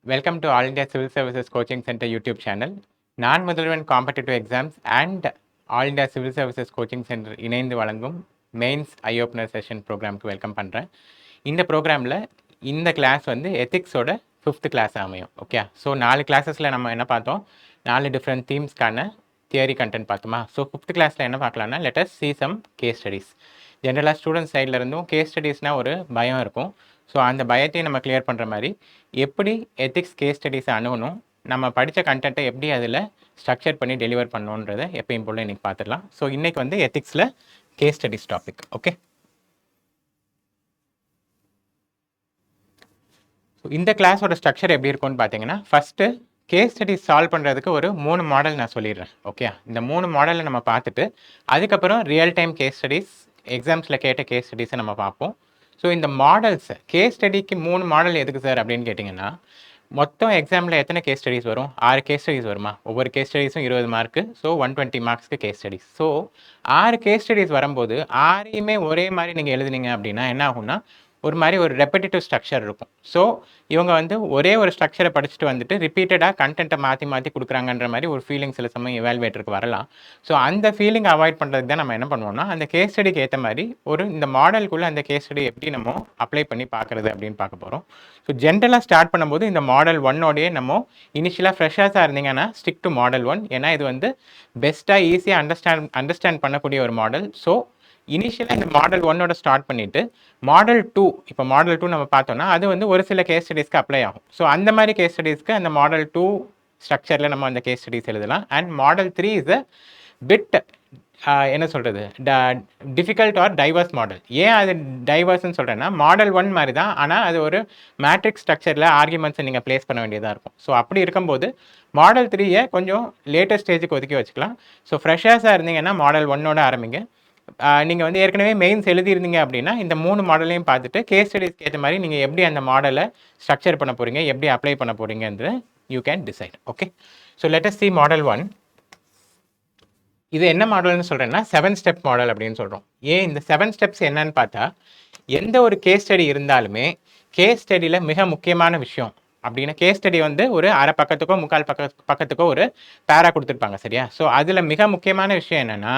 Welcome to All India Civil Services Coaching Center YouTube channel. Naan Mudhalvan competitive exams and all India civil services coaching centre இணைந்து வழங்கும் mains eye opener session ப்ரோக்ராமுக்கு welcome பண்ணுறேன். இந்த ப்ரோக்ராமில் இந்த class வந்து எத்திக்ஸோட 5th கிளாஸ் அமையும். ஓகே, ஸோ 4 கிளாஸஸில் நம்ம என்ன பார்த்தோம், 4 டிஃப்ரெண்ட் தீம்ஸ்க்கான தியரி கண்டென்ட் பார்த்தோமா. ஸோ 5th கிளாஸில் என்ன பார்க்கலாம்னா, let us see some case studies. ஜென்ரலாக ஸ்டூடெண்ட் சைடில் இருந்தும் கேஸ் ஸ்டடீஸ்னால் ஒரு பயம் இருக்கும். ஸோ அந்த பயத்தையும் நம்ம கிளியர் பண்ணுற மாதிரி எப்படி எத்திக்ஸ் கேஸ் ஸ்டடீஸை அணுகணும், நம்ம படித்த கண்டென்ட்டை எப்படி அதில் ஸ்ட்ரக்சர் பண்ணி டெலிவர் பண்ணணுன்றதை எப்பயும் போல் இன்றைக்கி பார்த்துடலாம். ஸோ இன்றைக்கி வந்து எத்திக்ஸில் case studies topic. Okay, so இந்த கிளாஸோட ஸ்ட்ரக்சர் எப்படி இருக்கும்னு பார்த்தீங்கன்னா, ஃபஸ்ட்டு கேஸ் ஸ்டடீஸ் சால்வ் பண்ணுறதுக்கு ஒரு 3 மாடல் நான் சொல்லிடுறேன். ஓகே, இந்த 3 மாடலை நம்ம பார்த்துட்டு அதுக்கப்புறம் ரியல் டைம் கேஸ் ஸ்டடீஸ், எக்ஸாம்ஸில் கேட்ட கேஸ் ஸ்டடீஸை நம்ம பார்ப்போம். ஸோ இந்த மாடல்ஸ், கேஸ் ஸ்டடிக்கு 3 மாடல் எதுக்கு சார் அப்படின்னு கேட்டிங்கன்னா, மொத்தம் எக்ஸாமில் எத்தனை கேஸ் ஸ்டடீஸ் வரும்? 6 கேஸ் ஸ்டடீஸ் வருமா? ஒவ்வொரு கேஸ் ஸ்டடீஸும் 20 மார்க்கு. ஸோ 120 மார்க்ஸ்க்கு case studies. So 6 case studies வரும்போது 6யுமே ஒரே மாதிரி நீங்கள் எழுதுனீங்க அப்படின்னா என்ன ஆகும்னா, ஒரு மாதிரி ஒரு ரெப்படிட்டிவ் ஸ்ட்ரக்சர் இருக்கும். ஸோ இவங்க வந்து ஒரே ஒரு ஸ்ட்ரக்சரை படிச்சுட்டு வந்துட்டு ரிப்பீட்டடாக கண்டென்ட்டை மாற்றி கொடுக்குறாங்கன்ற மாதிரி ஒரு ஃபீலிங் சில சமயம் எவால்வேட்டருக்கு வரலாம். ஸோ அந்த ஃபீலிங் அவாய்ட் பண்ணுறதுக்கு தான் நம்ம என்ன பண்ணுவோம்னா, அந்த கேஸ் ஸ்டடிக்கு ஏற்ற மாதிரி ஒரு இந்த மாடலுக்குள்ளே அந்த கேஸ் ஸ்டடி எப்படி நம்ம அப்ளை பண்ணி பார்க்குறது அப்படின்னு பார்க்க போகிறோம். ஸோ ஜென்ரலாக ஸ்டார்ட் பண்ணும்போது இந்த மாடல் 1ஓடையே நம்ம இனிஷியலாக ஃப்ரெஷ்ஷாக இருந்தீங்கன்னா ஸ்டிக் டு மாடல் 1. ஏன்னா இது வந்து பெஸ்ட்டாக ஈஸியாக அண்டர்ஸ்டாண்ட் பண்ணக்கூடிய ஒரு மாடல். ஸோ இனிஷியலாக இந்த மாடல் 1ஓட ஸ்டார்ட் பண்ணிவிட்டு மாடல் 2, இப்போ மாடல் 2 நம்ம பார்த்தோம்னா அது வந்து ஒரு சில கேஸ் ஸ்டடீஸ்க்கு அப்ளை ஆகும். ஸோ அந்த மாதிரி கேஸ் ஸ்டடீஸ்க்கு அந்த மாடல் 2 ஸ்ட்ரக்சரில் நம்ம அந்த கேஸ் ஸ்டடீஸ் எழுதலாம். And model 3 is a bit என்ன சொல்கிறது, டிஃபிகல்ட் ஆர் டைவர்ஸ் மாடல். ஏன் அது டைவர்ஸ்ன்னு சொல்கிறேன்னா, மாடல் 1 மாதிரி தான், ஆனால் அது ஒரு மேட்ரிக்ஸ் ஸ்ட்ரக்சரில் ஆர்குமெண்ட்ஸை நீங்கள் ப்ளேஸ் பண்ண வேண்டியதாக இருக்கும். ஸோ அப்படி இருக்கும்போது மாடல் 3யை கொஞ்சம் லேட்டஸ்ட் ஸ்டேஜுக்கு ஒதுக்கி வச்சுக்கலாம். ஸோ ஃப்ரெஷர்ஸாக இருந்தீங்கன்னா மாடல் 1ஓட ஆரம்பிங்க. நீங்கள் வந்து ஏற்கனவே மெயின்ஸ் எழுதியிருந்தீங்க அப்படின்னா இந்த 3 மாடலையும் பார்த்துட்டு கேஸ் ஸ்டடீஸ்க்கு ஏற்ற மாதிரி நீங்கள் எப்படி அந்த மாடலை ஸ்ட்ரக்சர் பண்ண போகிறீங்க, எப்படி அப்ளை பண்ண போகிறீங்கன்ற you can decide. Okay, so let us see model 1. இது என்ன மாடல்னு சொல்கிறேன்னா 7 ஸ்டெப் மாடல் அப்படின்னு சொல்கிறோம். ஏன் இந்த 7 ஸ்டெப்ஸ் என்னன்னு பார்த்தா, எந்த ஒரு கேஸ் ஸ்டடி இருந்தாலுமே கேஸ் ஸ்டடியில் மிக முக்கியமான விஷயம் அப்படின்னா, கேஸ் ஸ்டடி வந்து ஒரு அரை பக்கத்துக்கோ முக்கால் பக்கத்துக்கோ ஒரு பேரா கொடுத்துருப்பாங்க, சரியா? ஸோ அதில் மிக முக்கியமான விஷயம் என்னென்னா,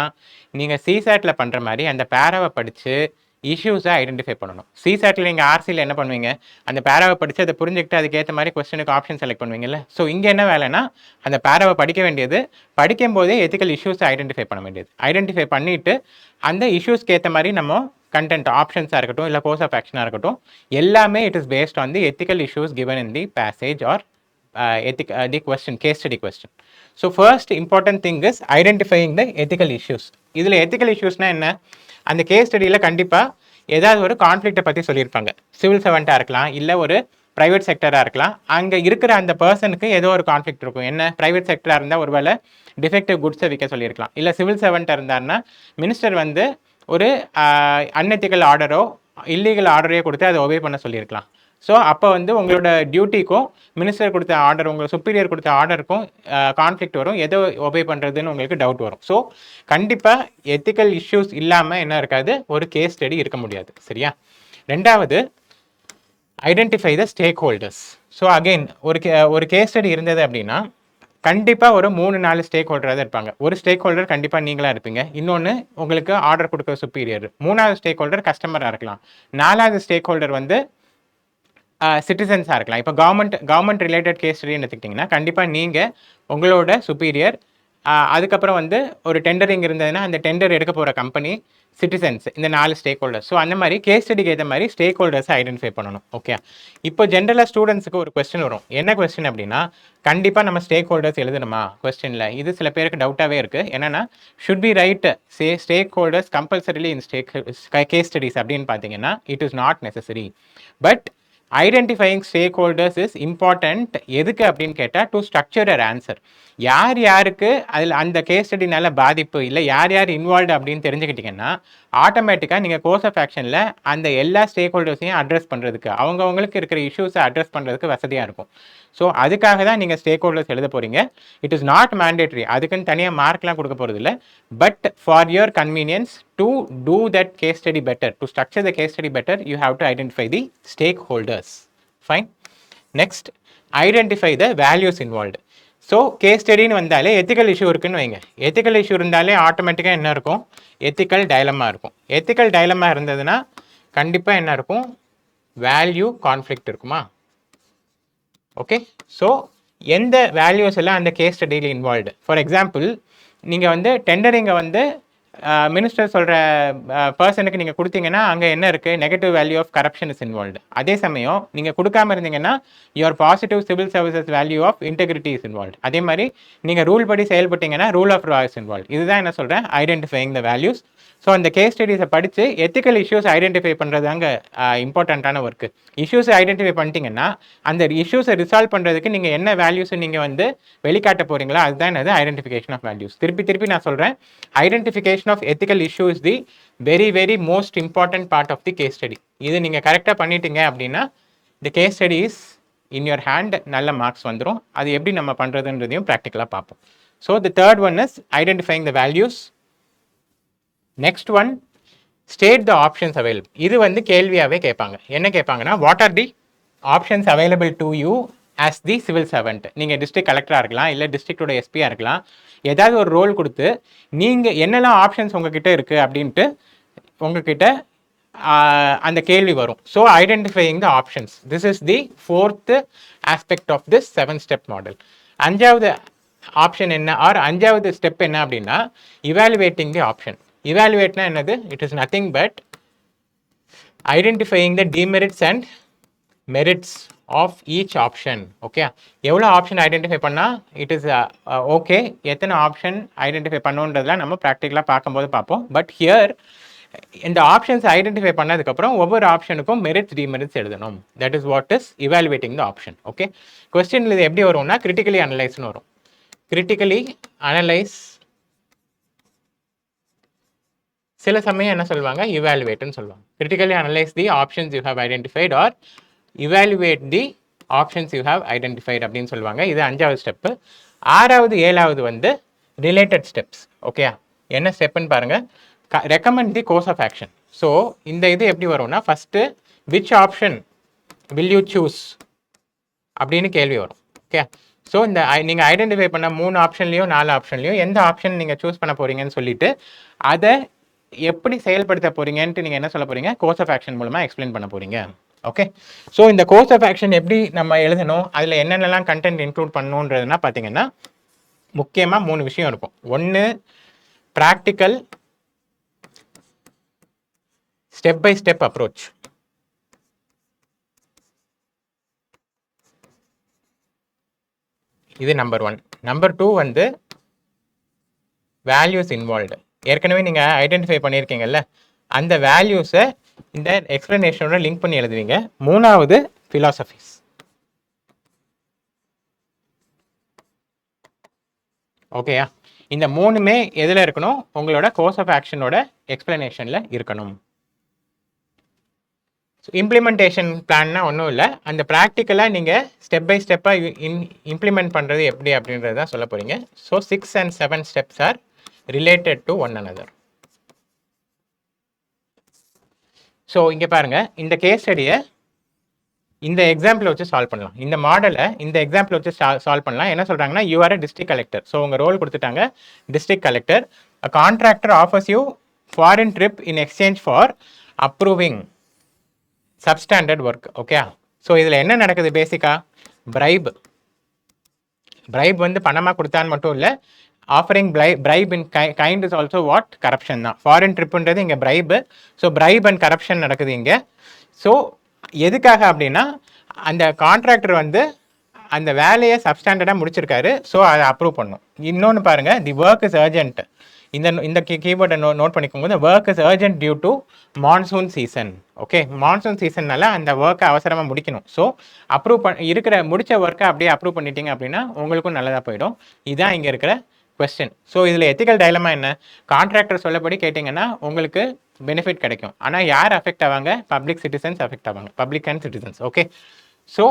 நீங்கள் சிசாட்டில் பண்ணுற மாதிரி அந்த பேராவை படித்து இஷ்யூஸை ஐடென்டிஃபை பண்ணணும். சிசாட்டில் நீங்கள் ஆர்சியில் என்ன பண்ணுவீங்க, அந்த பேராவை படித்து அதை புரிஞ்சுக்கிட்டு அதுக்கேற்ற மாதிரி கொஸ்டினுக்கு ஆப்ஷன் செலக்ட் பண்ணுவீங்கல்ல. ஸோ இங்கே என்ன வேலைன்னா, அந்த பேராவை படிக்க வேண்டியது, படிக்கும் போதே எத்திக்கல் இஷ்யூஸை ஐடென்டிஃபை பண்ண வேண்டியது. ஐடென்டிஃபை பண்ணிவிட்டு அந்த இஷ்யூஸ்க்கு ஏற்ற மாதிரி நம்ம கண்டென்ட் ஆப்ஷன்ஸாக இருக்கட்டும், இல்லை கோர்ஸ் ஆஃப் ஆக்ஷனாக இருக்கட்டும், எல்லாமே it is based on the ethical issues given in the passage or the question, case study question. So first important thing is identifying the ethical issues. இதில் எத்திக்கல் இஷ்யூஸ்னால் என்ன, அந்த கேஸ் ஸ்டடியில் கண்டிப்பாக ஏதாவது ஒரு கான்ஃப்ளிக்டை பற்றி சொல்லியிருப்பாங்க. சிவில் சர்வெண்ட்டாக இருக்கலாம், இல்லை ஒரு ப்ரைவேட் செக்டராக இருக்கலாம். அங்கே இருக்கிற அந்த பர்சனுக்கு ஏதோ ஒரு கான்ஃப்ளிக்ட் இருக்கும். என்ன, ப்ரைவேட் செக்டராக இருந்தால் ஒரு வேளை டிஃபெக்டிவ் குட்ஸை விற்க சொல்லியிருக்கலாம். இல்லை சிவில் சர்வெண்ட்டாக இருந்தாருன்னா மினிஸ்டர் வந்து ஒரு அன்எத்திக்கல் ஆர்டரோ இல்லீகல் ஆர்டரையோ கொடுத்து அதை ஒபே பண்ண சொல்லியிருக்கலாம். ஸோ அப்போ வந்து உங்களோட டியூட்டிக்கும் மினிஸ்டர் கொடுத்த ஆர்டர், உங்களுக்கு சுப்பீரியர் கொடுத்த ஆர்டருக்கும் கான்ஃப்ளிக்ட் வரும். எதோ ஒபே பண்ணுறதுன்னு உங்களுக்கு டவுட் வரும். ஸோ கண்டிப்பாக எத்திக்கல் இஷ்யூஸ் இல்லாமல் என்ன இருக்காது, ஒரு கேஸ் ஸ்டடி இருக்க முடியாது, சரியா? ரெண்டாவது, identify the stack holders. So again ஒரு கேஸ் ஸ்டடி இருந்தது அப்படின்னா கண்டிப்பாக ஒரு 3-4 ஸ்டேக் ஹோல்டராக தான் இருப்பாங்க. ஒரு ஸ்டேக் ஹோல்டர் கண்டிப்பாக நீங்களாக இருப்பீங்க. இன்னொன்று உங்களுக்கு ஆர்டர் கொடுக்குற சுப்பீரியர். 3வது ஸ்டேக் ஹோல்டர் கஸ்டமராக இருக்கலாம். 4வது ஸ்டேக் ஹோல்டர் வந்து சிட்டிசன்ஸாக இருக்கலாம். இப்போ கவர்மெண்ட் ரிலேட்டட் கேஸ் ஸ்டடின்னு எடுத்துக்கிட்டிங்கன்னா கண்டிப்பாக நீங்கள் உங்களோட சுப்பீரியர், அதுக்கப்புறம் வந்து ஒரு டெண்டரிங் இருந்ததுன்னா அந்த டெண்டர் எடுக்க போகிற கம்பெனி, சிட்டிசன்ஸ், இந்த 4 ஸ்டேக் ஹோல்டர்ஸ். ஸோ அந்த மாதிரி கேஸ் ஸ்டடிக்கு ஏற்ற மாதிரி ஸ்டேக் ஹோல்டர்ஸை ஐடென்டிஃபை பண்ணணும். ஓகே, இப்போ ஜென்ரலாக ஸ்டூடெண்ட்ஸுக்கு ஒரு கொஸ்டின் வரும். என்ன கொஸ்டின் அப்படின்னா, கண்டிப்பாக நம்ம ஸ்டேக் ஹோல்டர்ஸ் எழுதணுமா கொஸ்டினில்? இது சில பேருக்கு டவுட்டாகவே இருக்குது. என்னென்னா, should be right stakeholders compulsorily in case studies அப்படின்னு பார்த்தீங்கன்னா it is not necessary. But identifying stakeholders is important. எதுக்கு அப்படின்னு கேட்டால், டு ஸ்ட்ரக்சர் அர் ஆன்சர். யார் யாருக்கு அதில் அந்த கேஸ் ஸ்டடினால பாதிப்பு, இல்லை யார் யார் இன்வால்வ்டு அப்படின்னு தெரிஞ்சுக்கிட்டிங்கன்னா ஆட்டோமேட்டிக்காக நீங்கள் கோர்ஸ் ஆஃப் ஆக்ஷனில் அந்த எல்லா ஸ்டேக் ஹோல்டர்ஸையும் அட்ரஸ் பண்ணுறதுக்கு, அவங்கவுங்களுக்கு இருக்கிற இஷ்யூஸை அட்ரஸ் பண்ணுறதுக்கு வசதியாக இருக்கும். ஸோ அதுக்காக தான் நீங்கள் ஸ்டேக் ஹோல்டர்ஸ் எழுத போகிறீங்க. இட் இஸ் நாட் மேண்டேட்ரி, அதுக்குன்னு தனியாக மார்க்லாம் கொடுக்க போகிறது இல்லை. But for your convenience, to do that case study better, to structure the case study better, you have to identify the stakeholders. Fine. Next, identify the values involved. So case ஸ்டடின்னு வந்தாலே ethical issue இருக்குன்னு வைங்க. Ethical issue இருந்தாலே ஆட்டோமேட்டிக்காக என்ன இருக்கும்? Ethical dilemma இருக்கும். Ethical dilemma இருந்ததுன்னா கண்டிப்பாக என்ன இருக்கும்? வேல்யூ கான்ஃப்ளிக்ட் இருக்குமா? ஓகே, ஸோ எந்த வேல்யூஸ் எல்லாம் அந்த கேஸ் ஸ்டடியில் இன்வால்வ்டு? ஃபார் எக்ஸாம்பிள், நீங்கள் வந்து டெண்டரிங்கை வந்து மினிஸ்டர் சொல்கிற பர்சனுக்கு நீங்கள் கொடுத்தீங்கன்னா அங்கே என்ன இருக்குது? Negative value of corruption is involved. அதே சமயம் நீங்கள் கொடுக்காம இருந்தீங்கன்னா your positive civil services value of integrity is involved. அதே மாதிரி நீங்கள் ரூல் படி செயல்பட்டீங்கன்னா rule of law is involve. இதுதான் என்ன சொல்கிறேன்? Identifying the values. ஸோ அந்த கேஸ் ஸ்டடிஸை படித்து எத்திக்கல் இஷ்யூஸ் ஐடென்டிஃபை பண்ணுறது அங்கே இம்பார்ட்டண்ட்டான ஒர்க்கு. இஷ்யூஸை ஐடென்டிஃபை பண்ணிட்டீங்கன்னா அந்த இஷ்யூஸை ரிசால்வ் பண்ணுறதுக்கு நீங்கள் என்ன வேல்யூஸை நீங்கள் வந்து வெளிக்காட்ட போகிறீங்களோ அதுதான் என்னது? Identification of values. திருப்பி நான் சொல்கிறேன், identification of ethical issue is the very most important part of the case study. இது நீங்கள் கரெக்டாக பண்ணிட்டீங்க அப்படின்னா the case study is in your hand, நல்ல மார்க்ஸ் வந்துடும். அது எப்படி நம்ம பண்ணுறதுன்றதையும் ப்ராக்டிக்கலாக பார்ப்போம். So the third one is identifying the values. Next one, state the options available. இது வந்து கேள்வியாகவே கேட்பாங்க. என்ன கேட்பாங்கன்னா, what are the options available to you as the civil servant. நீங்கள் டிஸ்ட்ரிக்ட் கலெக்டராக இருக்கலாம், இல்லை டிஸ்ட்ரிக்டோட எஸ்பியாக இருக்கலாம். ஏதாவது ஒரு ரோல் கொடுத்து நீங்கள் என்னெல்லாம் ஆப்ஷன்ஸ் உங்ககிட்ட இருக்குது அப்படின்ட்டு உங்ககிட்ட அந்த கேள்வி வரும். So identifying the options, this is the fourth aspect of this 7-step model. அஞ்சாவது ஆப்ஷன் என்ன, ஆர் அஞ்சாவது ஸ்டெப் என்ன அப்படின்னா, இவாலுவேட்டிங் தி ஆப்ஷன். இவாலுவேட்னா என்னது? It is nothing but identifying the demerits and merits of each option. Okay, எவ்வளோ option identify பண்ணால் it is okay, எத்தனை ஆப்ஷன் ஐடென்டிஃபை பண்ணணுன்றதுலாம் நம்ம ப்ராக்டிக்கலாக பார்க்கும்போது பார்ப்போம். பட் ஹியர் இந்த ஆப்ஷன்ஸ் ஐடென்டிஃபை பண்ணதுக்கப்புறம் ஒவ்வொரு ஆப்ஷனுக்கும் மெரிட்ஸ் டிமெரிட்ஸ் எழுதணும். That is what is evaluating the option. Okay, question இது எப்படி வரும்னா கிரிட்டிக்கலி அனலைஸ்னு வரும். கிரிட்டிக்கலி அனலைஸ், சில சமயம் என்ன சொல்லுவாங்க? இவாலுவேட்னு சொல்லுவாங்க. Critically analyse the options you have identified or evaluate the options you have identified அப்படின்னு சொல்லுவாங்க. இது அஞ்சாவது ஸ்டெப்பு. ஆறாவது ஏழாவது வந்து ரிலேட்டட் ஸ்டெப்ஸ். ஓகே, என்ன ஸ்டெப்புன்னு பாருங்கள். Recommend the course of action. So இந்த இது எப்படி வரும்னா, first which option will you choose அப்படின்னு கேள்வி வரும். ஓகே, ஸோ இந்த நீங்கள் ஐடென்டிஃபை பண்ண 3 ஆப்ஷன்லையும் 4 ஆப்ஷன்லையும் எந்த ஆப்ஷன் நீங்கள் சூஸ் பண்ண போகிறீங்கன்னு சொல்லிட்டு அதை எப்படி செயல்படுத்த போகிறீங்கன்ட்டு நீங்கள் என்ன சொல்ல போகிறீங்க? கோர்ஸ் ஆஃப் ஆக்ஷன் மூலமாக எக்ஸ்பிளைன் பண்ண போகிறீங்க. ஓகே, ஸோ இந்த கோர்ஸ் ஆஃப் ஆக்ஷன் எப்படி நம்ம எழுதணும், அதில் என்னென்னலாம் கண்டென்ட் இன்க்ளூட் பண்ணணுன்றதுனா பார்த்தீங்கன்னா முக்கியமாக 3 விஷயம் இருக்கும். ஒன்று practical step by step approach. இது நம்பர் 1. நம்பர் 2 வந்து வேல்யூஸ் இன்வால்வ்டு. ஏற்கனவே நீங்கள் ஐடென்டிஃபை பண்ணியிருக்கீங்கல்ல, அந்த வேல்யூஸை இந்த எக்ஸ்பிளனேஷனோட லிங்க் பண்ணி எழுதுவீங்க. 3வது ஃபிலாசபிஸ். ஓகேயா, இந்த 3மே எதில் இருக்கணும்? உங்களோட கோர்ஸ் ஆஃப் ஆக்ஷனோட எக்ஸ்பிளனேஷனில் இருக்கணும். இம்ப்ளிமெண்டேஷன் பிளான்னா ஒன்றும் இல்லை, அந்த ப்ராக்டிக்கலாக நீங்கள் ஸ்டெப் பை ஸ்டெப்பாக இம்ப்ளிமெண்ட் பண்ணுறது எப்படி அப்படின்றது தான் சொல்ல போகிறீங்க. So 6 and 7 steps are related to one another. So இங்கே பாருங்கள், இந்த கேஸ் ஸ்டடியை இந்த எக்ஸாம்பிள் வச்சு சால்வ் பண்ணலாம். இந்த மாடலை இந்த எக்ஸாம்பிள் வச்சு சால்வ் பண்ணலாம். என்ன சொல்கிறாங்கன்னா, you are a district collector. So உங்கள் ரோல் கொடுத்துட்டாங்க district collector. A contractor offers you foreign trip in exchange for approving substandard work. Okay, so இதில் என்ன நடக்குது? பேசிக்காக பிரைப் வந்து பணமாக கொடுத்தான்னு மட்டும் இல்லை, offering bribe in kind is also what? Corruption தான். ஃபாரின் ட்ரிப்புன்றது இங்கே bribe. So bribe and corruption நடக்குது இங்கே. ஸோ எதுக்காக அப்படின்னா, அந்த கான்ட்ராக்டர் வந்து அந்த வேலையை சப்ஸ்டாண்டர்டாக முடிச்சிருக்காரு. ஸோ அதை அப்ரூவ் பண்ணும். இன்னொன்று பாருங்கள், தி ஒர்க் இஸ் அர்ஜென்ட். இந்த கீபோர்டை நோட் பண்ணிக்கோங்க. the work is urgent due to monsoon season. Okay, monsoon சீசன்னால அந்த ஒர்க்கை அவசரமாக முடிக்கணும். ஸோ அப்ரூவ் இருக்கிற முடித்த ஒர்க்கை அப்படியே அப்ரூவ் பண்ணிட்டீங்க அப்படின்னா உங்களுக்கும் நல்லதாக போயிடும். இதுதான் இங்கே இருக்கிற கொஸ்டின். ஸோ இதில் எத்திக்கல் டைலமா என்ன? கான்ட்ராக்டர் சொல்லப்படி கேட்டிங்கன்னா உங்களுக்கு பெனிஃபிட் கிடைக்கும். ஆனால் யார் அஃபெக்ட் ஆவாங்க? பப்ளிக் சிட்டிசன்ஸ் அஃபெக்ட் ஆவாங்க, public and citizens. Okay, so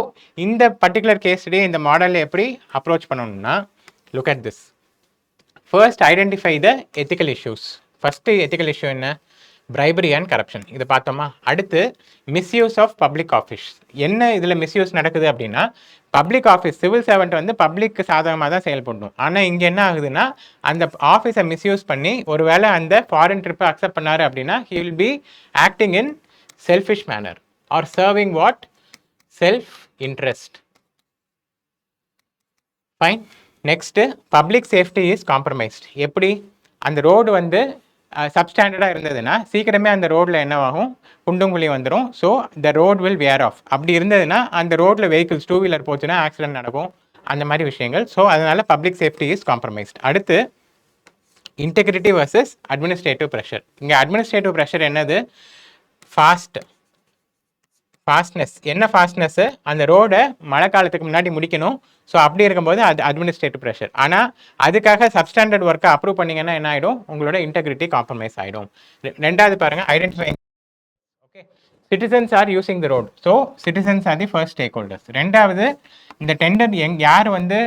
இந்த பர்டிகுலர் கேஸ் இந்த மாடலில் எப்படி அப்ரோச் பண்ணணும்னா, look at this. First identify the ethical issues. First ethical issue என்ன? பிரைபரி அண்ட் கரப்ஷன் இது பார்த்தோமா. அடுத்து மிஸ்யூஸ் ஆஃப் பப்ளிக் ஆஃபீஸ். என்ன இதில் மிஸ்யூஸ் நடக்குது அப்படின்னா, பப்ளிக் ஆஃபீஸ் சிவில் சர்வெண்ட் வந்து பப்ளிக்கு சாதகமாக தான் செயல்படணும். ஆனால் இங்கே என்ன ஆகுதுன்னா, அந்த ஆஃபீஸை மிஸ்யூஸ் பண்ணி ஒருவேளை அந்த ஃபாரின் ட்ரிப்பை அக்செப்ட் பண்ணாரு அப்படின்னா he will be acting in selfish manner or serving what self interest. Fine. Next public safety is compromised. எப்படி அந்த ரோடு வந்து சப்ஸ்டாண்டர்டாக இருந்ததுன்னா சீக்கிரமே அந்த ரோடில் என்னவாகும், குண்டுங்குழி வந்துடும். So the road will wear off. அப்படி இருந்ததுன்னா அந்த ரோட்டில் வெஹிக்கிள்ஸ் 2 வீலர் போச்சுன்னா ஆக்சிடென்ட் நடக்கும், அந்த மாதிரி விஷயங்கள். ஸோ அதனால் பப்ளிக் சேஃப்டி இஸ் காம்ப்ரமைஸ்ட். அடுத்து இன்டெகிரிட்டி வர்சஸ் அட்மினிஸ்ட்ரேட்டிவ் ப்ரெஷர். இங்கே அட்மினிஸ்ட்ரேட்டிவ் ப்ரெஷர் என்னது, ஃபாஸ்ட்னஸ். என்ன ஃபாஸ்ட்னஸ்ஸு, அந்த ரோடை மழை காலத்துக்கு முன்னாடி முடிக்கணும். ஸோ அப்படி இருக்கும்போது அது அட்மினிஸ்ட்ரேட்டிவ் ப்ரெஷர். ஆனால் அதுக்காக சப்ஸ்டாண்டர்ட் ஒர்க்கை அப்ரூவ் பண்ணிங்கன்னா என்ன ஆகிடும், உங்களோட இன்டெகிரிட்டி காம்ப்ரமைஸ் ஆகிடும். ரெண்டாவது பாருங்கள், identifying. Okay, citizens are using the road. So citizens are the first stakeholders. ரெண்டாவது, இந்த டெண்டர் யார் வந்து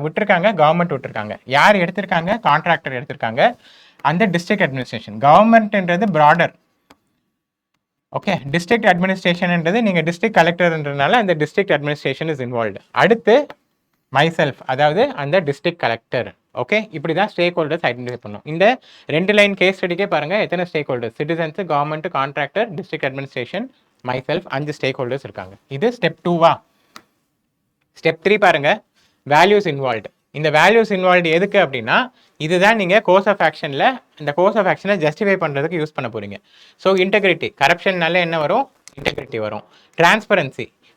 விட்டுருக்காங்க, கவர்மெண்ட் விட்டுருக்காங்க. யார் எடுத்திருக்காங்க, கான்ட்ராக்டர் எடுத்திருக்காங்க. அந்த டிஸ்ட்ரிக்ட் அட்மினிஸ்ட்ரேஷன். கவர்மெண்ட்ன்றது ப்ராடர். ஓகே, டிஸ்ட்ரிக்ட் அட்மினிஸ்ட்ரேஷன்ன்றது நீங்கள் டிஸ்ட்ரிக்ட் கலெக்டர்ன்றதுனால அந்த டிஸ்ட்ரிக்ட் அட்மினிஸ்ட்ரேஷன் இஸ் இன்வால்வ்டு. அடுத்து மைசெல்ஃப், அதாவது அந்த டிஸ்ட்ரிக்ட் கலெக்டர். ஓகே, இப்படி தான் ஸ்டேக் ஹோல்டர்ஸ் ஐடென்டிஃபை பண்ணும். இந்த 2 லைன் கேஸ் ஸ்டடிக்கே பாருங்கள் எத்தனை stack holders, citizens, government, contractor, district administration, myself, 5 stack holders இருக்காங்க. இது ஸ்டெப் 2வா. ஸ்டெப் 3 பாருங்கள், வேல்யூஸ் இன்வால்வ்டு. இந்த வேல்யூஸ் இன்வால்வ்டு எதுக்கு அப்படின்னா, இதுதான் நீங்கள் கோர்ஸ் ஆஃப் ஆக்ஷனில் இந்த கோர்ஸ் ஆஃப் ஆக்ஷனை ஜஸ்டிஃபை பண்ணுறதுக்கு யூஸ் பண்ண போகிறீங்க. ஸோ இன்டெகிரிட்டி, கரப்ஷன்னால என்ன வரும், இன்டெகிரிட்டி வரும்.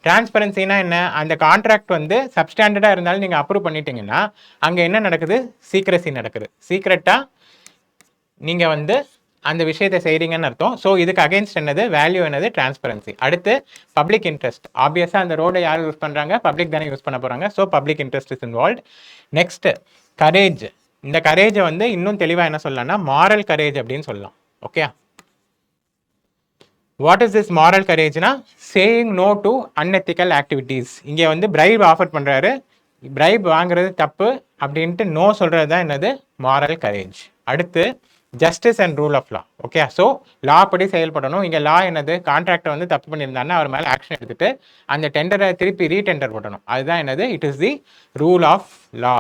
டிரான்ஸ்பரன்சினா என்ன, அந்த கான்ட்ராக்ட் வந்து சப்ஸ்டாண்டர்டாக இருந்தாலும் நீங்கள் அப்ரூவ் பண்ணிட்டீங்கன்னா அங்கே என்ன நடக்குது, சீக்ரெசி நடக்குது. சீக்ரெட்டாக நீங்கள் வந்து அந்த விஷயத்தை செய்கிறீங்கன்னு அர்த்தம். ஸோ இதுக்கு அகேன்ஸ்ட் என்னது, வேல்யூ என்னது, டிரான்ஸ்பரன்சி. அடுத்து பப்ளிக் இன்ட்ரெஸ்ட். ஆப்வியஸாக அந்த ரோடை யார் யூஸ் பண்ணுறாங்க, பப்ளிக் தானே யூஸ் பண்ண போகிறாங்க. So public interest is involve. Next courage. இந்த கரேஜை வந்து இன்னும் தெளிவாக என்ன சொல்லலாம்னா மாரல் கரேஜ் அப்படின்னு சொல்லலாம். Okay, what is this moral கரேஜ்னா, saying no to unethical activities. இங்கே வந்து பிரைப் ஆஃபர் பண்ணுறாரு, பிரைப் வாங்குறது தப்பு அப்படின்ட்டு நோ சொல்கிறது தான் என்னது, மாரல் கரேஜ். அடுத்து justice and rule of law. Okay, so law படி செயல்படணும். இங்கே லா என்னது, கான்ட்ராக்டர் வந்து தப்பு பண்ணியிருந்தாருன்னா அவர் மேலே ஆக்ஷன் எடுத்துட்டு அந்த டெண்டரை திருப்பி ரீடெண்டர் பண்ணணும். அதுதான் என்னது, it is the rule of law.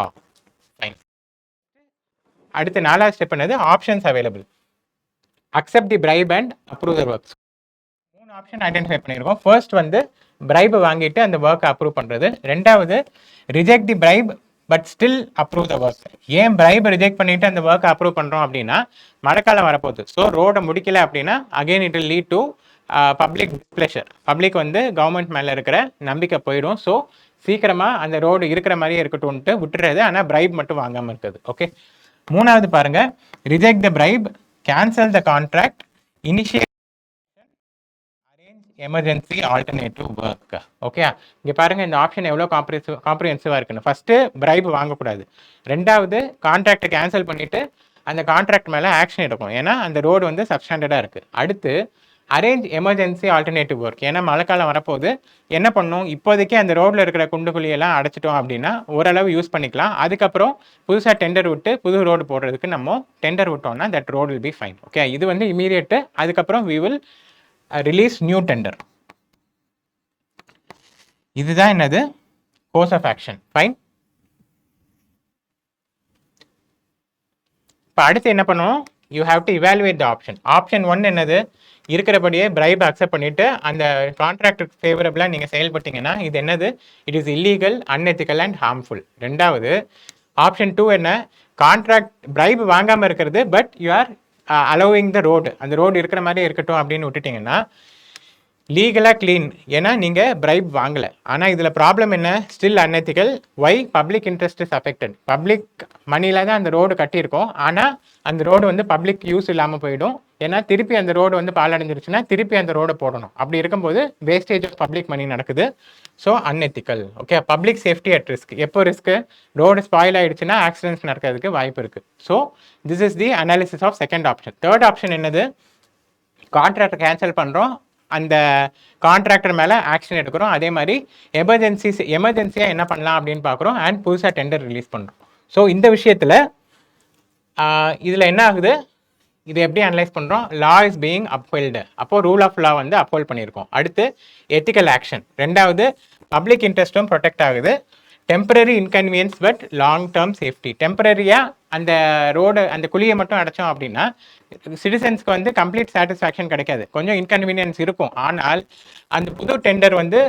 அடுத்து 4வது ஸ்டெப் என்னது, options available. Accept the bribe and approve the works. 3 option identify பண்ணியிருக்கோம். ஃபர்ஸ்ட் வந்து பிரைப் வாங்கிட்டு அந்த ஒர்க்கை அப்ரூவ் பண்ணுறது. ரெண்டாவது reject the bribe but still approve the work. ஏன் பிரைப் ரிஜெக்ட் பண்ணிட்டு அந்த ஒர்க்கை அப்ரூவ் பண்ணுறோம் அப்படின்னா, மழைக்காலம் வரப்போகுது. ஸோ ரோடை முடிக்கல அப்படின்னா again it will lead to public displeasure. Public வந்து கவர்மெண்ட் மேலே இருக்கிற நம்பிக்கை போயிடும். ஸோ சீக்கிரமாக அந்த ரோடு இருக்கிற மாதிரியே இருக்கட்டும்ட்டு விட்டுறது, ஆனால் பிரைப் மட்டும் வாங்காமல் இருக்குது. ஓகே, 3வது பாருங்க, reject the bribe, cancel the contract, initiate arrange emergency alternative work. Okay, இங்கே பாருங்க இந்த ஆப்ஷன் எவ்வளோ காம்ப்ரிஹென்சிவாக இருக்குன்னு. ஃபர்ஸ்ட் பிரைப் வாங்கக்கூடாது. ரெண்டாவது கான்ட்ராக்டை கேன்சல் பண்ணிட்டு அந்த கான்ட்ராக்ட் மேலே ஆக்ஷன் எடுக்கும், ஏன்னா அந்த ரோடு வந்து சப்ஸ்டாண்டர்டாக இருக்குது. அடுத்து அரேஞ்ச் எமர்ஜென்சி ஆல்டர்னேட்டிவ் ஒர்க். ஏன்னா மழைக்காலம் வரப்போது என்ன பண்ணும், இப்போதைக்கு அந்த ரோட்டில் இருக்கிற குண்டுகுழியெல்லாம் அடைச்சிட்டோம் அப்படின்னா ஓரளவு யூஸ் பண்ணிக்கலாம். அதுக்கப்புறம் புதுசாக டெண்டர் விட்டு புது ரோடு போடுறதுக்கு நம்ம டெண்டர் விட்டோம்னா that road will be fine. Okay, இது வந்து இமீடியட்டு. அதுக்கப்புறம் we will release new tender. இதுதான் என்னது, கோர்ஸ் ஆஃப் ஆக்ஷன். ஃபைன். இப்போ அடுத்து என்ன பண்ணுவோம், you have to evaluate the option. Option 1 என்னது, இருக்கிறபடியே பிரைப் அக்செப்ட் பண்ணிட்டு அந்த கான்ட்ராக்டுக்கு ஃபேவரபிளாக நீங்கள் செயல்பட்டீங்கன்னா இது என்னது, it is illegal, unethical and harmful. ரெண்டாவது ஆப்ஷன் 2 என்ன, கான்ட்ராக்ட் பிரைப் வாங்காமல் இருக்கிறது, but you are allowing the road, அந்த ரோடு இருக்கிற மாதிரி இருக்கட்டும் அப்படின்னு விட்டுட்டிங்கன்னா லீகலாக க்ளீன். ஏன்னா நீங்கள் பிரைப் வாங்கலை. ஆனால் இதில் ப்ராப்ளம் என்ன, still unethical. Why, public interest is affected. Public மணியில் தான் அந்த ரோடு கட்டியிருக்கோம், ஆனால் அந்த ரோடு வந்து பப்ளிக் யூஸ் இல்லாமல் போயிடும். ஏன்னா திருப்பி அந்த ரோடு வந்து பாலடைஞ்சிருச்சுன்னா திருப்பி அந்த ரோடை போடணும். அப்படி இருக்கும்போது வேஸ்டேஜ் ஆஃப் பப்ளிக் மணி நடக்குது. So unethical. Okay, public safety at risk. எப்போ ரிஸ்க்கு, ரோடு ஸ்பாயில் ஆகிடுச்சுன்னா ஆக்சிடென்ட்ஸ் நடக்கிறதுக்கு வாய்ப்பு இருக்குது. So this is the analysis of second option. Third option என்னது, கான்ட்ராக்டை கேன்சல் பண்ணுறோம், அந்த கான்ட்ராக்டர் மேலே ஆக்ஷன் எடுக்கிறோம். அதே மாதிரி எமர்ஜென்சியாக என்ன பண்ணலாம் அப்படின்னு பார்க்குறோம், அண்ட் புதுசாக டெண்டர் ரிலீஸ் பண்ணுறோம். ஸோ இந்த விஷயத்தில் இதில் என்ன ஆகுது, இது எப்படி அனலைஸ் பண்ணுறோம்? லா இஸ் பீயிங் அப்ஹெல்டு, அப்போது ரூல் ஆஃப் லா வந்து அப்ஹோல்ட் பண்ணியிருக்கோம். அடுத்து எத்திக்கல் ஆக்ஷன், ரெண்டாவது பப்ளிக் இன்ட்ரெஸ்ட்டும் ப்ரொடெக்ட் ஆகுது. Temporary inconvenience but long term safety, டெம்பரரியாக அந்த ரோடு அந்த குழியை மட்டும் அடைச்சோம் அப்படின்னா சிட்டிசன்ஸ்க்கு வந்து கம்ப்ளீட் சாட்டிஸ்ஃபேக்ஷன் கிடைக்காது, கொஞ்சம் இன்கன்வீனியன்ஸ் இருக்கும். ஆனால் அந்த புது டெண்டர் வந்து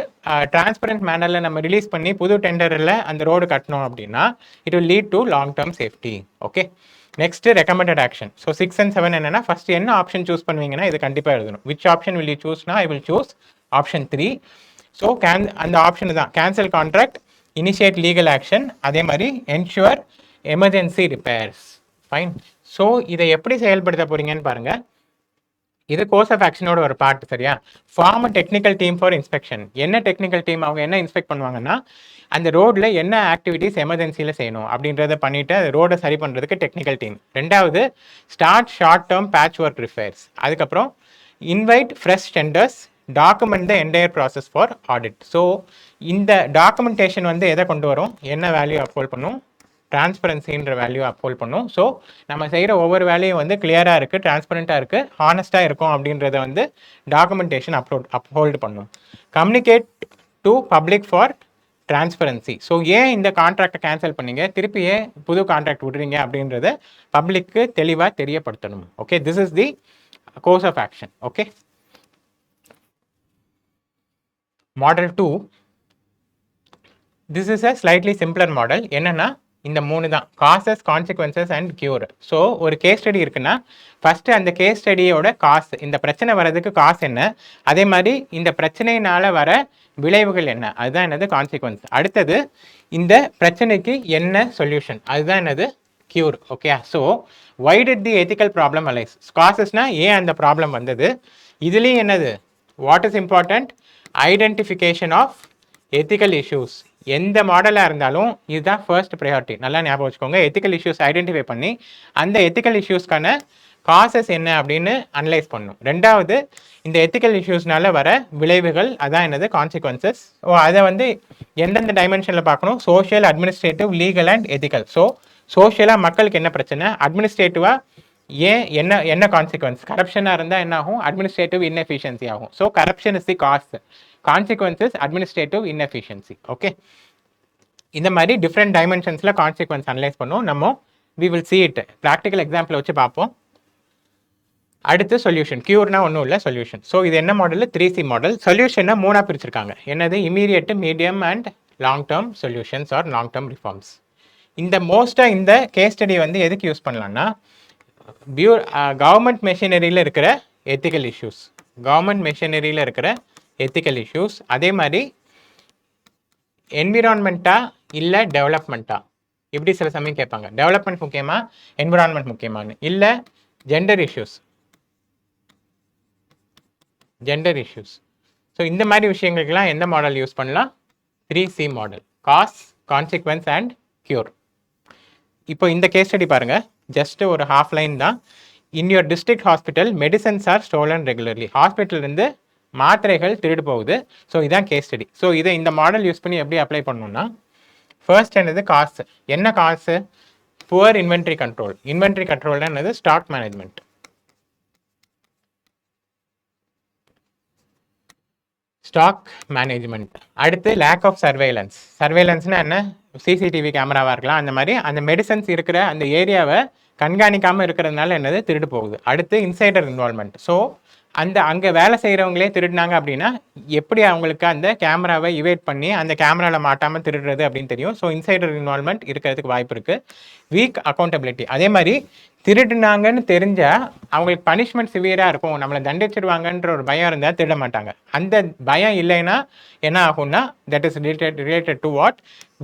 டிரான்ஸ்பரண்ட் மேனரில் நம்ம ரிலீஸ் பண்ணி புது டெண்டரில் அந்த ரோடு கட்டணும் அப்படின்னா it will lead to long term safety. Okay, next recommended action. So 6 and 7 என்னன்னா, ஃபர்ஸ்ட் என்ன ஆப்ஷன் சூஸ் பண்ணுவீங்கன்னா இது கண்டிப்பாக எழுதணும். விச் ஆப்ஷன் வில் யூ சூஸ்னா I will choose option 3. So அந்த ஆப்ஷன் தான் cancel contract, initiate legal action, அதே மாதிரி ensure emergency repairs. Fine. So இதை எப்படி செயல்படுத்த போறீங்கன்னு பாருங்க. இது கோர்ஸ் ஆஃப் ஆக்ஷனோட ஒரு பார்ட். சரியா? Form technical team for inspection. என்ன டெக்னிக்கல் டீம்? அவங்க என்ன இன்ஸ்பெக்ட் பண்ணுவாங்கன்னா அந்த ரோடில் என்ன ஆக்டிவிட்டீஸ் எமர்ஜென்சியில் செய்யணும் அப்படின்றத பண்ணிவிட்டு அது ரோடை சரி பண்ணுறதுக்கு டெக்னிக்கல் டீம். ரெண்டாவது start short term patch work repairs. அதுக்கப்புறம் invite fresh tenders, document the entire process for audit. So இந்த டாக்குமெண்டேஷன் வந்து எதை கொண்டு வரும்? என்ன வேல்யூ அப்ஹோல்ட் பண்ணும்? டிரான்ஸ்பரன்சின்ற வேல்யூ அப்ஹோல்ட் பண்ணும். ஸோ நம்ம செய்கிற ஒவ்வொரு வேலையும் வந்து கிளியராக இருக்குது, டிரான்ஸ்பரண்ட்டாக இருக்குது, ஹானஸ்ட்டாக இருக்கும் அப்படின்றத வந்து டாக்குமெண்டேஷன் அப்ஹோல்டு பண்ணும். Communicate to public for transparency. So ஏன் இந்த கான்ட்ராக்டை கேன்சல் பண்ணீங்க, திருப்பி ஏன் புது கான்ட்ராக்ட் விடுறீங்க அப்படின்றத பப்ளிக்கு தெளிவாக தெரியப்படுத்தணும். Okay, this is the course of action. Okay, model 2, this is a slightly simpler model. என்னன்னா இந்த 3 தான், causes, consequences and cure. So ஒரு கேஸ் ஸ்டடி இருக்குன்னா ஃபஸ்ட்டு அந்த கேஸ் ஸ்டடியோட காசு, இந்த பிரச்சனை வர்றதுக்கு காசு என்ன, அதே மாதிரி இந்த பிரச்சனையினால் வர விளைவுகள் என்ன, அதுதான் என்னது கான்சிக்வன்ஸ். அடுத்தது இந்த பிரச்சனைக்கு என்ன சொல்யூஷன், அதுதான் என்னது cure. Okay, so why did the ethical problem arise? காசஸ்னா ஏன் அந்த ப்ராப்ளம் வந்தது, இதுலேயும் என்னது what is important, identification of ethical issues. எந்த மாடலாக இருந்தாலும் இதுதான் ஃபர்ஸ்ட் ப்ரையாரிட்டி, நல்லா ஞாபகம் வச்சுக்கோங்க. எத்திக்கல் இஷ்யூஸ் ஐடென்டிஃபை பண்ணி அந்த எத்திக்கல் இஷ்யூஸ்க்கான காசஸ் என்ன அப்படின்னு அனலைஸ் பண்ணணும். ரெண்டாவது இந்த எத்திக்கல் இஷ்யூஸ்னால வர விளைவுகள், அதான் என்னது கான்சிக்வன்சஸ். அதை வந்து எந்தெந்த டைமென்ஷனில் பார்க்கணும்? Social, administrative, legal and ethical. So சோஷியலாக மக்களுக்கு என்ன பிரச்சனை, அட்மினிஸ்ட்ரேட்டிவாக ஏன் என்ன கான்சிக்வன்ஸ், கரப்ஷனாக இருந்தால் என்ன ஆகும், அட்மினிஸ்ட்ரேட்டிவ் இன்எஃபிஷியன்சி ஆகும். So corruption is the cause, consequences administrative inefficiency. Okay, இந்த மாதிரி டிஃப்ரெண்ட் டைமென்ஷன்ஸில் கான்சிக்வன்ஸ் அனலைஸ் பண்ணுவோம் நம்ம. We will see it practical example வச்சு பார்ப்போம். அடுத்து சொல்யூஷன். கியூர்னா ஒன்றும் இல்லை, சொல்யூஷன். ஸோ இது என்ன மாடல்? 3C model. சொல்யூஷனை 3ஆக பிரிச்சிருக்காங்க. என்னது? Immediate, medium and long term solutions or long term reforms. இந்த மோஸ்ட்டாக இந்த கேஸ் ஸ்டடி வந்து எதுக்கு யூஸ் பண்ணலான்னா கவர்மெண்ட் மெஷினரியில் இருக்கிற எத்திக்கல் இஷ்யூஸ், கவர்மெண்ட் மெஷினரியில் இருக்கிற எத்திக்கல் இஷ்யூஸ், அதே மாதிரி என்விரான்மெண்ட்டா இல்லை டெவலப்மெண்ட்டா, இப்படி சில சமயம் கேட்பாங்க. டெவலப்மெண்ட் முக்கியமா, என்விரான்மெண்ட் முக்கியமானு, இல்லை gender issues, gender issues. So இந்த மாதிரி விஷயங்களுக்கெல்லாம் எந்த மாடல் யூஸ் பண்ணலாம்? 3C model, cause, consequence and cure. இப்போ இந்த கேஸ் ஸ்டடி பாருங்க, ஜஸ்ட் ஒரு ஹாஃப் லைன் தான். In your district hospital medicines are stolen regularly. ஹாஸ்பிட்டல்லேருந்து மாத்திரைகள் திருடு போகுது. ஸோ இதான் கேஸ் ஸ்டடி. ஸோ இதை இந்த மாடல் யூஸ் பண்ணி எப்படி அப்ளை பண்ணணும்னா, ஃபர்ஸ்ட் என்னது காசு. என்ன cause? Poor inventory control. Inventory கண்ட்ரோல்னா என்னது? Stock management. Stock management. அடுத்து லேக் ஆஃப் சர்வேலன்ஸ். சர்வேலன்ஸ்னா என்ன? சிசிடிவி கேமராவாக இருக்கலாம். அந்த மாதிரி அந்த மெடிசன்ஸ் இருக்கிற அந்த ஏரியாவை கண்காணிக்காமல் இருக்கிறதுனால என்னது? திருடு போகுது. அடுத்து இன்சைடர் இன்வால்மெண்ட். ஸோ அங்கே வேலை செய்கிறவங்களே திருடினாங்க அப்படின்னா எப்படி அவங்களுக்கு அந்த கேமராவை இவேட் பண்ணி அந்த கேமராவில் மாட்டாமல் திருடுறது அப்படின்னு தெரியும். ஸோ இன்சைடர் இன்வால்மெண்ட் இருக்கிறதுக்கு வாய்ப்பு இருக்குது. Week accountability. அதே மாதிரி திருடுனாங்கன்னு தெரிஞ்சால் அவங்களுக்கு பனிஷ்மெண்ட் சிவியராக இருக்கும், நம்மளை தண்டிச்சிடுவாங்கன்ற ஒரு பயம் இருந்தால் திருட மாட்டாங்க. அந்த பயம் இல்லைன்னா என்ன ஆகும்னா that is related to what?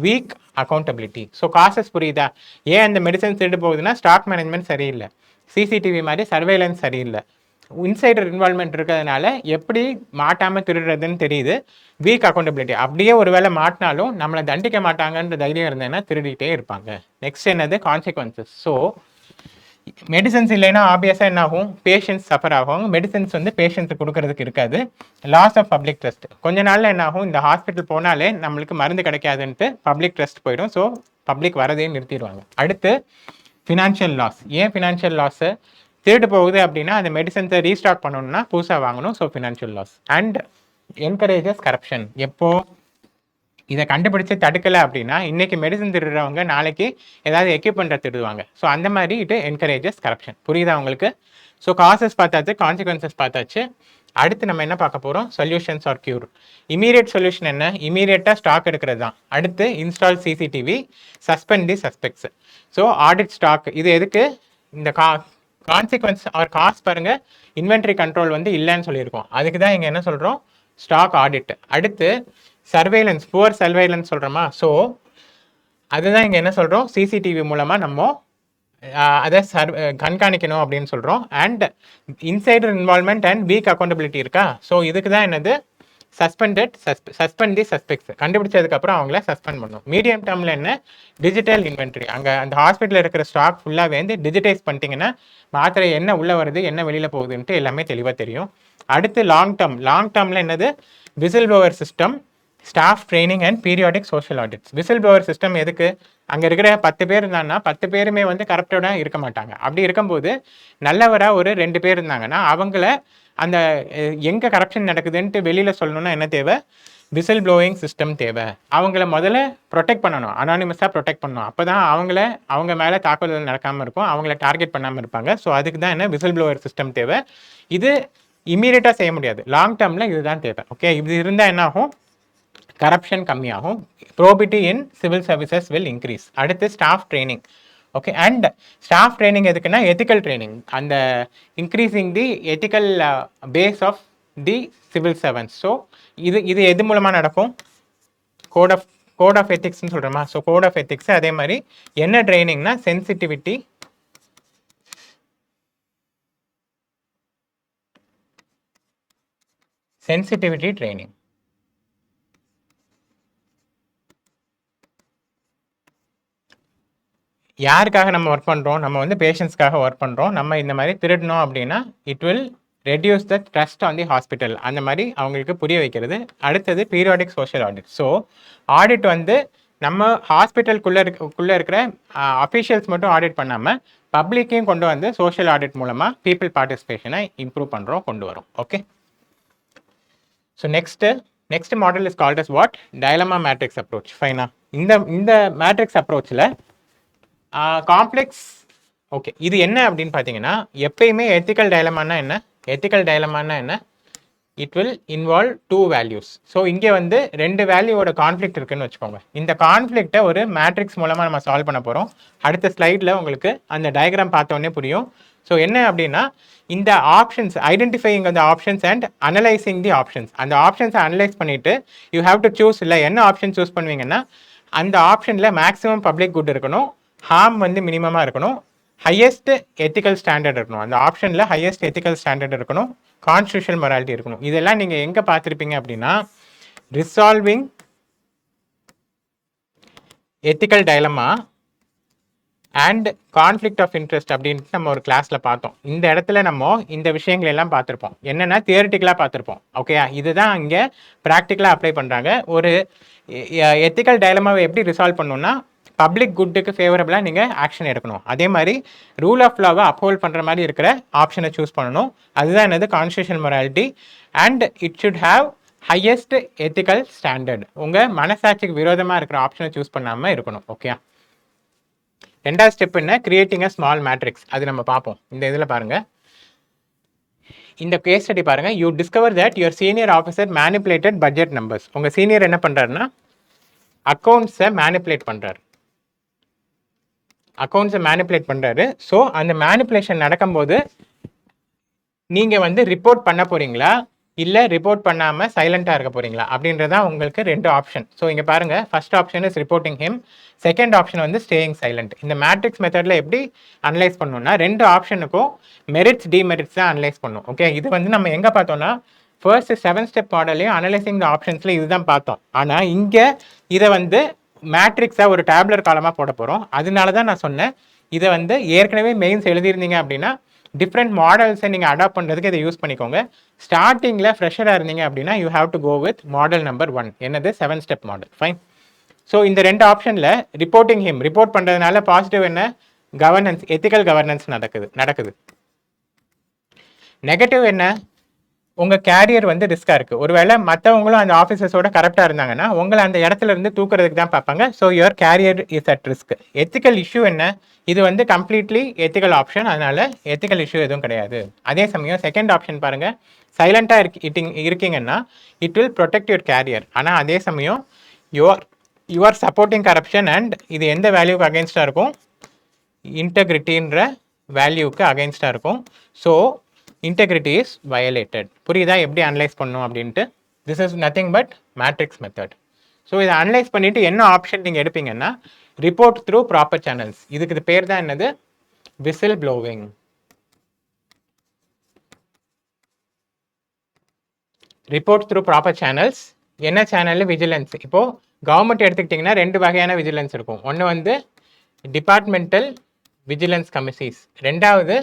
Week accountability. So causes புரியுதா? ஏன் அந்த மெடிசன்ஸ் திருடு போகுதுன்னா ஸ்டாக் மேனேஜ்மெண்ட் சரியில்லை, சிசிடிவி மாதிரி சர்வேலன்ஸ் சரியில்லை, இன்சைடர் இன்வால்மெண்ட் இருக்கிறதுனால எப்படி மாட்டாமல் திருடுறதுன்னு தெரியுது. Week accountability. அப்படியே ஒரு வேளை மாட்டினாலும் நம்மளை தண்டிக்க மாட்டாங்கன்ற தைரியம் இருந்ததுன்னா திருடிட்டே இருப்பாங்க. நெக்ஸ்ட் என்னது? கான்சிக்வன்சஸ். ஸோ மெடிசன்ஸ் இல்லைன்னா ஆப்வியஸாக என்ன ஆகும்? பேஷண்ட்ஸ் சஃபர் ஆகும். மெடிசன்ஸ் வந்து பேஷண்ட்ஸுக்கு கொடுக்கறதுக்கு இருக்காது. Loss of public trust. கொஞ்ச நாளில் என்ன ஆகும்? இந்த ஹாஸ்பிட்டல் போனாலே நம்மளுக்கு மருந்து கிடைக்காதுன்ட்டு பப்ளிக் ட்ரஸ்ட் போயிடும். ஸோ பப்ளிக் வரதையும் நிறுத்திடுவாங்க. அடுத்து ஃபினான்ஷியல் லாஸ். ஏன் ஃபினான்ஷியல் லாஸு? திருட்டு போகுது அப்படின்னா அந்த மெடிசன்ஸை ரீஸ்டாக் பண்ணணும்னா புதுசாக வாங்கணும். So financial loss. And encourages corruption. எப்போ இதை கண்டுபிடிச்சு தடுக்கலை அப்படின்னா இன்னைக்கு மெடிசன் திருடுறவங்க நாளைக்கு ஏதாவது எக்யூப்மெண்ட்டை திருடுவாங்க. ஸோ அந்த மாதிரி இது என்கரேஜஸ் கரப்ஷன். புரியுதா உங்களுக்கு? ஸோ காசஸ் பார்த்தாச்சு, கான்சிக்வன்சஸ் பார்த்தாச்சு. அடுத்து நம்ம என்ன பார்க்க போகிறோம்? Solutions or cure. Immediate solution என்ன? இமீடியட்டாக ஸ்டாக் எடுக்கிறது தான். அடுத்து install CCTV, suspend the suspects. So audit stock. இது எதுக்கு? இந்த கான்சிக்வன்ஸ் ஆர் காஸ்ட் பாருங்க, இன்வென்ட்ரி கண்ட்ரோல் வந்து இல்லைன்னு சொல்லியிருக்கோம். அதுக்கு தான் இங்கே என்ன சொல்கிறோம்? Stock audit. அடுத்து சர்வேலன்ஸ், புவர் சர்வேலன்ஸ் சொல்கிறோமா? ஸோ அதுதான் இங்கே என்ன சொல்கிறோம்? சிசிடிவி மூலமாக நம்ம அதை கண்காணிக்கணும் அப்படின்னு சொல்கிறோம். And insider involvement and week accountability இருக்கா? ஸோ இதுக்கு தான் என்னது? Suspend the suspects. கண்டுபிடிச்சதுக்கப்புறம் அவங்கள சஸ்பெண்ட் பண்ணணும். மீடியம் டேர்மில் என்ன? Digital inventory. அங்கே அந்த ஹாஸ்பிட்டலில் இருக்கிற ஸ்டாக் ஃபுல்லாக வந்து டிஜிட்டைஸ் பண்ணிட்டீங்கன்னா மாத்திரை என்ன உள்ளே வருது, என்ன வெளியில் போகுதுன்ட்டு எல்லாமே தெளிவாக தெரியும். அடுத்து லாங் டேர்மில் என்னது? Whistle blower system, staff training and periodic social audits. Whistle blower system எதுக்கு? அங்கே இருக்கிற 10 பேர் இருந்தாங்கன்னா 10 பேருமே வந்து கரப்டடாக இருக்க மாட்டாங்க. அப்படி இருக்கும்போது நல்லவராக ஒரு 2 பேர் இருந்தாங்கன்னா அவங்கள அந்த எங்கே கரப்ஷன் நடக்குதுன்ட்டு வெளியில் சொல்லணும்னா என்ன தேவை? விசில் ப்ளோயிங் சிஸ்டம் தேவை. அவங்கள முதல்ல ப்ரொடெக்ட் பண்ணணும், அனானிமஸாக ப்ரொடெக்ட் பண்ணணும். அப்போ தான் அவங்க மேலே தாக்குதல் நடக்காமல் இருக்கும், அவங்கள டார்கெட் பண்ணாமல் இருப்பாங்க. ஸோ அதுக்கு தான் என்ன? விசில் ப்ளோவர் சிஸ்டம் தேவை. இது இம்மீடியட்டாக செய்ய முடியாது, லாங் டேர்மில் இதுதான் தேவை. ஓகே, இது இருந்தால் என்ன ஆகும்? கரப்ஷன் கம்மியாகும். Probity in civil services will increase. அடுத்து staff training. Okay, and staff training எதுக்குன்னா எத்திக்கல் ட்ரைனிங், அந்த increasing the ethical base of the civil servants. So இது எது மூலமாக நடக்கும்? கோட் ஆஃப் எத்திக்ஸ்ன்னு சொல்கிறோமா? So code of ethics. அதே மாதிரி என்ன ட்ரைனிங்னா சென்சிட்டிவிட்டி ட்ரைனிங். யாருக்காக நம்ம ஒர்க் பண்ணுறோம்? நம்ம வந்து பேஷண்ட்ஸ்க்காக ஒர்க் பண்ணுறோம். நம்ம இந்த மாதிரி திருடணும் அப்படின்னா it will reduce the trust on the hospital. அந்த மாதிரி அவங்களுக்கு புரிய வைக்கிறது. அடுத்தது periodic social audit. So audit வந்து நம்ம ஹாஸ்பிட்டலுக்குள்ளே இருக்கிற அஃபீஷியல்ஸ் மட்டும் ஆடிட் பண்ணாமல் பப்ளிக்கையும் கொண்டு வந்து சோஷியல் ஆடிட் மூலமாக பீப்புள் பார்ட்டிசிபேஷனை இம்ப்ரூவ் கொண்டு வரும். Okay, so next model is called as what? Dilemma matrix approach. ஃபைனா? இந்த மேட்ரிக்ஸ் அப்ரோச்சில் காம்ப்ளெக்ஸ். ஓகே, இது என்ன அப்படின்னு பார்த்தீங்கன்னா எப்பயுமே எத்திக்கல் டயலமானா என்ன? It will involve 2 values. So இங்கே வந்து 2 வேல்யூவோட கான்ஃப்ளிக்ட் இருக்குன்னு வச்சுக்கோங்க. இந்த கான்ஃப்ளிக்டை ஒரு மேட்ரிக்ஸ் மூலமாக நம்ம சால்வ் பண்ண போகிறோம். அடுத்த ஸ்லைடில் உங்களுக்கு அந்த டயக்ராம் பார்த்தோன்னே புரியும். ஸோ என்ன அப்படின்னா இந்த ஆப்ஷன்ஸ், ஐடென்டிஃபையிங் அந்த options and analysing the options. அந்த ஆப்ஷன்ஸை அனலைஸ் பண்ணிவிட்டு யூ ஹேவ் டு சூஸ். இல்லை, என்ன ஆப்ஷன் சூஸ் பண்ணுவீங்கன்னா அந்த ஆப்ஷனில் மேக்ஸிமம் பப்ளிக் குட் இருக்கணும், ஹார்ம் வந்து மினிமமாக இருக்கணும், ஹையஸ்ட் எத்திக்கல் ஸ்டாண்டர்ட் இருக்கணும். அந்த ஆப்ஷனில் ஹையஸ்ட் எத்திக்கல் ஸ்டாண்டர்ட் இருக்கணும், கான்ஸ்டியூஷனல் மொராலிட்டி இருக்கணும். இதெல்லாம் நீங்கள் எங்கே பார்த்துருப்பீங்க அப்படின்னா resolving ethical dilemma and conflict of interest அப்படின்ட்டு நம்ம ஒரு கிளாஸில் பார்த்தோம். இந்த இடத்துல நம்ம இந்த விஷயங்கள் எல்லாம் பார்த்துருப்போம். என்னென்னா தியரிட்டிக்கலாக பார்த்துருப்போம். ஓகே, இதுதான் இங்கே ப்ராக்டிக்கலாக அப்ளை பண்ணுறாங்க. ஒரு எத்திக்கல் டைலமாவை எப்படி ரிசால்வ் பண்ணணும்னா பப்ளிக் குட்டுக்கு ஃபேவரபிளாக நீங்கள் ஆக்ஷன் எடுக்கணும். அதே மாதிரி ரூல் ஆஃப் லாவை அப்ஹோல்ட் பண்ணுற மாதிரி இருக்கிற ஆப்ஷனை சூஸ் பண்ணணும். அதுதான் என்னது? Constitutional morality. And it should have highest ethical standard. உங்கள் மனசாட்சிக்கு விரோதமாக இருக்கிற ஆப்ஷனை சூஸ் பண்ணாமல் இருக்கணும். ஓகே, 2வது ஸ்டெப் என்ன? Creating a small matrix. அது நம்ம பார்ப்போம். இந்த இதில் பாருங்கள், இந்த கேஸ் ஸ்டடி பாருங்கள். You discover that your senior officer manipulated budget numbers. உங்கள் சீனியர் என்ன பண்ணுறாருன்னா அக்கௌண்ட்ஸை மேனிப்புலேட் பண்ணுறாரு. ஸோ அந்த மேனிப்புலேஷன் நடக்கும்போது நீங்கள் வந்து ரிப்போர்ட் பண்ண போகிறீங்களா இல்லை ரிப்போர்ட் பண்ணாமல் சைலண்ட்டாக இருக்க போகிறீங்களா அப்படின்றதான் உங்களுக்கு 2 ஆப்ஷன். ஸோ இங்கே பாருங்கள், first option is reporting him, second option வந்து ஸ்டேயிங் சைலண்ட். இந்த மேட்ரிக்ஸ் மெத்தடில் எப்படி அனலைஸ் பண்ணணும்னா 2 ஆப்ஷனுக்கும் மெரிட்ஸ் டிமெரிட்ஸ் தான் அனலைஸ் பண்ணும். ஓகே, இது வந்து நம்ம எங்கே பார்த்தோம்னா ஃபர்ஸ்ட் 7 ஸ்டெப் மாடலையும் அனலைசிங் த ஆப்ஷன்ஸில் இதுதான் பார்த்தோம். ஆனால் இங்கே இதை வந்து மேட்ரிக்ஸாக ஒரு டேப்லர் காலமாக போட போகிறோம். அதனால தான் நான் சொன்னேன் இதை வந்து ஏற்கனவே மெயின்ஸ் எழுதியிருந்தீங்க அப்படின்னா டிஃப்ரெண்ட் மாடல்ஸை நீங்கள் அடாப்ட் பண்ணுறதுக்கு இதை யூஸ் பண்ணிக்கோங்க. ஸ்டார்டிங்கில் ஃப்ரெஷராக இருந்தீங்க அப்படின்னா you have to go with model number 1. என்னது? 7 ஸ்டெப் மாடல். ஃபைன். ஸோ இந்த 2 ஆப்ஷனில் ரிப்போர்ட்டிங் ஹிம், ரிப்போர்ட் பண்ணுறதுனால பாசிட்டிவ் என்ன? கவர்னன்ஸ், எத்திக்கல் கவர்னன்ஸ் நடக்குது. நெகட்டிவ் என்ன? உங்கள் கேரியர் வந்து ரிஸ்க்காக இருக்குது. ஒருவேளை மற்றவங்களும் அந்த ஆஃபீஸர்ஸோட கரெக்டாக இருந்தாங்கன்னா உங்களை அந்த இடத்துல இருந்து தூக்குறதுக்கு தான் பார்ப்பாங்க. So your career is at risk. Ethical issue என்ன? இது வந்து கம்ப்ளீட்லி எத்திக்கல் ஆப்ஷன், அதனால எத்திக்கல் இஷ்யூ எதுவும் கிடையாது. அதே சமயம் செகண்ட் ஆப்ஷன் பாருங்கள், சைலண்ட்டாக இருக்கீங்கன்னா it will protect your career. ஆனால் அதே சமயம் யுவர் சப்போர்ட்டிங் கரப்ஷன் அண்ட் இது எந்த வேல்யூக்கு அகெயின்ஸ்டாக இருக்கும்? இன்டெகிரிட்டின்ற வேல்யூக்கு அகெயின்ஸ்டாக இருக்கும். So integrity is violated. புரியுதா எப்படி அனலைஸ் பண்ணணும் அப்படின்ட்டு? This is nothing but matrix method. So இதை அனலைஸ் பண்ணிவிட்டு என்ன ஆப்ஷன் நீங்கள் எடுப்பீங்கன்னா ரிப்போர்ட் த்ரூ ப்ராப்பர் சேனல்ஸ். இதுக்கு இது பேர் தான் என்னது? Whistle blowing. Report through proper channels. என்ன சேனல்? விஜிலன்ஸ். இப்போது கவர்மெண்ட் எடுத்துக்கிட்டிங்கன்னா 2 வகையான விஜிலன்ஸ் இருக்கும். ஒன்று வந்து டிபார்ட்மெண்டல் விஜிலன்ஸ் கமிஷன்ஸ், ரெண்டாவது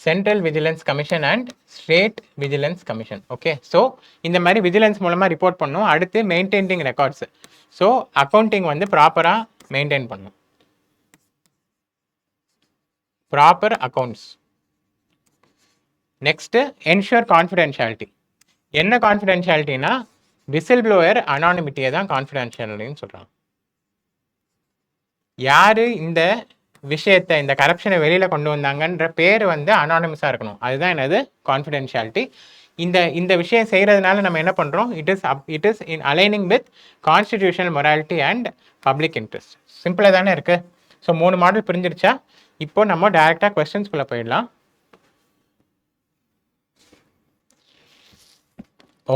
central vigilance commission and state vigilance commission. Okay, so இந்த மாதிரி விஜிலன்ஸ் மூலமாக ரிப்போர்ட் பண்ணும். அடுத்து மெயின்டைனிங் ரெக்கார்ட்ஸ். ஸோ அக்கௌண்டிங் வந்து ப்ராப்பராக மெயின்டைன் பண்ணும், proper accounts. Next ensure confidentiality. என்ன கான்ஃபிடென்ஷியாலிட்டினா விசில் ப்ளோயர் அனானிமிட்டியை தான் கான்ஃபிடென்ஷியாலிட்டின்னு சொல்கிறாங்க. யார் இந்த விஷயத்தை, இந்த கரப்ஷனை வெளியில் கொண்டு வந்தாங்கன்ற பேர் வந்து அனானிமஸாக இருக்கணும். அதுதான் என்னது? கான்ஃபிடென்ஷியாலிட்டி. இந்த விஷயம் செய்கிறதுனால நம்ம என்ன பண்ணுறோம்? It is in aligning with constitutional morality and public interest. சிம்பிளாக தானே இருக்குது. ஸோ 3 மாடல் புரிஞ்சிருச்சா? இப்போ நம்ம டைரெக்டாக கொஸ்டின்ஸ்குள்ளே போயிடலாம்.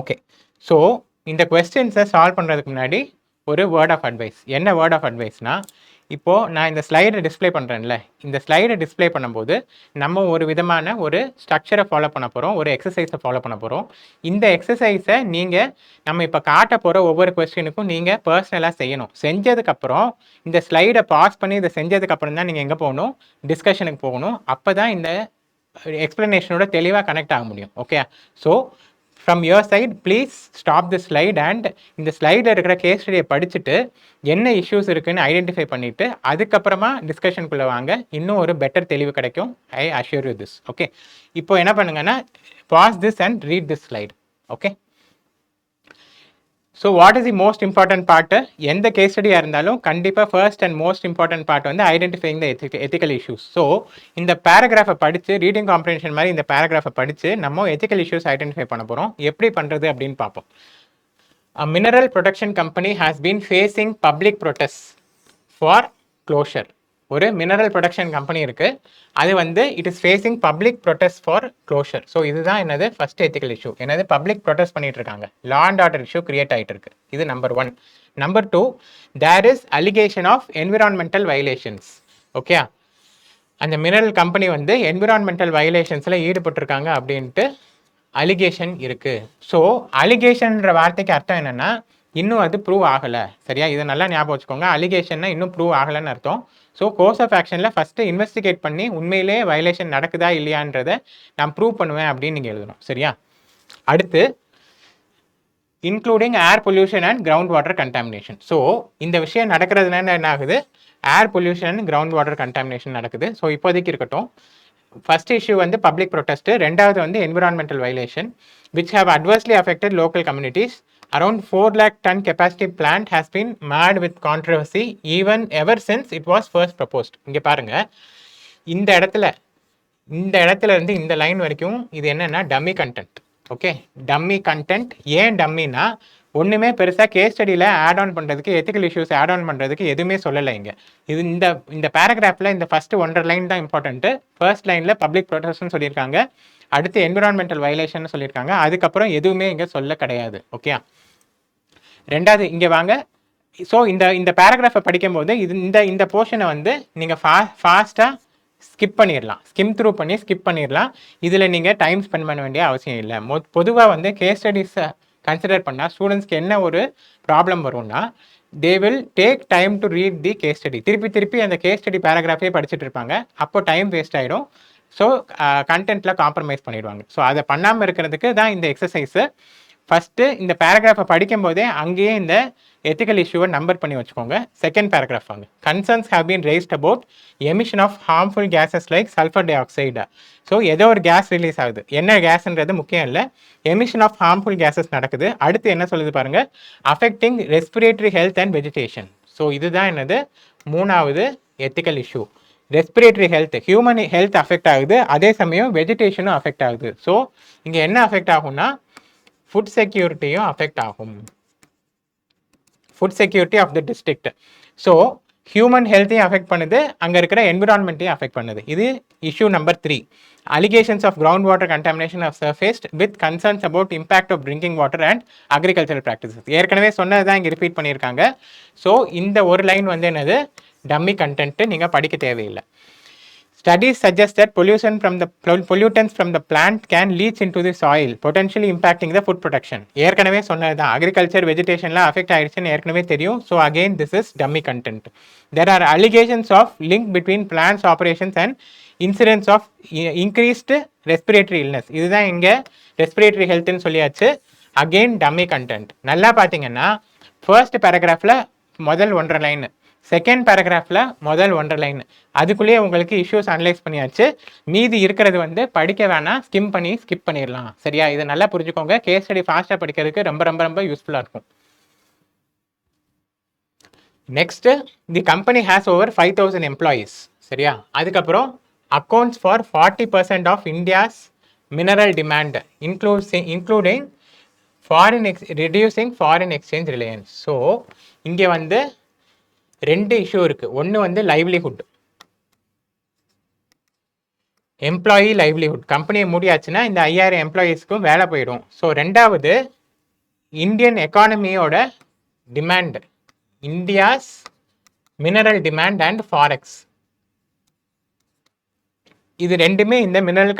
ஓகே, ஸோ இந்த கொஸ்டின்ஸை சால்வ் பண்ணுறதுக்கு முன்னாடி ஒரு வேர்ட் ஆஃப் அட்வைஸ். என்ன வேர்ட் ஆஃப் அட்வைஸ்னால், இப்போது நான் இந்த ஸ்லைடை டிஸ்பிளே பண்ணுறேன்ல, இந்த ஸ்லைடை டிஸ்பிளே பண்ணும்போது நம்ம ஒரு விதமான ஒரு ஸ்ட்ரக்சரை ஃபாலோ பண்ண போகிறோம், ஒரு எக்ஸசைஸை ஃபாலோ பண்ண போகிறோம். இந்த எக்ஸசைஸை நீங்கள் நம்ம இப்போ காட்ட போகிற ஒவ்வொரு கொஸ்டினுக்கும் நீங்கள் பர்சனலாக செய்யணும். செஞ்சதுக்கப்புறம் இந்த ஸ்லைடை பாஸ் பண்ணி இதை செஞ்சதுக்கப்புறம் தான் நீங்கள் எங்கே போகணும்? டிஸ்கஷனுக்கு போகணும். அப்போ தான் இந்த எக்ஸ்ப்ளனேஷனோட தெளிவாக கனெக்ட் ஆக முடியும். Okay, so from your side please stop the slide and இந்த ஸ்லைடில் இருக்கிற கேஸ் ஸ்டடியை படிச்சுட்டு என்ன இஷ்யூஸ் இருக்குன்னு ஐடென்டிஃபை பண்ணிவிட்டு அதுக்கப்புறமா டிஸ்கஷனுக்குள்ளே வாங்க. இன்னும் ஒரு பெட்டர் தெளிவு கிடைக்கும். I assure you this. Okay, இப்போ என்ன பண்ணுங்கன்னா pass this and read this slide. Okay, so what is the most important part? எந்த கேஸ் ஸ்டடியாக இருந்தாலும் கண்டிப்பாக first and most important part வந்து identifying the ethical issues. So இந்த பேராகிராஃபை படித்து, ரீடிங் காம்ப்ரிஹென்ஷன் மாதிரி இந்த பேராகிராஃபை படித்து நம்ம எத்திக்கல் இஷ்யூஸ் ஐடென்டிஃபை பண்ண போகிறோம். எப்படி பண்ணுறது அப்படின்னு பார்ப்போம். A mineral production company has been facing public protests for closure. ஒரு மினரல் ப்ரொடக்ஷன் கம்பெனி இருக்குது, அது வந்து it is facing public protest for closure. So இதுதான் என்னது? First ethical issue. என்னது? பப்ளிக் ப்ரொடெஸ்ட் பண்ணிட்டு இருக்காங்க, law and order issue create ஆகிட்டு இருக்கு. இது number 1. Number 2, there is allegation of environmental violations. Okay, அந்த மினரல் கம்பெனி வந்து என்விரான்மெண்டல் வயலேஷன்ஸில் ஈடுபட்டிருக்காங்க அப்படின்ட்டு அலிகேஷன் இருக்குது. ஸோ அலிகேஷன்ற வார்த்தைக்கு அர்த்தம் என்னென்னா இன்னும் அது ப்ரூவ் ஆகலை. சரியா? இதை நல்லா ஞாபகம் வச்சுக்கோங்க. அலிகேஷன்னா இன்னும் ப்ரூவ் ஆகலைன்னு அர்த்தம். ஸோ கோர்ஸ் ஆஃப் ஆக்ஷனில் ஃபஸ்ட்டு இன்வெஸ்டிகேட் பண்ணி உண்மையிலே வயலேஷன் நடக்குதா இல்லையான்றதை நான் ப்ரூவ் பண்ணுவேன் அப்படின்னு நீங்கள் எழுதணும். சரியா? அடுத்து including air pollution and ground water contamination. So இந்த விஷயம் நடக்கிறதுனால என்ன ஆகுது? Air pollution and ground water contamination நடக்குது. ஸோ இப்போதைக்கு இருக்கட்டும். ஃபர்ஸ்ட் இஷ்யூ வந்து பப்ளிக் ப்ரொடெஸ்ட், ரெண்டாவது வந்து environmental violation which have adversely affected local communities. Around 4 lakh ton capacity plant has been marred with controversy even ever since it was first proposed. இங்கே பாருங்க, இந்த இடத்துல இருந்து இந்த லைன் வரைக்கும் இது என்னன்னா dummy content. Okay, dummy content. ஏன் டம்மினா ஒன்றுமே பெருசாக கேஸ் ஸ்டடியில் ஆட் ஆன் பண்ணுறதுக்கு, எத்திக்கல் இஷ்யூஸ் ஆட் ஆன் பண்ணுறதுக்கு எதுவுமே சொல்லலை இங்கே. இது இந்த பேராகிராஃபில் இந்த ஃபஸ்ட்டு 1.5 லைன் தான் இம்பார்ட்டன்ட்டு. ஃபர்ஸ்ட் லைனில் பப்ளிக் ப்ரொடெஸ்ட்னு சொல்லியிருக்காங்க, அடுத்து என்விரான்மெண்டல் வயலேஷன் சொல்லியிருக்காங்க, அதுக்கப்புறம் எதுவுமே இங்கே சொல்ல கிடையாது. ஓகே, ரெண்டாவது இங்கே வாங்க. ஸோ இந்த பேராகிராஃபை படிக்கும்போது இந்த போர்ஷனை வந்து நீங்கள் ஃபாஸ்ட்டாக ஸ்கிப் பண்ணிடலாம், ஸ்கிப் பண்ணிடலாம். இதில் நீங்கள் டைம் ஸ்பெண்ட் பண்ண வேண்டிய அவசியம் இல்லை. பொதுவாக வந்து கேஸ் ஸ்டடிஸை கன்சிடர் பண்ணால் ஸ்டூடெண்ட்ஸ்க்கு என்ன ஒரு ப்ராப்ளம் வரும்னா, they will take time to read the case study. திருப்பி அந்த கேஸ் ஸ்டடி பேராகிராஃபே படிச்சுட்டு இருப்பாங்க. அப்போ டைம் வேஸ்ட் ஆகிடும். ஸோ கண்டென்ட்டில் காம்ப்ரமைஸ் பண்ணிடுவாங்க. ஸோ அதை பண்ணாமல் இருக்கிறதுக்கு தான் இந்த எக்ஸசைஸு. ஃபஸ்ட்டு இந்த பேராகிராஃபை படிக்கும்போதே அங்கேயே இந்த எத்திக்கல் இஷ்யூவை நம்பர் பண்ணி வச்சுக்கோங்க. செகண்ட் பேராகிராஃப் வாங்க. Concerns have been raised about emission of harmful gases like sulphur dioxide. So ஏதோ ஒரு கேஸ் ரிலீஸ் ஆகுது, என்ன கேஸ்ன்றது முக்கியம் இல்லை, எமிஷன் ஆஃப் ஹார்ம்ஃபுல் கேசஸ் நடக்குது. அடுத்து என்ன சொல்லுது பாருங்க, affecting respiratory health and vegetation. So இதுதான் என்னது, மூணாவது ethical issue. Respiratory health, human health affect ஆகுது, அதே சமயம் வெஜிடேஷனும் அஃபெக்ட் ஆகுது. ஸோ இங்கே என்ன அஃபெக்ட் ஆகும்னா ஃபுட் செக்யூரிட்டியும் அஃபெக்ட் ஆகும், food security of the district. So human ஹெல்த்தையும் அஃபெக்ட் பண்ணுது, அங்கே இருக்கிற என்விரான்மெண்ட்டையும் அஃபெக்ட் பண்ணுது. இது issue number 3. Allegations of ground water contamination of surfaced with concerns about impact of drinking water and agricultural practices. ஏற்கனவே சொன்னது தான் இங்கே ரிப்பீட் பண்ணியிருக்காங்க. ஸோ இந்த ஒரு லைன் வந்து என்னது, டம்மி கண்டென்ட்டு, நீங்கள் படிக்க தேவையில்லை. Studies suggest that pollution from the pollutants from the plant can leach into the soil, potentially impacting the food production. ஏற்கனவே சொன்னது தான், அக்ரிகல்ச்சர் வெஜிடேஷன்லாம் அஃபெக்ட் ஆயிடுச்சுன்னு ஏற்கனவே தெரியும். So again this is dummy content. There are allegations of link between plants operations and incidence of increased respiratory illness. இதுதான் இங்கே respiratory ஹெல்த்னு சொல்லியாச்சு. Again dummy content. நல்லா பார்த்தீங்கன்னா ஃபர்ஸ்ட் பேராகிராஃபில் முதல் 1.5 லைன், செகண்ட் பேராகிராஃபில் முதல் 1.5 லைன், அதுக்குள்ளேயே உங்களுக்கு இஷ்யூஸ் அனலைஸ் பண்ணியாச்சு. மீதி இருக்கிறது வந்து படிக்க வேணாம், ஸ்கிப் பண்ணிடலாம். சரியா, இதை நல்லா புரிஞ்சுக்கோங்க. கேஸ் ஸ்டடி ஃபாஸ்ட்டாக படிக்கிறதுக்கு ரொம்ப ரொம்ப ரொம்ப யூஸ்ஃபுல்லாக இருக்கும். Next, the company has over 5,000 employees. சரியா, அதுக்கப்புறம் accounts for 40% of India's mineral demand including reducing foreign exchange reliance. So இங்கே வந்து 2 இஷ்யூ இருக்குது. ஒன்று வந்து லைவ்லிஹுட், எம்ப்ளாயி லைவ்லிஹுட். கம்பெனியை மூடியாச்சுன்னா இந்த 5,000 எம்ப்ளாயீஸ்க்கும் வேலை போயிடும். ஸோ ரெண்டாவது இந்தியன் எக்கானமியோட demand, India's mineral demand and forex. இது ரெண்டுமே இந்த மினரல்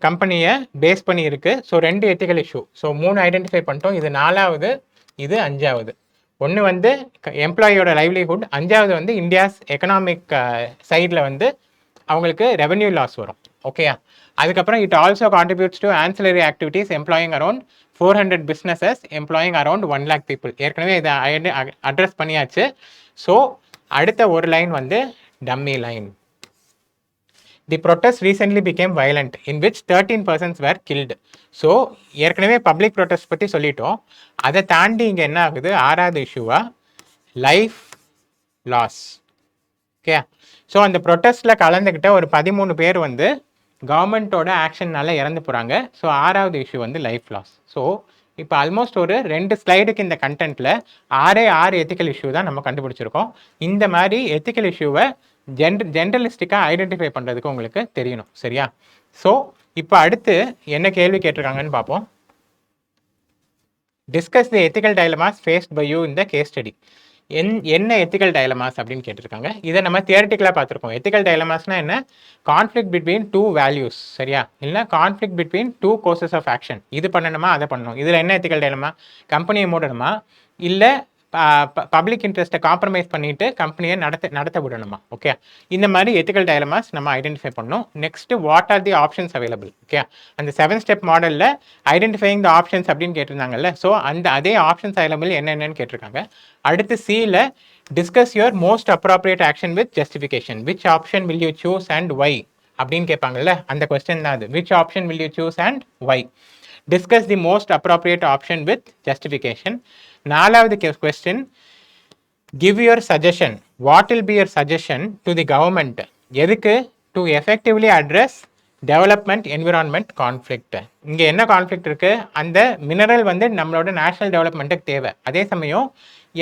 கம்பெனியை பேஸ் பண்ணி இருக்கு. So 2 ethical issue. So 3 identify பண்ணிட்டோம். இது 4வது, இது 5வது. ஒன்று வந்து எம்ப்ளாயியோட லைவ்லிஹுட், 5வது வந்து இந்தியாஸ் எக்கனாமிக் சைடில் வந்து அவங்களுக்கு ரெவென்யூ லாஸ் வரும். ஓகேயா, அதுக்கப்புறம் it also contributes to ancillary activities employing around 400 businesses employing around 1 lakh people. ஏற்கனவே இதை அட்ரஸ் பண்ணியாச்சு. ஸோ அடுத்த ஒரு லைன் வந்து dummy line. The protest recently became violent in which 13 persons were killed. So ஏற்கனவே பப்ளிக் ப்ரொட்டஸ்ட் பற்றி சொல்லிட்டோம். அதை தாண்டி இங்கே என்ன ஆகுது, 6வது இஷ்யூவா லைஃப் லாஸ். ஓகே, ஸோ அந்த ப்ரொட்டஸ்ட்டில் கலந்துக்கிட்ட ஒரு 13 பேர் வந்து கவர்மெண்ட்டோட ஆக்ஷன்னால இறந்து போகிறாங்க. ஸோ 6வது இஷ்யூ வந்து லைஃப் லாஸ். ஸோ இப்போ ஆல்மோஸ்ட் ஒரு 2 ஸ்லைடுக்கு இந்த கண்டென்ட்டில் 6 எத்திக்கல் இஷ்யூ தான் நம்ம கண்டுபிடிச்சிருக்கோம். இந்த மாதிரி எத்திக்கல் இஷ்யூவை ஜென்ரலிஸ்டிக்காக ஐடென்டிஃபை பண்ணுறதுக்கு உங்களுக்கு தெரியணும். சரியா, ஸோ இப்போ அடுத்து என்ன கேள்வி கேட்டிருக்காங்கன்னு பார்ப்போம். Discuss the ethical dilemmas faced by you இந்த கேஸ் ஸ்டடி. என்ன எத்திக்கல் டைலமாஸ் அப்படின்னு கேட்டிருக்காங்க. இதை நம்ம தியரிட்டிக்கலாக பார்த்துருக்கோம். எத்திக்கல் டைலமாஸ்னால் என்ன, கான்ஃப்ளிக்ட் பிட்வீன் 2 வேல்யூஸ். சரியா, இல்லை conflict between 2 courses of action. இது பண்ணணுமா அதை பண்ணணும். இதில் என்ன எத்திக்கல் டைலமா, கம்பெனியை மூடணுமா இல்லை பப்ளிக் இன்ட்ரெஸ்ட்டை காம்ப்ரமைஸ் பண்ணிட்டு கம்பெனியை நடத்த விடணுமா. ஓகே, இந்த மாதிரி எத்திக்கல் டைலமாஸ் நம்ம ஐடென்டிஃபை பண்ணணும். Next, what are the options available. Okay, அந்த 7 ஸ்டெப் மாடலில் ஐடென்டிஃபைங் த ஆப்ஷன்ஸ் அப்படின்னு கேட்டிருந்தாங்கல்ல. ஸோ அதே ஆப்ஷன்ஸ் அவைலபிள் என்னென்னு கேட்டிருக்காங்க. அடுத்து சியில் discuss your most appropriate action with justification. Which option will you choose and why அப்படின்னு கேட்பாங்கல்ல, அந்த கொஸ்டின் தான் அது. Which option will you choose and why. Discuss the most appropriate option with justification. 4வது question, give your suggestion. What will be your suggestion to the government. எதுக்கு, to effectively address development environment conflict. இங்கே என்ன conflict இருக்குது, அந்த mineral வந்து நம்மளோட national டெவலப்மெண்ட்டுக்கு தேவை. அதே சமயம்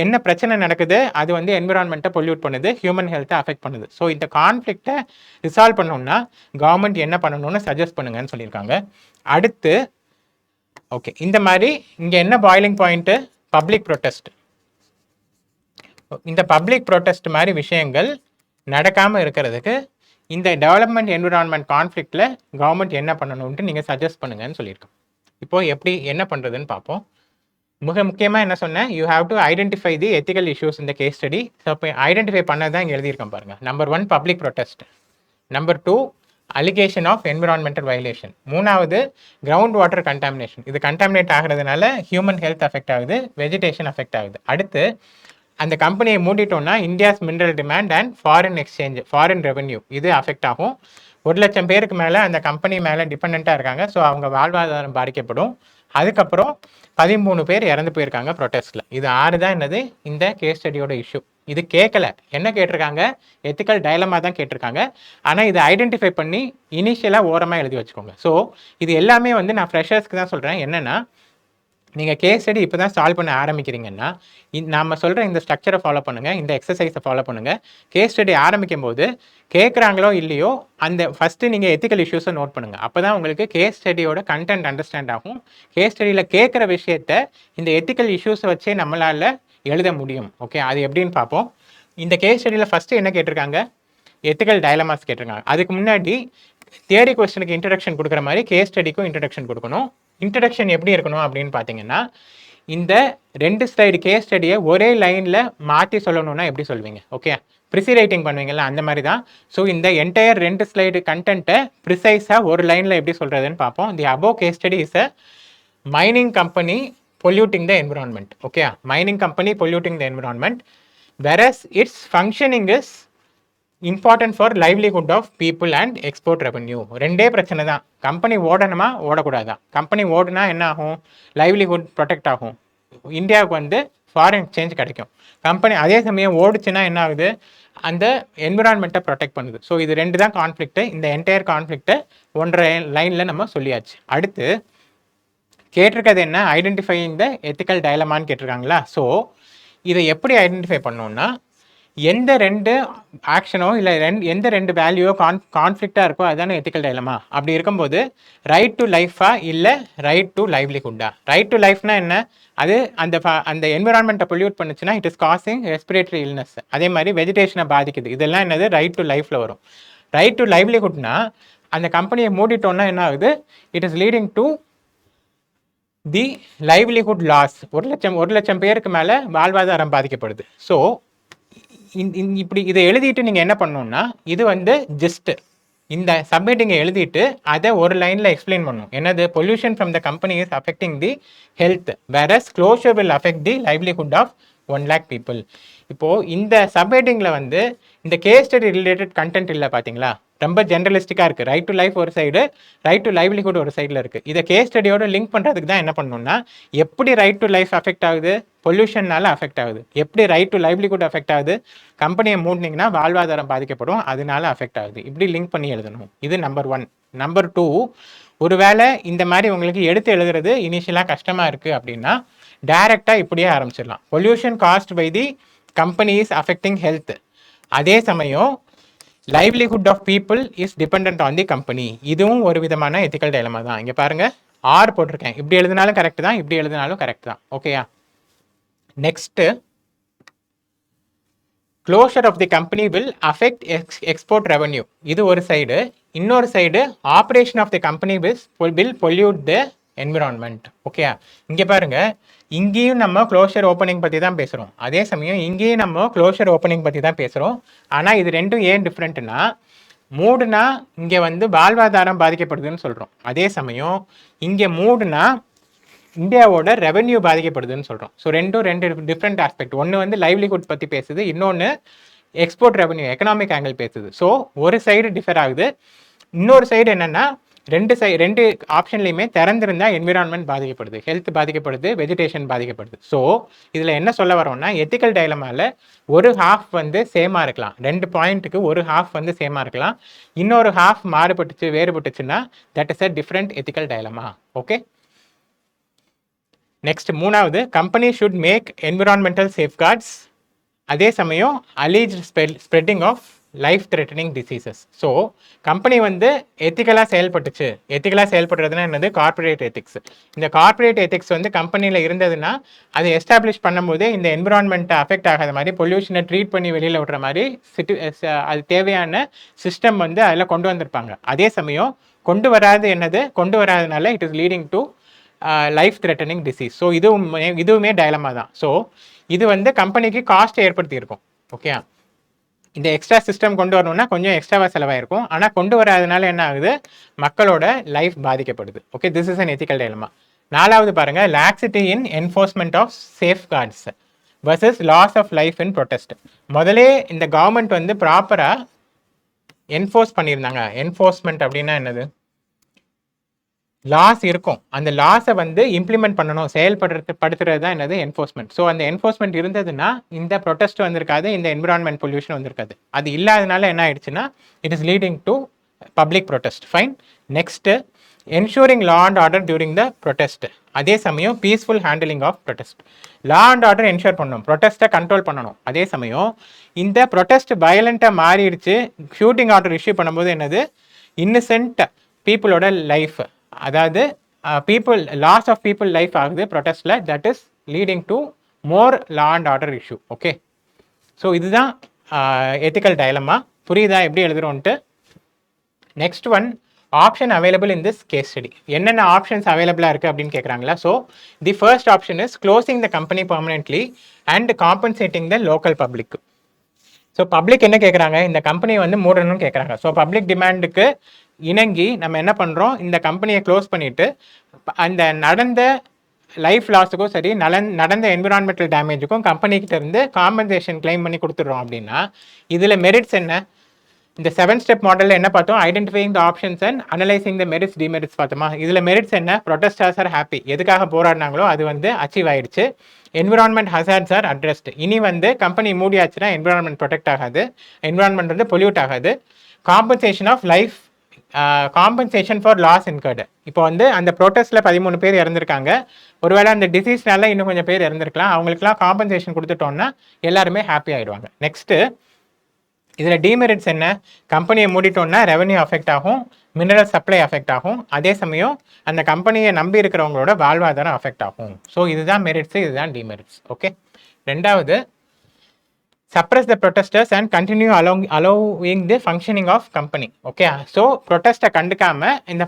என்ன பிரச்சனை நடக்குது, அது வந்து என்விரான்மெண்ட்டை பொல்யூட் பண்ணுது, ஹியூமன் ஹெல்த்தை அஃபெக்ட் பண்ணுது. ஸோ இந்த கான்ஃப்ளிக்டை ரிசால்வ் பண்ணணும்னா கவர்மெண்ட் என்ன பண்ணணும்னு சஜஸ்ட் பண்ணுங்கன்னு சொல்லியிருக்காங்க. அடுத்து ஓகே, இந்த மாதிரி இங்கே என்ன பாயிலிங் பாயிண்ட்டு, பப்ளிக் ப்ரொட்டஸ்ட். இந்த பப்ளிக் ப்ரொட்டஸ்ட் மாதிரி விஷயங்கள் நடக்காமல் இருக்கிறதுக்கு இந்த டெவலப்மெண்ட் என்விரான்மெண்ட் கான்ஃப்ளிக்டில் கவர்மெண்ட் என்ன பண்ணணும்ட்டு நீங்கள் சஜஸ்ட் பண்ணுங்கன்னு சொல்லியிருக்கோம். இப்போது எப்படி என்ன பண்ணுறதுன்னு பார்ப்போம். மிக முக்கியமாக என்ன சொன்னேன், you have to identify the ethical issues இந்த கேஸ் ஸ்டடி. ஸோ இப்போ ஐடென்டிஃபை பண்ணதான் இங்கே எழுதியிருக்கேன் பாருங்கள். Number 1 public protest, number 2 allegation of environmental violation. மூணாவது கிரவுண்ட் வாட்டர் கண்டாமினேஷன். இது கண்டாமினேட் ஆகிறதுனால ஹியூமன் ஹெல்த் அஃபெக்ட் ஆகுது, வெஜிடேஷன் அஃபெக்ட் ஆகுது. அடுத்து அந்த கம்பெனியை மூடிட்டோம்னா India's mineral demand and foreign exchange, foreign revenue இது அஃபெக்ட் ஆகும். 1,00,000 பேருக்கு மேலே அந்த கம்பெனி மேலே டிபெண்ட்டாக இருக்காங்க. ஸோ அவங்க வாழ்வாதாரம் பாதிக்கப்படும். அதுக்கப்புறம் 13 பேர் இறந்து போயிருக்காங்க ப்ரொட்டஸ்ட்டில். இது 6 தான் என்னது இந்த கேஸ் ஸ்டடியோட இஷ்யூ. இது கேட்கல, என்ன கேட்டிருக்காங்க, எத்திக்கல் டைலமா தான் கேட்டிருக்காங்க. ஆனால் இதை ஐடென்டிஃபை பண்ணி இனிஷியலாக ஓரமாக எழுதி வச்சுக்கோங்க. ஸோ இது எல்லாமே வந்து நான் ஃப்ரெஷர்ஸ்க்கு தான் சொல்கிறேன். என்னென்னா நீங்கள் கேஸ் ஸ்டடி இப்போ தான் சால்வ் பண்ண ஆரம்பிக்கிறீங்கன்னா நம்ம சொல்கிற இந்த ஸ்ட்ரக்சரை ஃபாலோ பண்ணுங்கள், இந்த எக்ஸசைஸை ஃபாலோ பண்ணுங்கள். கேஸ் ஸ்டடி ஆரம்பிக்கும் போது கேட்குறாங்களோ இல்லையோ அந்த ஃபஸ்ட்டு நீங்கள் எத்திக்கல் இஷ்யூஸை நோட் பண்ணுங்கள். அப்போ தான் உங்களுக்கு கேஸ் ஸ்டடியோட கண்டென்ட் அண்டர்ஸ்டாண்ட் ஆகும். கேஸ் ஸ்டடியில் கேட்குற விஷயத்த இந்த எத்திக்கல் இஷ்யூஸை வச்சே நம்மளால் எழுத முடியும். ஓகே, அது எப்படின்னு பார்ப்போம். இந்த கேஸ் ஸ்டடியில் ஃபஸ்ட்டு என்ன கேட்டிருக்காங்க, எத்திக்கல் டைலமாஸ் கேட்டிருக்காங்க. அதுக்கு முன்னாடி தியரி கொஸ்டினுக்கு இன்ட்ரடக்ஷன் கொடுக்குற மாதிரி கேஸ் ஸ்டடிக்கும் இன்ட்ரடக்ஷன் கொடுக்கணும். இன்ட்ரடக்ஷன் எப்படி இருக்கணும் அப்படின்னு பார்த்தீங்கன்னா, இந்த 2 ஸ்லைடு கேஸ் ஸ்டடியை ஒரே லைனில் மாற்றி சொல்லணும்னா எப்படி சொல்வீங்க? ஓகே, ப்ரிசிரைட்டிங் பண்ணுவீங்கல்ல, அந்த மாதிரி தான். ஸோ இந்த என்டையர் 2 ஸ்லைடு கண்டென்ட்டை ப்ரிசைஸாக ஒரு லைனில் எப்படி சொல்கிறதுன்னு பார்ப்போம். The above case study is a mining company polluting the environment. Okay, mining company polluting the environment, whereas its functioning is important for livelihood of people and export revenue. ரெண்டே பிரச்சனை தான், company ஓடணுமா ஓடக்கூடாதா. Company ஓடுனா என்ன ஆகும், livelihood protect ஆகும், இந்தியாவுக்கு வந்து foreign exchange கிடைக்கும். கம்பெனி அதே சமயம் ஓடுச்சுன்னா என்ன ஆகுது, அந்த என்விரான்மெண்ட்டை ப்ரொடெக்ட் பண்ணுது. ஸோ இது 2 தான் கான்ஃப்ளிக்ட்டு. இந்த என்டையர் கான்ஃப்ளிக்ட்டை 1.5 லைனில் நம்ம சொல்லியாச்சு. அடுத்து கேட்டிருக்கிறது என்ன, ஐடென்டிஃபையிங் த எத்திக்கல் டைலமான்னு கேட்டிருக்காங்களா. ஸோ இதை எப்படி ஐடென்டிஃபை பண்ணோன்னா, எந்த 2 ஆக்ஷனோ இல்லை எந்த 2 வேல்யூவோ கான்ஃப்ளிக்டாக இருக்கோ அதுதானே எத்திக்கல் டைலமா. அப்படி இருக்கும்போது ரைட் டு லைஃபா இல்லை ரைட் டு லைவ்லிஹுட்டா. ரைட் டு லைஃப்னா என்ன, அது அந்த என்விரான்மெண்ட்டை பொல்யூட் பண்ணுச்சுன்னா it is causing respiratory illness. அதே மாதிரி வெஜிடேஷனை பாதிக்குது. இதெல்லாம் என்னது ரைட் டு லைஃப்பில் வரும். ரைட் டு லைவ்லிஹுட்னா அந்த கம்பெனியை மூடிட்டோன்னா என்ன ஆகுது, it is leading to the livelihood loss. 1,00,000 பேருக்கு மேலே வாழ்வாதாரம் பாதிக்கப்படுது. ஸோ இப்படி இதை எழுதிட்டு நீங்கள் என்ன பண்ணணும்னா, இது வந்து ஜஸ்ட் இந்த சப்மிட்டிங்கை எழுதிட்டு அதை ஒரு லைனில் எக்ஸ்பிளைன் பண்ணணும். என்னது, pollution from the company is affecting the health, whereas closure will affect the livelihood of 1,00,000 people. இப்போது இந்த சப்மிட்டிங்கில் வந்து இந்த கேஸ் ஸ்டடி ரிலேட்டட் கண்டென்ட் இல்லை பார்த்தீங்களா, ரொம்ப ஜென்ரலிஸ்டிக்காக இருக்குது. ரைட் டு லைஃப் ஒரு சைடு, ரைட் டு லைவ்லிஹுட் ஒரு சைடில் இருக்குது. இதை கேஸ் ஸ்டடியோட லிங்க் பண்ணுறதுக்கு தான் என்ன பண்ணணும்னா, எப்படி ரைட் டு லைஃப் அஃபெக்ட் ஆகுது, பொல்யூஷன்னால அஃபெக்ட் ஆகுது. எப்படி ரைட் டு லைவ்லிஹுட் அஃபெக்ட் ஆகுது, கம்பெனியை மூடினீங்கன்னா வாழ்வாதாரம் பாதிக்கப்படும், அதனால அஃபெக்ட் ஆகுது. இப்படி லிங்க் பண்ணி எழுதணும். இது நம்பர் 1. நம்பர் 2, ஒருவேளை இந்த மாதிரி உங்களுக்கு எடுத்து எழுதுறது இனிஷியலாக கஷ்டமாக இருக்குது அப்படின்னா டைரெக்டாக இப்படியே ஆரம்பிச்சிடலாம். Pollution caused by the company is affecting health, அதே சமயம் livelihood of people is depend on the company. இதுவும் ஒரு விதமான எத்திக்கல் டைலமா தான். இங்கே பாருங்கள், ஆர் போட்டிருக்கேன். இப்படி எழுதினாலும் கரெக்ட் தான், இப்படி எழுதினாலும் கரெக்ட் தான். ஓகேயா. Next, closure of the company will affect export revenue. இது ஒரு சைடு. இன்னொரு side, operation of the company will pollute the environment. ஓகேயா. இங்கே பாருங்கள், இங்கேயும் நம்ம க்ளோஷர் ஓப்பனிங் பற்றி தான் பேசுகிறோம், அதே சமயம் இங்கேயும் நம்ம க்ளோஷர் ஓப்பனிங் பற்றி தான் பேசுகிறோம். ஆனால் இது ரெண்டும் ஏன் டிஃப்ரெண்ட்னா, மூடுனா இங்கே வந்து வாழ்வாதாரம் பாதிக்கப்படுதுன்னு சொல்கிறோம், அதே சமயம் இங்கே மூடுனா இந்தியாவோட ரெவென்யூ பாதிக்கப்படுதுன்னு சொல்கிறோம். ஸோ ரெண்டு டிஃப்ரெண்ட் ஆஸ்பெக்ட். ஒன்று வந்து லைவ்லிஹுட் பற்றி பேசுது, இன்னொன்று எக்ஸ்போர்ட் ரெவென்யூ எக்கனாமிக் ஆங்கிள் பேசுது. ஸோ ஒரு சைடு டிஃபர் ஆகுது, இன்னொரு சைடு என்னென்னா ரெண்டு ஆப்ஷன்லையுமே திறந்திருந்தால் என்விரான்மெண்ட் பாதிக்கப்படுது, ஹெல்த் பாதிக்கப்படுது, வெஜிடேஷன் பாதிக்கப்படுது. ஸோ இதில் என்ன சொல்ல வரோம்னா, எத்திக்கல் டைலமாவில் ஒரு ஹாஃப் வந்து சேமாக இருக்கலாம், 2 பாயிண்ட்டுக்கு ஒரு ஹாஃப் வந்து சேமாக இருக்கலாம், இன்னொரு ஹாஃப் வேறுபட்டுச்சுன்னா that is a different ethical dilemma. Okay. Next, 3வது, company should make environmental safeguards, அதே சமயம் allege spreading of life threatening diseases. So company வந்து எத்திக்கலாக செயல்பட்டுச்சு. எத்திக்கலாக செயல்படுறதுனா என்னது, கார்பரேட் எத்திக்ஸ். இந்த கார்பரேட் எத்திக்ஸ் வந்து கம்பெனியில் இருந்ததுன்னா அதை எஸ்டாப்ளிஷ் பண்ணும்போதே இந்த என்விரான்மெண்ட்டை அஃபெக்ட் ஆகாத மாதிரி, பொல்யூஷனை ட்ரீட் பண்ணி வெளியில் விடுற மாதிரி அது தேவையான சிஸ்டம் வந்து அதில் கொண்டு வந்திருப்பாங்க. அதே சமயம் கொண்டு வராதனால it is leading to life threatening disease. So இதுவுமே டைலமா தான். ஸோ இது வந்து கம்பெனிக்கு காஸ்ட் ஏற்படுத்தி இருக்கும். ஓகே. இந்த எக்ஸ்ட்ரா சிஸ்டம் கொண்டு வரணும்னா கொஞ்சம் எக்ஸ்ட்ராவாக செலவாயிருக்கும். ஆனால் கொண்டு வராதனால என்ன ஆகுது, மக்களோட லைஃப் பாதிக்கப்படுது. Okay, this is an ethical dilemma. 4வது பாருங்க, laxity in enforcement of safeguards versus loss of life in protest. முதலே இந்த கவர்மெண்ட் வந்து ப்ராப்பராக என்ஃபோர்ஸ் பண்ணியிருந்தாங்க. என்ஃபோர்ஸ்மெண்ட் அப்படின்னா என்னது, லாஸ் இருக்கும், அந்த லாஸை வந்து இம்ப்ளிமெண்ட் பண்ணணும், செயல்படுத்துறது தான் என்னது என்ஃபோர்ஸ்மெண்ட். ஸோ அந்த என்ஃபோர்ஸ்மெண்ட் இருந்ததுன்னா இந்த ப்ரொடெஸ்ட் வந்திருக்காது, இந்த என்விரான்மெண்ட் பொல்யூஷன் வந்திருக்காது. அது இல்லாதனால என்ன ஆயிடுச்சுன்னா it is leading to public protest. Fine. Next, ensuring law and order during the protest. அதே சமயம் peaceful handling of protest. Law and order ensure பண்ணணும், ப்ரொடெஸ்ட்டை கண்ட்ரோல் பண்ணணும். அதே சமயம் இந்த ப்ரொடெஸ்ட் வயலண்ட்டாக மாறிடுச்சு, ஷூட்டிங் ஆர்டர் இஷ்யூ பண்ணும்போது என்னது, இன்னசென்ட் பீப்புளோட லைஃப், அதாவது people loss of people life ஆகுது ப்ரொடெஸ்ட்டில். That is leading to more law and order issue. Okay, so இதுதான் எத்திக்கல் டைலமா. புரியுதா எப்படி எழுதுறோன்ட்டு? Next one, option available in this case study. என்னென்ன ஆப்ஷன்ஸ் அவைலபிளாக இருக்குது அப்படின்னு கேட்குறாங்களா. So the first option is closing the company permanently and compensating the local public. So public என்ன கேட்குறாங்க, இந்த கம்பெனியை வந்து மூடணும்னு கேட்குறாங்க. ஸோ பப்ளிக் டிமாண்டுக்கு இணங்கி நம்ம என்ன பண்ணுறோம், இந்த கம்பெனியை க்ளோஸ் பண்ணிவிட்டு அந்த நடந்த லைஃப் லாஸுக்கும் சரி நடந்த என்விரான்மெண்டல் டேமேஜுக்கும் கம்பெனிக்கிட்ட இருந்து காம்பன்சேஷன் கிளைம் பண்ணி கொடுத்துட்றோம். அப்படின்னா இதில் மெரிட்ஸ் என்ன, இந்த 7 ஸ்டெப் மாடலில் என்ன பார்த்தோம், identifying the options and analysing the merits demerits பார்த்தோமா. இதில் மெரிட்ஸ் என்ன, ப்ரொடெஸ்டர்ஸ் ஆர் ஹாப்பி, எதுக்காக போராடினாங்களோ அது வந்து அச்சீவ் ஆயிடுச்சு. என்விரான்மெண்ட் ஹசார்ட்ஸ் ஆர் அட்ரஸ்ட், இனி வந்து கம்பெனி மூடியாச்சுன்னா என்விரான்மெண்ட் ப்ரொடெக்ட் ஆகாது, என்விரான்மெண்ட் வந்து பொல்யூட் ஆகாது. Compensation of life, compensation for loss incurred. இப்போ வந்து அந்த ப்ரொடெஸ்ட்டில் 13 பேர் இறந்துருக்காங்க, ஒருவேளை அந்த டிசீஸ்னால இன்னும் கொஞ்சம் பேர் இறந்துருக்கலாம், அவங்களுக்குலாம் காம்பன்சேஷன் கொடுத்துட்டோம்னா எல்லாருமே ஹாப்பி ஆகிடுவாங்க. நெக்ஸ்ட்டு, இதில் டிமெரிட்ஸ் என்ன, கம்பெனியை மூடிட்டோம்னா ரெவன்யூ அஃபெக்ட் ஆகும், மினரல் சப்ளை அஃபெக்ட் ஆகும், அதே சமயம் அந்த கம்பெனியை நம்பி இருக்கிறவங்களோட வாழ்வாதாரம் அஃபெக்ட் ஆகும். ஸோ இதுதான் மெரிட்ஸு, இதுதான் டிமெரிட்ஸ். ஓகே. ரெண்டாவது, suppress the protesters and continue allowing the functioning of company. Okay, so ப்ரொடெஸ்ட்டை கண்டுக்காமல் இந்த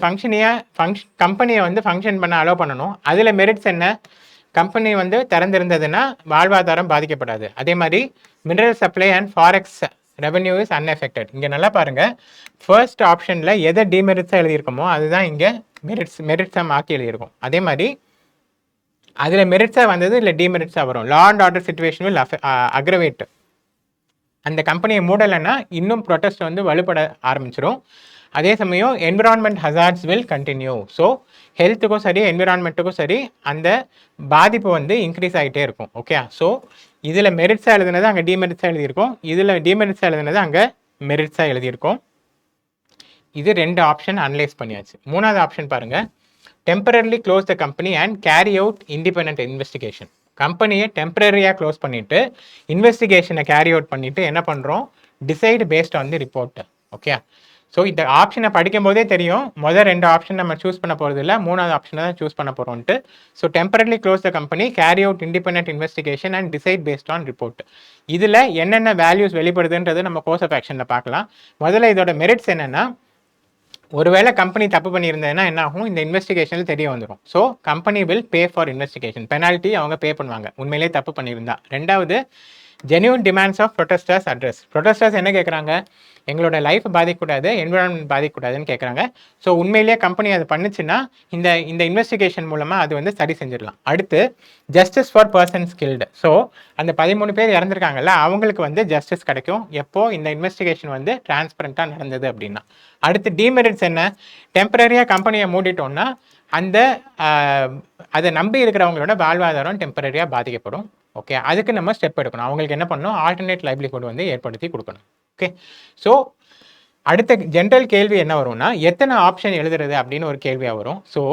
கம்பெனியை வந்து ஃபங்க்ஷன் பண்ண அலோவ் பண்ணணும். அதில் மெரிட்ஸ் என்ன, கம்பெனி வந்து திறந்திருந்ததுன்னா வாழ்வாதாரம் பாதிக்கப்படாது. அதே மாதிரி mineral supply and forex revenue is unaffected. இங்கே நல்லா பாருங்கள், ஃபர்ஸ்ட் ஆப்ஷனில் எதை டிமெரிட்ஸாக எழுதியிருக்கோமோ அதுதான் இங்கே மெரிட்ஸாக மாற்றி எழுதியிருக்கோம். அதே மாதிரி அதில் மெரிட்ஸாக வந்தது இல்லை டிமெரிட்ஸாக வரும். லா and order situation will aggravate. அந்த கம்பெனியை மூடலைன்னா இன்னும் ப்ரொடெஸ்ட் வந்து வலுப்பட ஆரம்பிச்சிடும். அதே சமயம் environment hazards will continue. So ஹெல்த்துக்கும் சரி என்விரான்மெண்ட்டுக்கும் சரி அந்த பாதிப்பு வந்து இன்க்ரீஸ் ஆகிட்டே இருக்கும். ஓகே, ஸோ இதில் மெரிட்ஸாக எழுதுனது அங்கே டிமெரிட்ஸாக எழுதியிருக்கோம், இதில் டிமெரிட்ஸாக எழுதுனது அங்கே மெரிட்ஸாக எழுதியிருக்கோம். இது 2 ஆப்ஷன் அனலைஸ் பண்ணியாச்சு. 3வது ஆப்ஷன் பாருங்கள், temporarily close the company and carry out independent investigation. கம்பெனியை டெம்பரரியாக க்ளோஸ் பண்ணிவிட்டு இன்வெஸ்டிகேஷனை கேரி அவுட் பண்ணிவிட்டு என்ன பண்ணுறோம், decide paste on the report. Okay, so இந்த ஆப்ஷனை படிக்கும் போதே தெரியும் முதல் 2 ஆப்ஷன் நம்ம சூஸ் பண்ண போகிறது இல்லை, 3வது ஆப்ஷனை தான் சூஸ் பண்ண போகிறோன்ட்டு. So temporarily close the company, carry out independent investigation and decide based on report. இதில் என்னென்ன வேல்யூஸ் வெளிப்படுதுன்றது நம்ம கோர்ஸ் ஆஃப் ஆக்ஷனில் பார்க்கலாம். முதல்ல இதோட மெரிட்ஸ் என்னென்னா, ஒருவேளை கம்பெனி தப்பு பண்ணியிருந்தேன்னா என்ன ஆகும், இந்த இன்வெஸ்டிகேஷனில் தெரிய வந்துடும். So company will pay for investigation, penalty அவங்க பே பண்ணுவாங்க உண்மையிலே தப்பு பண்ணியிருந்தா. ரெண்டாவது, ஜென்யூன் டிமாண்ட்ஸ் ஆஃப் ப்ரொடெஸ்டர்ஸ் அட்ரஸ். ப்ரொடெஸ்டர்ஸ் என்ன கேட்குறாங்க, எங்களோட லைஃப் பாதிக்கக்கூடாது, என்விரான்மெண்ட் பாதிக்கக்கூடாதுன்னு கேட்குறாங்க. ஸோ உண்மையிலேயே கம்பெனி அதை பண்ணுச்சுன்னா இந்த இன்வெஸ்டிகேஷன் மூலமாக அது வந்து சரி செஞ்சிடலாம். அடுத்து, justice for persons killed. So அந்த 13 பேர் இறந்துருக்காங்கல்ல, அவங்களுக்கு வந்து ஜஸ்டிஸ் கிடைக்கும் எப்போ இந்த இன்வெஸ்டிகேஷன் வந்து டிரான்ஸ்பரண்ட்டாக நடந்தது அப்படின்னா. அடுத்து டிமெரிட்ஸ் என்ன, டெம்பரரியாக கம்பெனியை மூடிட்டோம்னா அந்த அதை நம்பி இருக்கிறவங்களோட வாழ்வாதாரம் டெம்பரரியாக பாதிக்கப்படும். ஓகே, அதுக்கு நம்ம ஸ்டெப் எடுக்கணும். அவங்களுக்கு என்ன பண்ணணும், ஆல்டர்னேட் லைவ்லிஹுட் வந்து ஏற்படுத்தி கொடுக்கணும். ஓகே, ஸோ அடுத்த ஜென்ரல் கேள்வி என்ன வரும்னா, எத்தனை ஆப்ஷன் எழுதுறது அப்படின்னு ஒரு கேள்வியாக வரும். ஸோ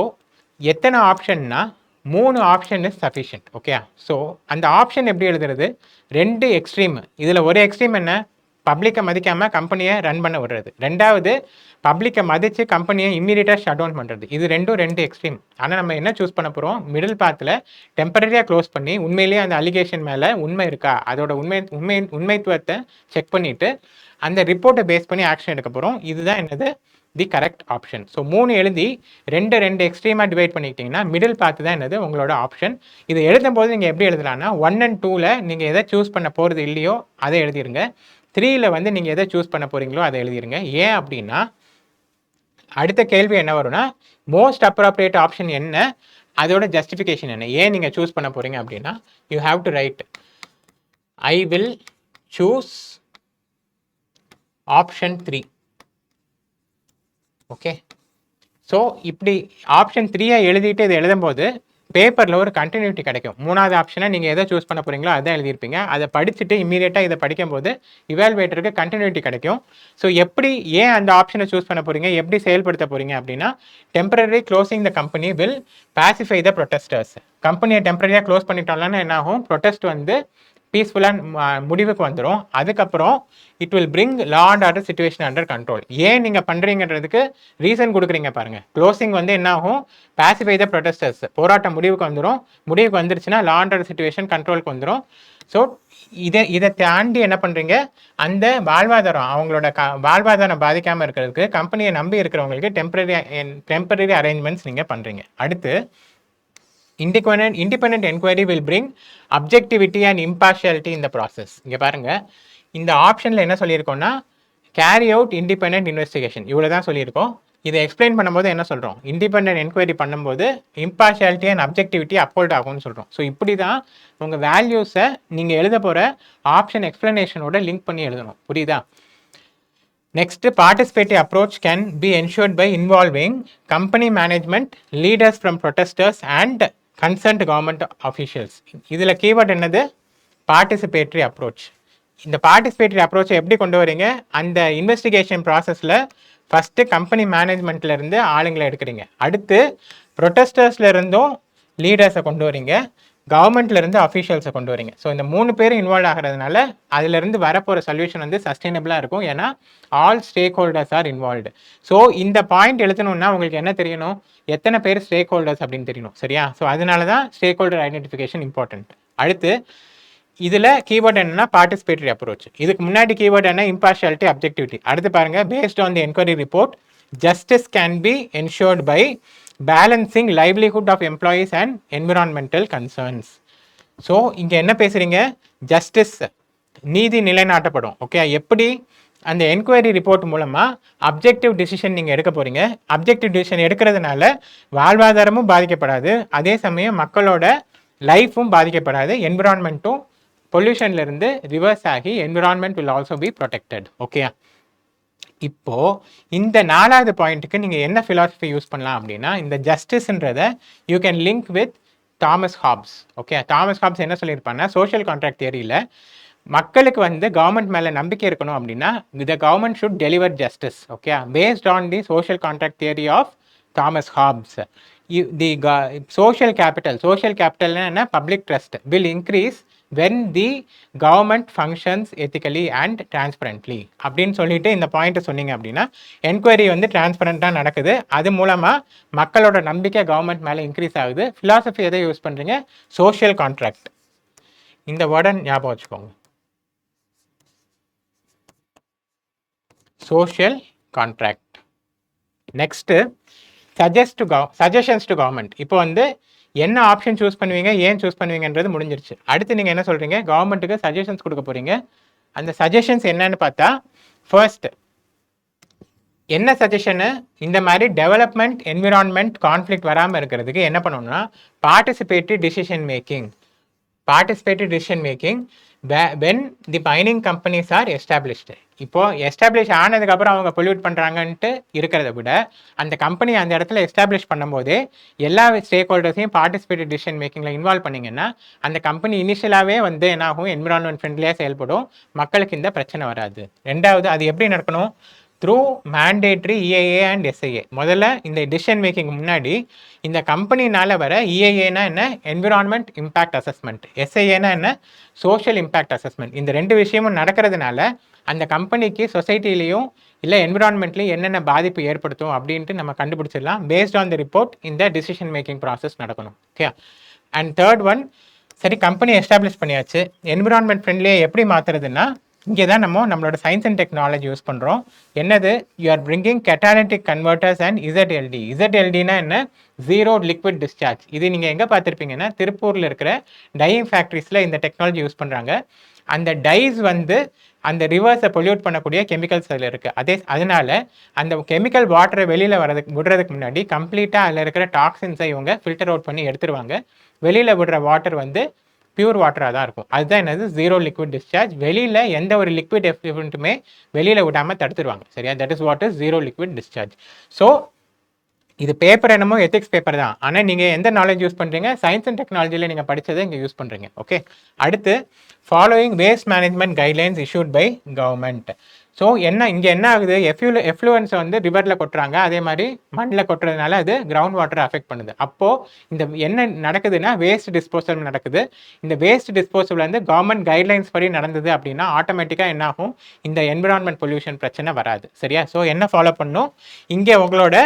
எத்தனை ஆப்ஷன்னா 3 option is sufficient. Okay, so அந்த ஆப்ஷன் எப்படி எழுதுறது, 2 எக்ஸ்ட்ரீம். இதில் ஒரு எக்ஸ்ட்ரீம் என்ன, பப்ளிக்கை மதிக்காமல் கம்பெனியை ரன் பண்ண விடுறது. ரெண்டாவது, பப்ளிக்கை மதித்து கம்பெனியை இம்மீடியட்டாக ஷட் டவுன் பண்ணுறது. இது 2 எக்ஸ்ட்ரீம். ஆனால் நம்ம என்ன சூஸ் பண்ண போகிறோம், மிடில் பாத்தில் டெம்பரரியாக க்ளோஸ் பண்ணி உண்மையிலேயே அந்த அலிகேஷன் மேலே உண்மை இருக்கா, அதோட உண்மைத்துவத்தை செக் பண்ணிவிட்டு அந்த ரிப்போர்ட்டை பேஸ் பண்ணி ஆக்ஷன் எடுக்க போகிறோம். இதுதான் என்னது, தி கரெக்ட் ஆப்ஷன். ஸோ 3 எழுதி 2 எக்ஸ்ட்ரீமாக டிவைட் பண்ணிக்கிட்டிங்கன்னா மிடில் பார்த்து தான் என்னது உங்களோட ஆப்ஷன். இது எழுதும் போது நீங்கள் எப்படி எழுதலாம்னா 1 and 2ல் நீங்கள் எதை சூஸ் பண்ண போகிறது இல்லையோ அதை எழுதிருங்க. 3ல் வந்து நீங்கள் எதை சூஸ் பண்ண போகிறீங்களோ அதை எழுதிருங்க. ஏன் அப்படின்னா அடுத்த கேள்வி என்ன வரும்னா மோஸ்ட் அப்ராப்ரியேட் ஆப்ஷன் என்ன, அதோட ஜஸ்டிஃபிகேஷன் என்ன, ஏன் நீங்கள் சூஸ் பண்ண போகிறீங்க அப்படின்னா you have to right I will choose option 3. Okay, so இப்படி ஆப்ஷன் 3 எழுதிட்டு இதை எழுதும்போது பேப்பரில் ஒரு கண்டினியூட்டி கிடைக்கும். 3வது ஆப்ஷனை நீங்கள் எதை சூஸ் பண்ண போகிறீங்களோ அதை எழுதியிருப்பீங்க. அதை படிச்சுட்டு இம்மீடியட்டாக இதை படிக்கும்போது இவால்வேட்டருக்கு கண்டினியூட்டி கிடைக்கும். ஸோ எப்படி ஏன் அந்த ஆப்ஷனை சூஸ் பண்ண போகிறீங்க, எப்படி செயல்படுத்த போகிறீங்க அப்படின்னா temporary closing the company will pacify the protesters. கம்பெனியை டெம்பரரியாக க்ளோஸ் பண்ணிட்டோம்னா என்ன ஆகும், ப்ரொட்டஸ்ட் வந்து பீஸ்ஃபுல்லாக முடிவுக்கு வந்துடும். அதுக்கப்புறம் it will bring law and order situation under control. ஏன் நீங்கள் பண்ணுறீங்கன்றதுக்கு ரீசன் கொடுக்குறீங்க பாருங்கள். க்ளோசிங் வந்து என்ன ஆகும், பாசிஃபை த ப்ரொட்டஸ்டர்ஸ், போராட்டம் முடிவுக்கு வந்துடும். முடிவுக்கு வந்துருச்சுன்னா லா அண்ட் ஆர்டர் சிச்சுவேஷன் கண்ட்ரோலுக்கு வந்துடும். ஸோ இதை தாண்டி என்ன பண்ணுறீங்க, அந்த வாழ்வாதாரம் அவங்களோட வாழ்வாதாரம் பாதிக்காமல் இருக்கிறதுக்கு கம்பெனியை நம்பி இருக்கிறவங்களுக்கு டெம்பரரி அரேஞ்ச்மெண்ட்ஸ் நீங்கள் பண்ணுறீங்க. அடுத்து independent inquiry will bring objectivity and impartiality in the process. இங்கே பாருங்கள், இந்த ஆப்ஷனில் என்ன சொல்லியிருக்கோம்னா கேரி அவுட் இண்டிபெண்ட் இன்வெஸ்டிகேஷன், இவ்வளோ தான் சொல்லியிருக்கோம். இதை எக்ஸ்பிளைன் பண்ணும்போது என்ன சொல்கிறோம், இண்டிபெண்ட் என்கொயரி பண்ணும்போது இம்பார்ஷியாலிட்டி அண்ட் அப்ஜெக்டிவிட்டி அப்போல்ட் ஆகும்னு சொல்கிறோம். ஸோ இப்படி தான் உங்கள் வேல்யூஸை நீங்கள் எழுத போகிற ஆப்ஷன் எக்ஸ்பிளனேஷனோட லிங்க் பண்ணி எழுதணும். புரியுதா? Next, participative approach can be ensured by involving company management, leaders from protesters and concerned government officials. இதில் கீவேர்ட் என்னது, பார்ட்டிசிபேட்டரி அப்ரோச். இந்த பார்ட்டிசிபேட்டரி அப்ரோச்சை எப்படி கொண்டு வரீங்க, அந்த இன்வெஸ்டிகேஷன் ப்ராசஸில் ஃபஸ்ட்டு கம்பெனி மேனேஜ்மெண்ட்லேருந்து ஆளுங்களை எடுக்கிறீங்க, அடுத்து ப்ரொட்டஸ்டர்ஸ்லேருந்தும் லீடர்ஸை கொண்டு வரீங்க, கவர்மெண்ட்லேருந்து அஃபீஷியல்ஸை கொண்டு வரீங்க. ஸோ இந்த 3 பேரும் இன்வால்வ் ஆகிறதுனால அதிலிருந்து வரப்போகிற சொல்யூஷன் வந்து சஸ்டைனபிளாக இருக்கும். ஏன்னா all stack holders R involved. So இந்த பாயிண்ட் எழுதணும்னா உங்களுக்கு என்ன தெரியணும், எத்தனை பேர் ஸ்டேக் ஹோல்டர்ஸ் அப்படின்னு தெரியணும். சரியா? ஸோ அதனால தான் ஸ்டேக் ஹோல்டர் ஐடென்டிஃபிகேஷன் இம்பார்ட்டன்ட். அடுத்து இதில் கீவேர்ட் என்னன்னா பார்ட்டிசிபேட்டரி அப்ரோச். இதுக்கு முன்னாடி கீவேர்ட் என்ன, இம்பார்ஷியாலிட்டி, அப்ஜெக்டிவிட்டி. அடுத்து பாருங்கள், based on the enquiry report justice can be ensured by balancing livelihood of employees and environmental concerns. So இங்கே என்ன பேசுகிறீங்க, ஜஸ்டிஸ், நீதி நிலைநாட்டப்படும். ஓகே, எப்படி அந்த என்கொயரி ரிப்போர்ட் மூலமாக அப்ஜெக்டிவ் டிசிஷன் நீங்கள் எடுக்க போகிறீங்க. அப்ஜெக்டிவ் டிசிஷன் எடுக்கிறதுனால வாழ்வாதாரமும் பாதிக்கப்படாது, அதே சமயம் மக்களோட லைஃப்பும் பாதிக்கப்படாது, என்விரான்மெண்ட்டும் பொல்யூஷன்லேருந்து ரிவர்ஸ் ஆகி environment will also be protected. Okay, இப்போது இந்த 4வது பாயிண்ட்டுக்கு நீங்கள் என்ன ஃபிலாசபி யூஸ் பண்ணலாம் அப்படின்னா, இந்த ஜஸ்டிஸ்ன்றதை you can link with Thomas Hobbes. Okay, Thomas Hobbes என்ன சொல்லியிருப்பாங்கன்னா, சோஷியல் கான்ட்ராக்ட் தியரியில் மக்களுக்கு வந்து கவர்மெண்ட் மேலே நம்பிக்கை இருக்கணும் அப்படின்னா the government should deliver justice. Okay, based on the social contract theory of Thomas Hobbes. The social கேபிட்டல்னா என்ன, public trust will increase when the government functions ethically and transparently அப்படின்னு சொல்லிட்டு இந்த பாயிண்ட்டை சொன்னீங்க அப்படின்னா என்கொயரி வந்து டிரான்ஸ்பரண்ட்டாக நடக்குது, அது மூலமாக மக்களோட நம்பிக்கை கவர்மெண்ட் மேலே இன்க்ரீஸ் ஆகுது. ஃபிலாசபி எதை யூஸ் பண்ணுறீங்க, சோஷியல் கான்ட்ராக்ட். இந்த வேர்டை ஞாபகம் வச்சுக்கோங்க, social contract. Next suggestions to government. இப்போ வந்து என்ன ஆப்ஷன் சூஸ் பண்ணுவீங்க, ஏன் சூஸ் பண்ணுவீங்கன்றது முடிஞ்சிருச்சு. அடுத்து நீங்கள் என்ன சொல்கிறீங்க, கவர்மெண்ட்டுக்கு சஜஷன்ஸ் கொடுக்க போகிறீங்க. அந்த சஜஷன்ஸ் என்னன்னு பார்த்தா, ஃபர்ஸ்ட் என்ன சஜஷனு, இந்த மாதிரி டெவலப்மெண்ட் என்விரான்மெண்ட் கான்ஃப்ளிக்ட் வராமல் இருக்கிறதுக்கு என்ன பண்ணணும்னா participatory decision making when the mining companies are established. இப்போது எஸ்டாப்ளிஷ் ஆனதுக்கப்புறம் அவங்க பொல்யூட் பண்ணுறாங்கன்ட்டு இருக்கிறத விட அந்த கம்பெனி அந்த இடத்துல எஸ்டாப்ளிஷ் பண்ணும்போதே எல்லா ஸ்டேக் ஹோல்டர்ஸையும் பார்ட்டிசிபேட்டரி டிசிஷன் மேக்கிங்கில் இன்வால்வ் பண்ணிங்கன்னா அந்த கம்பெனி இனிஷியலாகவே வந்து என்னாகும், என்விரான்மெண்ட் ஃப்ரெண்ட்லியாக செயல்படும், மக்களுக்கு இந்த பிரச்சனை வராது. ரெண்டாவது, அது எப்படி நடக்கணும், through mandatory EAA and SIA. முதல்ல இந்த டிசிஷன் மேக்கிங் முன்னாடி இந்த கம்பெனினால் வர இஏஏனா என்ன, என்விரான்மெண்ட் இம்பேக்ட் அசஸ்மெண்ட், எஸ்ஐஏனா என்ன, சோஷியல் இம்பேக்ட் அசஸ்மெண்ட். இந்த 2 விஷயமும் நடக்கிறதுனால அந்த கம்பெனிக்கு சொசைட்டிலையும் இல்லை என்விரான்மெண்ட்லையும் என்னென்ன பாதிப்பு ஏற்படுத்தும் அப்படின்ட்டு நம்ம கண்டுபிடிச்சிடலாம். பேஸ்ட் ஆன் தி ரிப்போர்ட் இந்த டிசிஷன் மேக்கிங் ப்ராசஸ் நடக்கணும். ஓகே, அண்ட் தேர்ட் ஒன், சரி கம்பெனி எஸ்டாப்ளிஷ் பண்ணியாச்சு, என்விரான்மெண்ட் ஃப்ரெண்ட்லியை எப்படி மாற்றுறதுன்னா இங்கே தான் நம்மளோட சயின்ஸ் அண்ட் டெக்னாலஜி யூஸ் பண்ணுறோம். என்னது, you are bringing catalytic converters and ZLD. இசட்எல்டினா என்ன, ஜீரோ லிக்விட் டிஸ்சார்ஜ். இது நீங்கள் எங்கே பார்த்துருப்பீங்கன்னா திருப்பூரில் இருக்கிற டையிங் ஃபேக்ட்ரிஸில் இந்த டெக்னாலஜி யூஸ் பண்ணுறாங்க. அந்த டைஸ் வந்து அந்த ரிவர்ஸை பொல்யூட் பண்ணக்கூடிய கெமிக்கல்ஸ் அதில் இருக்குது. அதனால அந்த கெமிக்கல் வாட்டரை வெளியில் விடுறதுக்கு முன்னாடி கம்ப்ளீட்டாக அதில் இருக்கிற டாக்ஸின்ஸை இவங்க ஃபில்டர் அவுட் பண்ணி எடுத்துருவாங்க. வெளியில் விடுற வாட்டர் வந்து பியூர் வாட்டராக தான் இருக்கும். அதுதான் என்னது ஜீரோ லிக்விட் டிஸ்சார்ஜ். வெளியில் எந்த ஒரு லிக்விட் எஃப்ளூயன்ட்டுமே வெளியில் விடாமல் தடுத்துருவாங்க. சரியா? That is what is zero liquid discharge. So இது பேப்பர் என்னமோ எத்திக்ஸ் பேப்பர் தான். ஆனால் நீங்கள் எந்த நாலேஜ் யூஸ் பண்ணுறீங்க? சயின்ஸ் அண்ட் டெக்னாலஜியில் நீங்கள் படித்ததை இங்கே யூஸ் பண்ணுறீங்க. ஓகே, அடுத்து following waste management guidelines issued by government. So இங்கே என்ன ஆகுது? எஃப்ளூயன்ஸை வந்து ரிவரில் கொட்டுறாங்க, அதே மாதிரி மண்ணில் கொட்டுறதுனால அது கிரவுண்ட் வாட்டரை அஃபெக்ட் பண்ணுது. அப்போது இந்த என்ன நடக்குதுன்னா வேஸ்ட் டிஸ்போசல் நடக்குது. இந்த வேஸ்ட் டிஸ்போசல் வந்து கவர்மெண்ட் கைட்லைன்ஸ் படி நடந்தது அப்படின்னா ஆட்டோமேட்டிக்காக என்ன ஆகும்? இந்த என்விரான்மெண்ட் பொல்யூஷன் பிரச்சனை வராது. சரியா? ஸோ என்ன ஃபாலோ பண்ணும்? இங்கே உங்களோட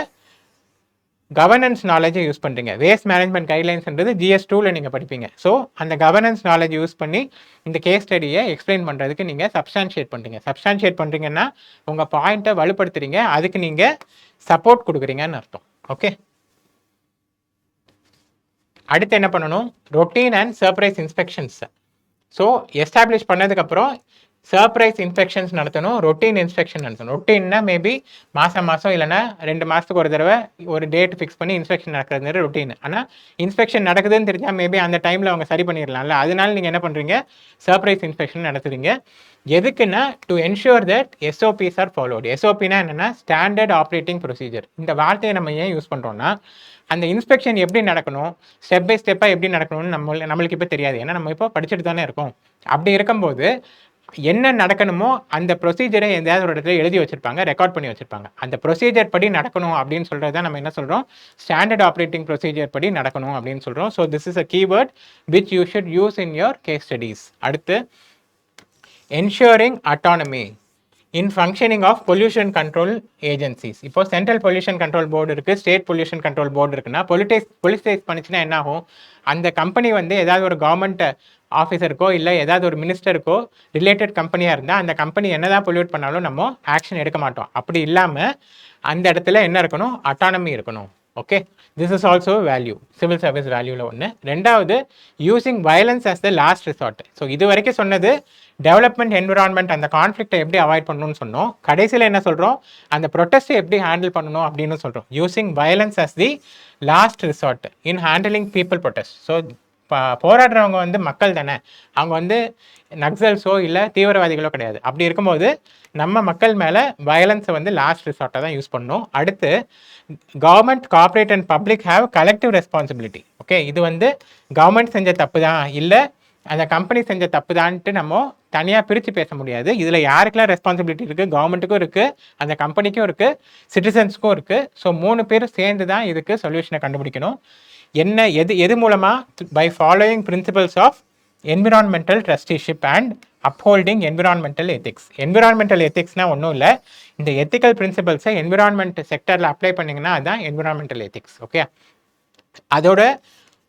கவர்னன்ஸ் நாலேஜை யூஸ் பண்ணுறீங்க. வேஸ்ட் மேனேஜ்மெண்ட் கைட்லைன்ஸ்ன்றது GS2ல் நீங்கள் படிப்பீங்க. ஸோ அந்த கவர்னன்ஸ் நாலேஜ் யூஸ் பண்ணி இந்த கேஸ் ஸ்டடியை எக்ஸ்பிளைன் பண்ணுறதுக்கு நீங்கள் சப்ஸ்டான்ஷியேட் பண்ணுறீங்க. சப்ஸ்டான்ஷியேட் பண்ணுறீங்கன்னா உங்கள் பாயிண்ட்டை வலுப்படுத்துறீங்க, அதுக்கு நீங்கள் சப்போர்ட் கொடுக்குறீங்கன்னு அர்த்தம். ஓகே, அடுத்து என்ன பண்ணணும்? Routine and surprise inspections. So establish பண்ணதுக்கப்புறம் சர்ப்ரைஸ் இன்ஸ்பெக்ஷன்ஸ் நடத்தணும், ரொட்டீன் இன்ஸ்பெக்ஷன் நடத்தணும். ரொட்டீன்னா மேபி மாதம் இல்லைனா 2 மாதத்துக்கு ஒரு தடவை ஒரு டேட் ஃபிக்ஸ் பண்ணி இன்ஸ்பெக்ஷன் நடக்கிறது ரொட்டீன். ஆனால் இன்ஸ்பெக்ஷன் நடக்குதுன்னு தெரிஞ்சால் மேபி அந்த டைமில் அவங்க சரி பண்ணிடலாம்ல. அதனால நீங்கள் என்ன பண்ணுறீங்க? சர்ப்ரைஸ் இன்ஸ்பெக்ஷன் நடத்துறீங்க. எதுக்குன்னா to ensure that SOPs are followed. SOPனா என்னென்னா ஸ்டாண்டர்ட் ஆப்ரேட்டிங் ப்ரொசீஜர். இந்த வார்த்தையை நம்ம ஏன் யூஸ் பண்ணுறோன்னா அந்த இன்ஸ்பெக்ஷன் எப்படி நடக்கணும், ஸ்டெப் பை ஸ்டெப்பாக எப்படி நடக்கணும்னு நம்மளுக்கு இப்போ தெரியாது. ஏன்னா நம்ம இப்போ படிச்சுட்டு தானே இருக்கோம். அப்படி இருக்கும்போது என்ன நடக்கணுமோ அந்த ப்ரொசீஜரை எதாவது ஒரு இடத்துல எழுதி வச்சிருப்பாங்க, ரெக்கார்ட் பண்ணி வச்சிருப்பாங்க. அந்த ப்ரொசீஜர் படி நடக்கணும் அப்படின்னு சொல்கிறது தான் நம்ம என்ன சொல்கிறோம்? ஸ்டாண்டர்ட் ஆப்ரேட்டிங் ப்ரொசீஜர் படி நடக்கணும் அப்படின்னு சொல்கிறோம். So this is a keyword which you should use in your case studies. அடுத்து ensuring autonomy in functioning of pollution control agencies. இப்போ சென்ட்ரல் பொல்யூஷன் கண்ட்ரோல் போர்டு இருக்குது, ஸ்டேட் பொல்யூஷன் கண்ட்ரோல் போர்டு இருக்குன்னா politicise பண்ணிச்சுன்னா என்ன ஆகும்? அந்த கம்பெனி வந்து ஏதாவது ஒரு கவர்மெண்ட் ஆஃபீஸருக்கோ இல்லை ஏதாவது ஒரு மினிஸ்டருக்கோ ரிலேட்டட் கம்பெனியாக இருந்தால் அந்த கம்பெனி என்னதான் பொல்யூட் பண்ணாலும் நம்ம ஆக்ஷன் எடுக்க மாட்டோம். அப்படி இல்லாமல் அந்த இடத்துல என்ன இருக்கணும்? அட்டானமி இருக்கணும். Okay, this is also value, civil service வேல்யூவில் ஒன்று. ரெண்டாவது using violence as the last resort. So இது வரைக்கும் சொன்னது டெவலப்மெண்ட், என்விரான்மெண்ட், அந்த கான்ஃப்ளிக்டை எப்படி அவாய்ட் பண்ணணும்னு சொன்னோம். கடைசியில் என்ன சொல்கிறோம்? அந்த ப்ரொட்டஸ்ட்டை எப்படி ஹேண்டில் பண்ணணும் அப்படின்னு சொல்கிறோம். Using violence as the last resort in handling people protest. So போராடுறவங்க வந்து மக்கள் தானே, அவங்க வந்து நக்சல்ஸோ இல்லை தீவிரவாதிகளோ கிடையாது. அப்படி இருக்கும்போது நம்ம மக்கள் மேலே வயலன்ஸை வந்து லாஸ்ட் ரிசார்ட்டாக தான் யூஸ் பண்ணணும். அடுத்து government, corporate and public have collective responsibility. Okay, இது வந்து கவர்மெண்ட் செஞ்ச தப்பு தான் இல்லை அந்த கம்பெனி செஞ்ச தப்பு தான்ட்டு நம்ம தனியாக பிரித்து பேச முடியாது. இதில் யாருக்கெல்லாம் ரெஸ்பான்சிபிலிட்டி இருக்குது? கவர்மெண்ட்டுக்கும் இருக்குது, அந்த கம்பெனிக்கும் இருக்குது, சிட்டிசன்ஸுக்கும் இருக்குது. ஸோ 3 பேர் சேர்ந்து தான் இதுக்கு சொல்யூஷனை கண்டுபிடிக்கணும். என்ன எது மூலமாக? By following principles of environmental trusteeship and upholding environmental ethics. Environmental எத்திக்ஸ்னால் ஒன்றும் இல்லை, இந்த எத்திக்கல் பிரின்சிபல்ஸை என்விரான்மெண்ட் செக்டரில் அப்ளை பண்ணிங்கன்னா அதுதான் என்விரான்மெண்டல் எத்திக்ஸ். ஓகே, அதோட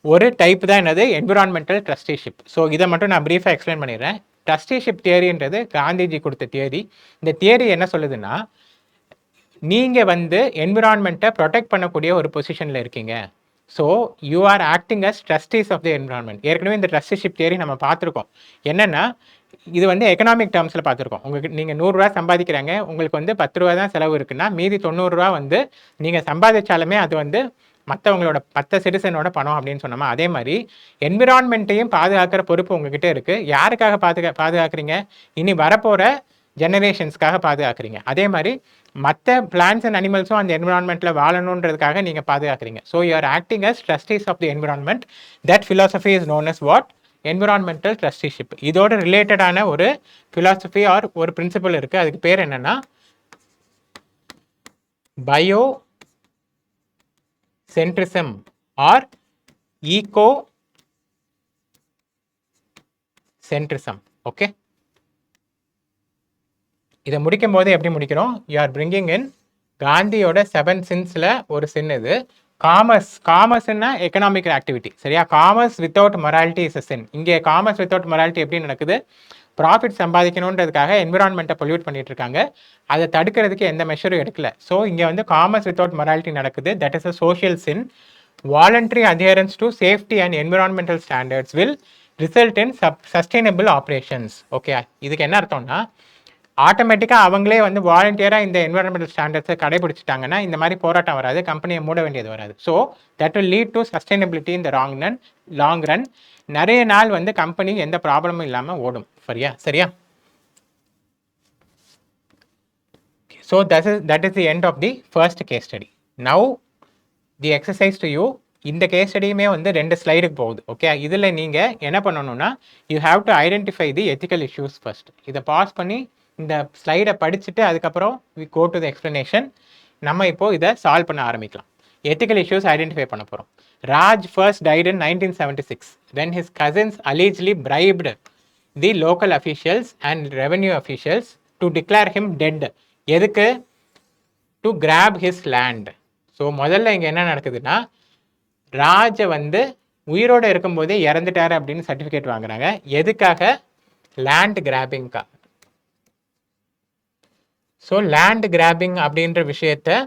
ஒரு டைப் தான் என்னது? Environmental trusteeship. ஸோ இதை மட்டும் நான் ப்ரீஃபாக எக்ஸ்பிளைன் பண்ணிடுறேன். ட்ரஸ்டிஷிப் தியரின்றது காந்திஜி கொடுத்த தியரி. இந்த தியரி என்ன சொல்லுதுன்னா, நீங்கள் வந்து என்விரான்மெண்ட்டை ப்ரொடெக்ட் பண்ணக்கூடிய ஒரு பொசிஷனில் இருக்கீங்க. So you are acting as trustees of the environment. ஏற்கனவே இந்த ட்ரஸ்டிஷிப் தியரி நம்ம பார்த்துருக்கோம். என்னென்னா இது வந்து எக்கனாமிக் டேர்ம்ஸில் பார்த்துருக்கோம். உங்களுக்கு நீங்கள் 100 ரூபா சம்பாதிக்கிறாங்க, உங்களுக்கு வந்து 10 ரூபா தான் செலவு இருக்குன்னா மீதி 90 ரூபா வந்து நீங்கள் சம்பாதிச்சாலுமே அது வந்து மற்றவங்களோட 10 சிட்டிசனோட பணம் அப்படின்னு சொன்னோமா, அதே மாதிரி என்விரான்மெண்ட்டையும் பாதுகாக்கிற பொறுப்பு உங்ககிட்ட இருக்குது. யாருக்காக பாதுகாக்கிறீங்க? இனி வரப்போகிற ஜெனரேஷன்ஸ்க்காக பாதுகாக்கிறீங்க. அதே மாதிரி மற்ற பிளான்ஸ் அண்ட் அனிமல்ஸும் அந்த என்விரான்மெண்ட்டில் வாழணுன்றதுக்காக நீங்கள் பாதுகாக்கிறீங்க. So you are acting as trustees of the environment. That philosophy is known as what? Environmental trusteeship. இதோட ரிலேட்டடான ஒரு ஃபிலாசபி ஆர் ஒரு பிரின்சிபல் இருக்குது. அதுக்கு பேர் என்னென்னா biocentrism or ecocentrism. Okay, இதை முடிக்கும் போது எப்படி முடிக்கிறோம்? யூ ஆர் பிரிங்கிங் இன் காந்தியோட 7 சின்ஸில் ஒரு சின் இது. காமர்ஸ்னா எக்கனாமிக் ஆக்டிவிட்டி. சரியா? Commerce without morality is a sin. இங்கே காமர்ஸ் வித்தவுட் மொராலிட்டி எப்படி நடக்குது? ப்ராஃபிட் சம்பாதிக்கணுன்றதுக்காக என்விரான்மெண்ட்டை பொல்யூட் பண்ணிட்டு இருக்காங்க, அதை தடுக்கிறதுக்கு எந்த மெஷரும் எடுக்கல. ஸோ இங்கே வந்து காமர்ஸ் வித்தவுட் மொராலிட்டி நடக்குது. That is a social sin. Voluntary adherence to safety and environmental standards will result in sustainable operations. Okay, இதுக்கு என்ன அர்த்தம்னா ஆட்டோமேட்டிக்காக அவங்களே வந்து வாலண்டியராக இந்த என்வரன்மெண்டல் ஸ்டாண்டர்ட்ஸை கடைபிடிச்சிட்டாங்கன்னா இந்த மாதிரி போராட்டம் வராது, கம்பெனியை மூட வேண்டியது வராது. So that will lead to sustainability இந்த லாங் ரன். நிறைய நாள் வந்து கம்பெனி எந்த ப்ராப்ளமும் இல்லாமல் ஓடும். சரியா? So that is the end of the first case study. Now the exercise to you, இந்த கேஸ் ஸ்டடியுமே வந்து 2 ஸ்லைடுக்கு போகுது. ஓகே, இதில் நீங்கள் என்ன பண்ணணும்னா you have to identify the ethical issues first. இதை பாஸ் பண்ணி இந்த ஸ்லைடை படிச்சுட்டு அதுக்கப்புறம் we go to the explanation. நம்ம இப்போது இதை சால்வ் பண்ண ஆரம்பிக்கலாம். எத்திக்கல் இஷ்யூஸ் ஐடென்டிஃபை பண்ண போகிறோம். Raj first died in 1976 when his cousins allegedly bribed the local officials and revenue officials to declare him dead. எதுக்கு? To grab his land. So முதல்ல இங்கே என்ன நடக்குதுன்னா, ராஜை வந்து உயிரோடு இருக்கும்போதே இறந்துட்டாரு அப்படின்னு சர்டிஃபிகேட் வாங்குறாங்க. எதுக்காக? லேண்ட் கிராபிங்காக. ஸோ லேண்ட் கிராபிங் அப்படின்ற விஷயத்த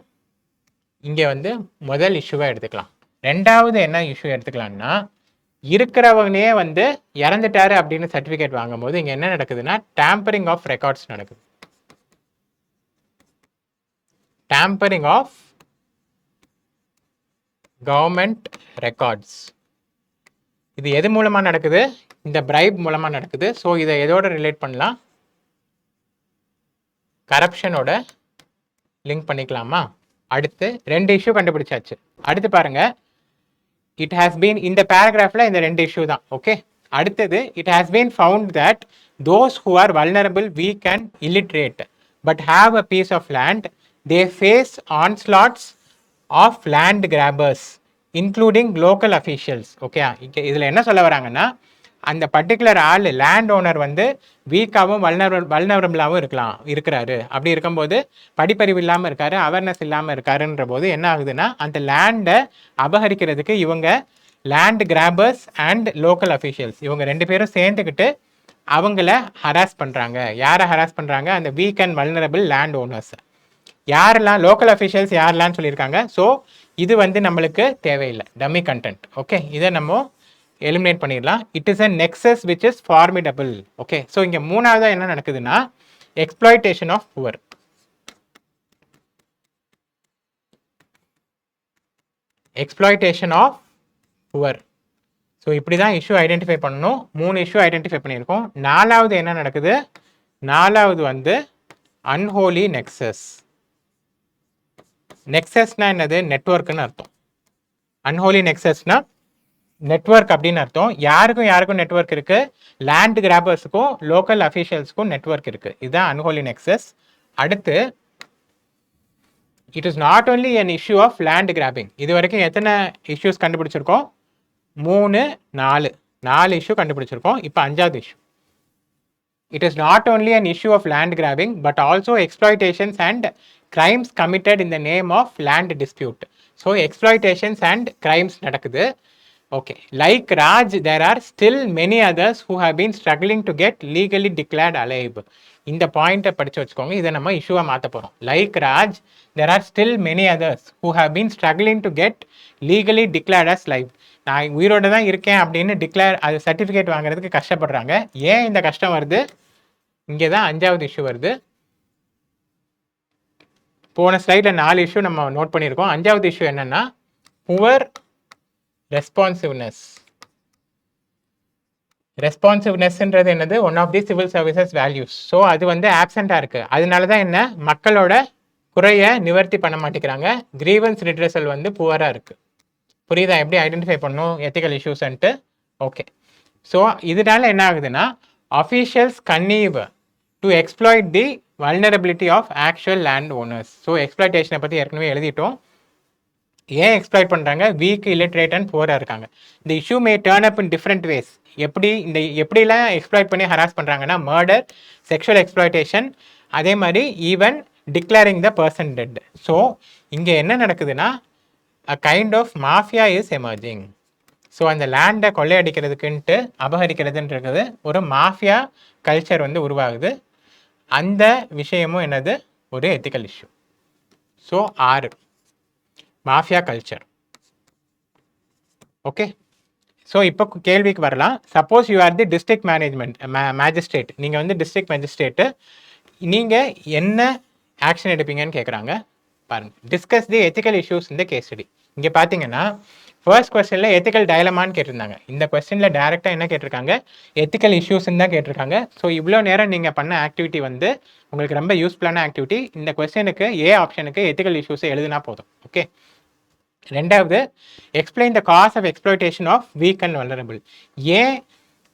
இங்கே வந்து முதல் இஷ்யூவாக எடுத்துக்கலாம். ரெண்டாவது என்ன இஷ்யூ எடுத்துக்கலாம்னா, இருக்கிறவங்களே வந்து இறந்துட்டாரு அப்படின்னு சர்டிஃபிகேட் வாங்கும்போது இங்கே என்ன நடக்குதுன்னா, டேம்பரிங் ஆஃப் ரெக்கார்ட்ஸ் நடக்குது. tampering of government records. இது எது மூலமா நடக்குது? இந்த பிரைப் மூலமா நடக்குது. ஸோ இதை எதோட ரிலேட் பண்ணலாம்? கரப்ஷனோட லிங்க் பண்ணிக்கலாமா? அடுத்து 2 இஷ்யூ கண்டுபிடிச்சாச்சு. அடுத்து பாருங்க, இட் ஹாஸ் பீன், இந்த பேராகிராஃபில் இந்த 2 இஷ்யூ தான். ஓகே, அடுத்தது it has been found that those who are vulnerable, weak and illiterate but have a piece of land, they face onslaughts of land grabbers including local officials. Okay, இதில் என்ன சொல்ல வராங்கன்னா, அந்த particular ஆள் land owner வந்து வீக்காகவும் வல்னரபிளாகவும் இருக்கிறாரு. அப்படி இருக்கும்போது படிப்பறிவு இல்லாமல் இருக்காரு, அவேர்னஸ் இல்லாமல் இருக்காருன்ற போது என்ன ஆகுதுன்னா, அந்த லேண்டை அபகரிக்கிறதுக்கு இவங்க லேண்ட் கிராபர்ஸ் அண்ட் லோக்கல் அஃபிஷியல்ஸ் இவங்க 2 பேரும் சேர்ந்துக்கிட்டு அவங்கள ஹராஸ் பண்ணுறாங்க. யாரை ஹராஸ் பண்ணுறாங்க? அந்த week and vulnerable land owners. யாரெல்லாம் லோக்கல் அஃபிஷியல்ஸ் யாரெல்லாம் சொல்லியிருக்காங்க. ஸோ இது வந்து நம்மளுக்கு தேவையில்லை, டம்மி கண்டென்ட். ஓகே, இதை நம்ம எலிமினேட் பண்ணிடலாம். It is a nexus which is formidable. Okay, so இங்கே மூணாவதாக என்ன நடக்குதுன்னா, exploitation of poor. Exploitation of poor. So இப்படி தான் இஷ்யூ ஐடென்டிஃபை பண்ணணும். 3 இஷ்யூ ஐடென்டிஃபை பண்ணியிருக்கோம். 4வது என்ன நடக்குது? 4வது வந்து அன்ஹோலி நெக்ஸஸ். நெக்ஸஸ்னா என்னது? நெட்வொர்க்குன்னு அர்த்தம். அன்ஹோலி நெக்ஸஸ்னா நெட்வொர்க் அப்படின்னு அர்த்தம். யாருக்கும் நெட்வொர்க் இருக்கு? லேண்ட் கிராபர்ஸுக்கும் லோக்கல் அஃபிஷியல்ஸுக்கும் நெட்வொர்க் இருக்கு. இதுதான் அன்ஹோலி நெக்ஸஸ். அடுத்து it is not only an issue of land grabbing. இது வரைக்கும் எத்தனை இஷ்யூஸ் கண்டுபிடிச்சிருக்கோம்? 3, 4 இஷ்யூ கண்டுபிடிச்சிருக்கோம். இப்போ 5வது issue. It is not only an issue of land grabbing but also exploitations and crimes committed in the name of land dispute. So exploitations and crimes நடக்குது. Okay, like Raj, there are still many others who have been struggling to get legally declared alive. இந்த பாயிண்ட்டை படித்து வச்சுக்கோங்க. இதை நம்ம இஷ்யூவாக மாற்ற போகிறோம். Like Raj, there are still many others who have been struggling to get legally declared as live. நான் உயிரோடு தான் இருக்கேன் அப்படின்னு அது சர்டிஃபிகேட் வாங்குறதுக்கு கஷ்டப்படுறாங்க. ஏன் இந்த கஷ்டம் வருது? இங்கே தான் 5வது இஷ்யூ வருது. போன ஸ்லைடில் 4 இஷ்யூ நம்ம நோட் பண்ணியிருக்கோம். 5வது இஷ்யூ என்னன்னா, புவர் ரெஸ்பான்சிவ்னஸ். ரெஸ்பான்சிவ்னஸ்ன்றது என்னது? One of the civil services values. So அது வந்து ஆப்சண்ட்டாக இருக்குது. அதனால தான் என்ன, மக்களோட குறையை நிவர்த்தி பண்ண மாட்டேங்கிறாங்க. கிரீவன்ஸ் ரிட்ரெசல் வந்து புவராக இருக்குது. புரியுதா எப்படி ஐடென்டிஃபை பண்ணணும் எத்திக்கல் இஷ்யூஸ்ன்ட்டு? ஓகே, ஸோ இதனால என்ன ஆகுதுன்னா, officials connive to exploit the vulnerability of actual land owners. So எக்ஸ்ப்ளாய்டேஷனை பற்றி ஏற்கனவே எழுதிட்டோம். ஏன் எக்ஸ்ப்ளாய்ட் பண்ணுறாங்க? வீக், இல்லிட்ரேட் அண்ட் புவராக இருக்காங்க. இந்த issue may turn up in different ways. எப்படிலாம் எக்ஸ்ப்ளாய்ட் பண்ணி ஹராஸ் பண்ணுறாங்கன்னா, மர்டர், செக்ஷுவல் எக்ஸ்ப்ளாய்டேஷன், அதே மாதிரி even declaring the person dead. So இங்கே என்ன நடக்குதுன்னா, a kind of mafia is emerging. So அந்த லேண்டை கொள்ளையடிக்கிறதுக்குன்ட்டு அபகரிக்கிறதுன்றது ஒரு மாஃபியா கல்ச்சர் வந்து உருவாகுது. அந்த விஷயமும் என்னது? ஒரு ethical issue. So 6 mafia culture. Okay, so இப்போ கேள்விக்கு வரலாம். Suppose you are the district magistrate. நீங்கள் வந்து டிஸ்ட்ரிக்ட் மேஜிஸ்ட்ரேட்டு, நீங்கள் என்ன ஆக்ஷன் எடுப்பீங்கன்னு கேட்குறாங்க பாருங்கள். டிஸ்கஸ் தி எத்திக்கல் இஷ்யூஸ் இந்த கேஸ் ஸ்டடி. இங்கே பார்த்தீங்கன்னா ஃபர்ஸ்ட் கொஸ்டினில் எத்திக்கல் டயலமான்னு கேட்டிருந்தாங்க. இந்த கொஸ்டினில் டேரெக்டாக என்ன கேட்டிருக்காங்க, எத்திக்கல் இஷ்யூஸ்ன்னு தான் கேட்டிருக்காங்க. ஸோ இவ்வளோ நேரம் நீங்கள் பண்ண ஆக்டிவிட்டி வந்து உங்களுக்கு ரொம்ப யூஸ்ஃபுல்லான ஆக்டிவிட்டி. இந்த கொஸ்டினுக்கு ஏ ஆப்ஷனுக்கு எத்திக்கல் இஷ்யூஸை எழுதினா போதும். ஓகே. ரெண்டாவது, explain the cause of exploitation of weak and vulnerable. ஏன்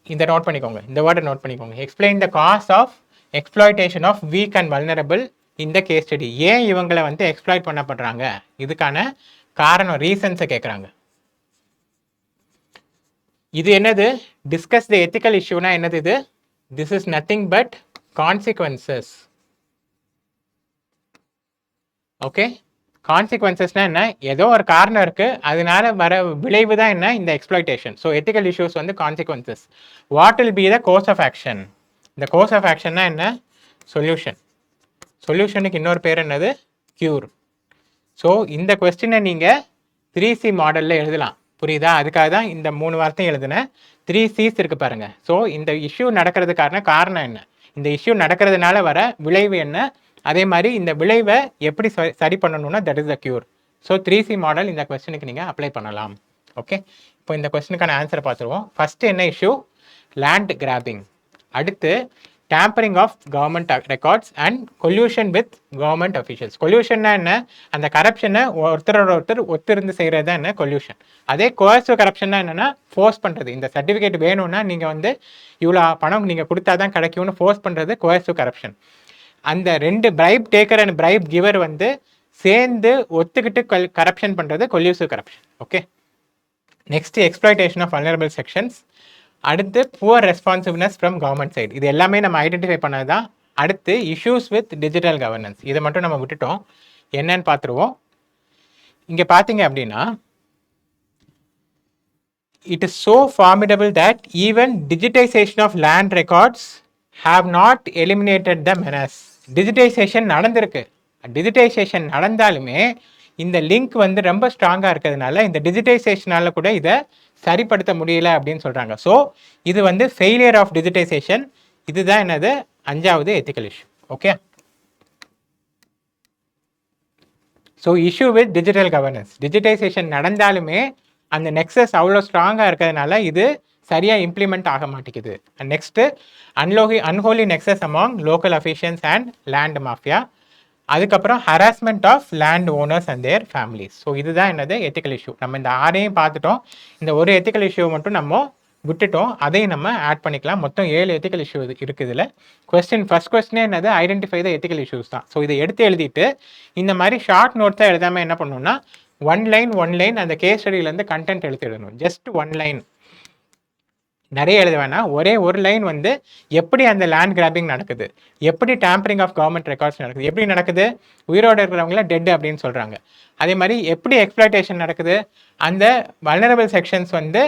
இந்த நோட் பண்ணிக்கோங்க, இந்த வேர்டை நோட் பண்ணிக்கோங்க. Explain the cause of exploitation of weak and vulnerable இந்த கேஸ் ஸ்டடி. ஏன் இவங்களை வந்து எக்ஸ்ப்ளாய்ட் பண்ணப்படுறாங்க, இதுக்கான காரணம், ரீசன்ஸை கேட்குறாங்க. இது என்னது, டிஸ்கஸ் த எத்திக்கல் இஷ்யூனா என்னது இது, this is nothing but consequences. Okay, கான்சிக்வன்சஸ்னா என்ன, ஏதோ ஒரு காரணம் இருக்கு, அதனால வர விளைவு தான் என்ன, இந்த எக்ஸ்ப்ளாய்டேஷன். ஸோ எத்திக்கல் இஷ்யூஸ் வந்து consequences. What will be the course of action. இந்த கோர்ஸ் ஆஃப் ஆக்ஷன்னா என்ன, சொல்யூஷன். சொல்யூஷனுக்கு இன்னொரு பேர் என்னது, கியூர். ஸோ இந்த கொஸ்டினை நீங்கள் 3C மாடலில் எழுதலாம், புரியுதா? அதுக்காக தான் இந்த 3 வார்த்தையும் எழுதுனேன். 3 C's இருக்கு பாருங்க. ஸோ இந்த இஷ்யூ நடக்கிறதுக்கான காரணம் என்ன, இந்த இஷ்யூ நடக்கிறதுனால வர விளைவு என்ன, அதே மாதிரி இந்த விளைவை எப்படி சரி பண்ணணும்னா that is the cure. So 3C model இந்த கொஸ்டினுக்கு நீங்கள் அப்ளை பண்ணலாம். ஓகே, இப்போ இந்த கொஸ்டினுக்கான ஆன்சரை பார்த்துருவோம். ஃபஸ்ட்டு என்ன இஷ்யூ, லேண்ட் கிராபிங். அடுத்து tampering of government records and collusion with government officials. கொல்யூஷன்னா என்ன, அந்த கரப்ஷனை ஒருத்தரோட ஒருத்தர் ஒத்திருந்து செய்கிறது தான் என்ன கொல்யூஷன். அதே கோர்சிவ் கரப்ஷன்னா என்னென்னா ஃபோர்ஸ் பண்ணுறது. இந்த சர்டிஃபிகேட் வேணும்னா நீங்கள் வந்து இவ்வளோ பணம் நீங்கள் கொடுத்தா தான் கிடைக்கும்னு ஃபோர்ஸ் பண்ணுறது கோர்சிவ் கரப்ஷன். அந்த 2 bribe taker and bribe giver வந்து சேர்ந்து ஒத்துக்கிட்டு கரப்ஷன் பண்ணுறது collusive corruption. Okay, next exploitation of vulnerable sections. அடுத்து poor responsiveness from government side. இது எல்லாமே நம்ம ஐடென்டிஃபை பண்ணது தான். அடுத்து இஷ்யூஸ் வித் டிஜிட்டல் கவர்னன்ஸ், இதை மட்டும் நம்ம விட்டுட்டோம், என்னன்னு பார்த்துருவோம். இங்கே பார்த்தீங்க அப்படின்னா, it is so formidable that even digitization of land records have not eliminated the menace. Digitisation நடந்திருக்கு. டிஜிட்டைசேஷன் நடந்தாலுமே இந்த லிங்க் வந்து ரொம்ப ஸ்ட்ராங்காக இருக்கிறதுனால இந்த டிஜிட்டைசேஷனால் கூட இதை சரிப்படுத்த முடியல அப்படின்னு சொல்கிறாங்க. ஸோ இது வந்து ஃபெயிலியர் ஆஃப் டிஜிட்டைசேஷன். இதுதான் என்னது, 5வது ethical issue. Okay, so issue with digital governance. Digitisation நடந்தாலுமே அந்த நெக்ஸஸ் அவ்வளோ ஸ்ட்ராங்காக இருக்கிறதுனால இது சரியாக இம்ப்ளிமெண்ட் ஆக மாட்டேங்குது. Next unholy nexus among local officials and land mafia. அதுக்கப்புறம் harassment of land owners and their families. So இதுதான் என்னது எத்திக்கல் இஷ்யூ. நம்ம இந்த 6ஐயும் பார்த்துட்டோம். இந்த ஒரு எத்திக்கல் இஷ்யூவை மட்டும் நம்ம விட்டுட்டோம், அதையும் நம்ம ஆட் பண்ணிக்கலாம். மொத்தம் 7 எத்திக்கல் இஷ்யூ இருக்குது இதில். ஃபர்ஸ்ட் கொஸ்டினே என்னது, ஐடென்டிஃபை த எத்திக்கல் இஷ்யூஸ் தான். ஸோ இதை எடுத்து எழுதிட்டு இந்த மாதிரி ஷார்ட் நோட்ஸாக எழுதாமல் என்ன பண்ணணும்னா, ஒன் லைன் அந்த கேஸ் ஸ்டடியிலேருந்து கண்டென்ட் எழுதிடணும். ஜஸ்ட் 1 லைன், நிறைய எழுத வேணாம். ஒரே ஒரு லைன் வந்து எப்படி அந்த லேண்ட் கிராபிங் நடக்குது, எப்படி டேம்பரிங் ஆஃப் கவர்மெண்ட் ரெக்கார்ட்ஸ் நடக்குது, எப்படி நடக்குது, உயிரோடு இருக்கிறவங்கள டெட் அப்படின்னு சொல்கிறாங்க. அதே மாதிரி எப்படி எக்ஸ்ப்ளாய்டேஷன் நடக்குது, அந்த வல்னரபிள் செக்ஷன்ஸ் வந்து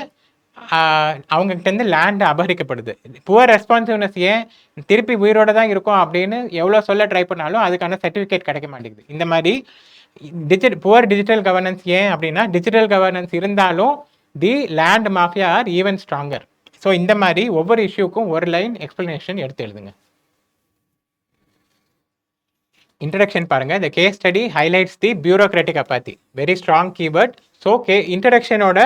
அவங்ககிட்டருந்து லேண்டு அபகரிக்கப்படுது. புவர் ரெஸ்பான்சிவ்னஸ் ஏன் திருப்பி உயிரோடு தான் இருக்கும் அப்படின்னு எவ்வளோ சொல்ல ட்ரை பண்ணாலும் அதுக்கான சர்டிஃபிகேட் கிடைக்க மாட்டேங்குது. இந்த மாதிரி புவர் டிஜிட்டல் கவர்னன்ஸ் ஏன் அப்படின்னா, டிஜிட்டல் கவர்னன்ஸ் இருந்தாலும் தி land mafia R even stronger. So இந்த மாதிரி ஒவ்வொரு இஷ்யூக்கும் ஒரு லைன் எக்ஸ்பிளனேஷன் எடுத்து எழுதுங்க. இன்ட்ரடக்ஷன் பாருங்க. இந்த case study highlights the bureaucratic apathy, very strong keyword. So இன்ட்ரடக்ஷனோட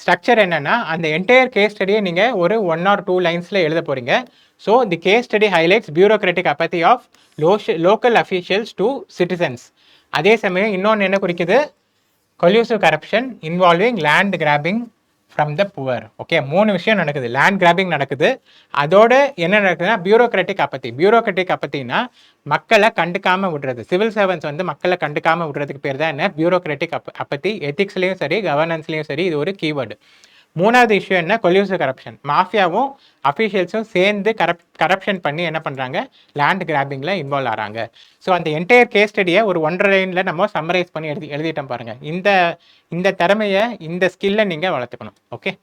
ஸ்ட்ரக்சர் என்னன்னா, அந்த என்டையர் கேஸ் ஸ்டடியை நீங்கள் ஒரு 1 or 2 லைன்ஸில் எழுத போகிறீங்க. So the case study highlights bureaucratic apathy of local officials to citizens. அதே சமயம் இன்னொன்று என்ன குறிக்குது, collusive corruption involving land grabbing from the poor. Okay, 3 விஷயம் நடக்குது. லேண்ட் கிராபிங் நடக்குது, அதோட என்ன நடக்குதுன்னா பியூரோக்ராட்டிக் அப்பத்தி. பியூரோக்ராட்டிக் அப்பத்தின்னா மக்களை கண்டுக்காமல் விடுறது. சிவில் சர்வன்ஸ் வந்து மக்களை கண்டுக்காமல் விடுறதுக்கு பேர் தான் என்ன, பியூரோக்ராட்டிக் அப்பத்தி. எத்திக்ஸ்லையும் சரி கவர்னன்ஸ்லையும் சரி இது ஒரு கீவேர்டு. 3வது இஷ்யூ என்ன, கொல்யூசிவ் கரப்ஷன். மாஃபியாவும் அஃபீஷியல்ஸும் சேர்ந்து கரப்ஷன் பண்ணி என்ன பண்ணுறாங்க, லேண்ட் கிராபிங்கில் இன்வால்வ் ஆகிறாங்க. ஸோ அந்த என்டையர் கேஸ் ஸ்டடியை ஒரு 1.5 லைனில் நம்ம சம்மரைஸ் பண்ணி எழுதிட்டோம் பாருங்கள். இந்த திறமையை, இந்த ஸ்கில்லை நீங்கள் வளர்த்துக்கணும். Okay,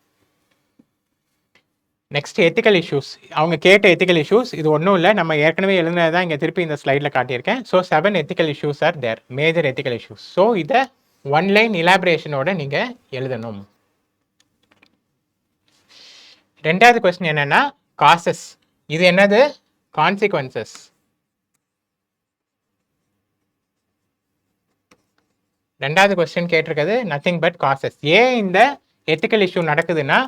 next ethical issues. அவங்க கேட்ட எத்திக்கல் இஷ்யூஸ் இது ஒன்றும் இல்லை, நம்ம ஏற்கனவே எழுதுனது தான் இங்கே திருப்பி இந்த ஸ்லைடில் காட்டியிருக்கேன். So 7 ethical issues are there, major ethical issues. So இதை 1 லைன் இலாபரேஷனோட நீங்கள் எழுதணும். 2வது கொஸ்டின் என்னன்னா, காசஸ். இது என்னது, கான்சிக்வன்சஸ். ரெண்டாவது கொஸ்டின் கேட்டிருக்கிறது நத்திங் பட் காசஸ். ஏன் இந்த எத்திக்கல் இஷ்யூ நடக்குதுன்னா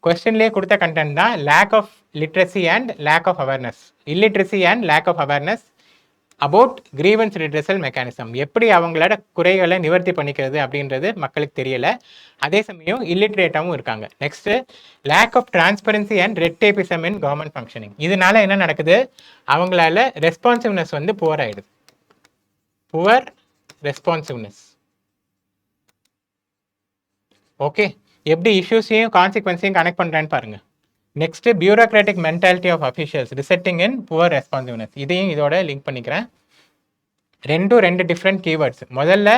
கொஸ்டின்லேயே கொடுத்த கண்டென்ட் தான் lack of literacy and lack of awareness. Illiteracy and lack of awareness about grievance redressal mechanism. எப்படி அவங்களோட குறைகளை நிவர்த்தி பண்ணிக்கிறது அப்படின்றது மக்களுக்கு தெரியல. அதே சமயம் இல்லிட்ரேட்டாகவும் இருக்காங்க. Next lack of transparency and red tapism in government functioning. இதனால என்ன நடக்குது, அவங்களால ரெஸ்பான்சிவ்னஸ் வந்து புவர் ஆயிடுது. Poor responsiveness. ஓகே, எப்படி இஷ்யூஸையும் கான்சிக்வன்ஸையும் கனெக்ட் பண்ணுறேன்னு பாருங்க. Next bureaucratic mentality of officials resulting in poor responsiveness. இதையும் இதோட லிங்க் பண்ணிக்கிறேன். ரெண்டு டிஃப்ரெண்ட் கீவேர்ட்ஸ். முதல்ல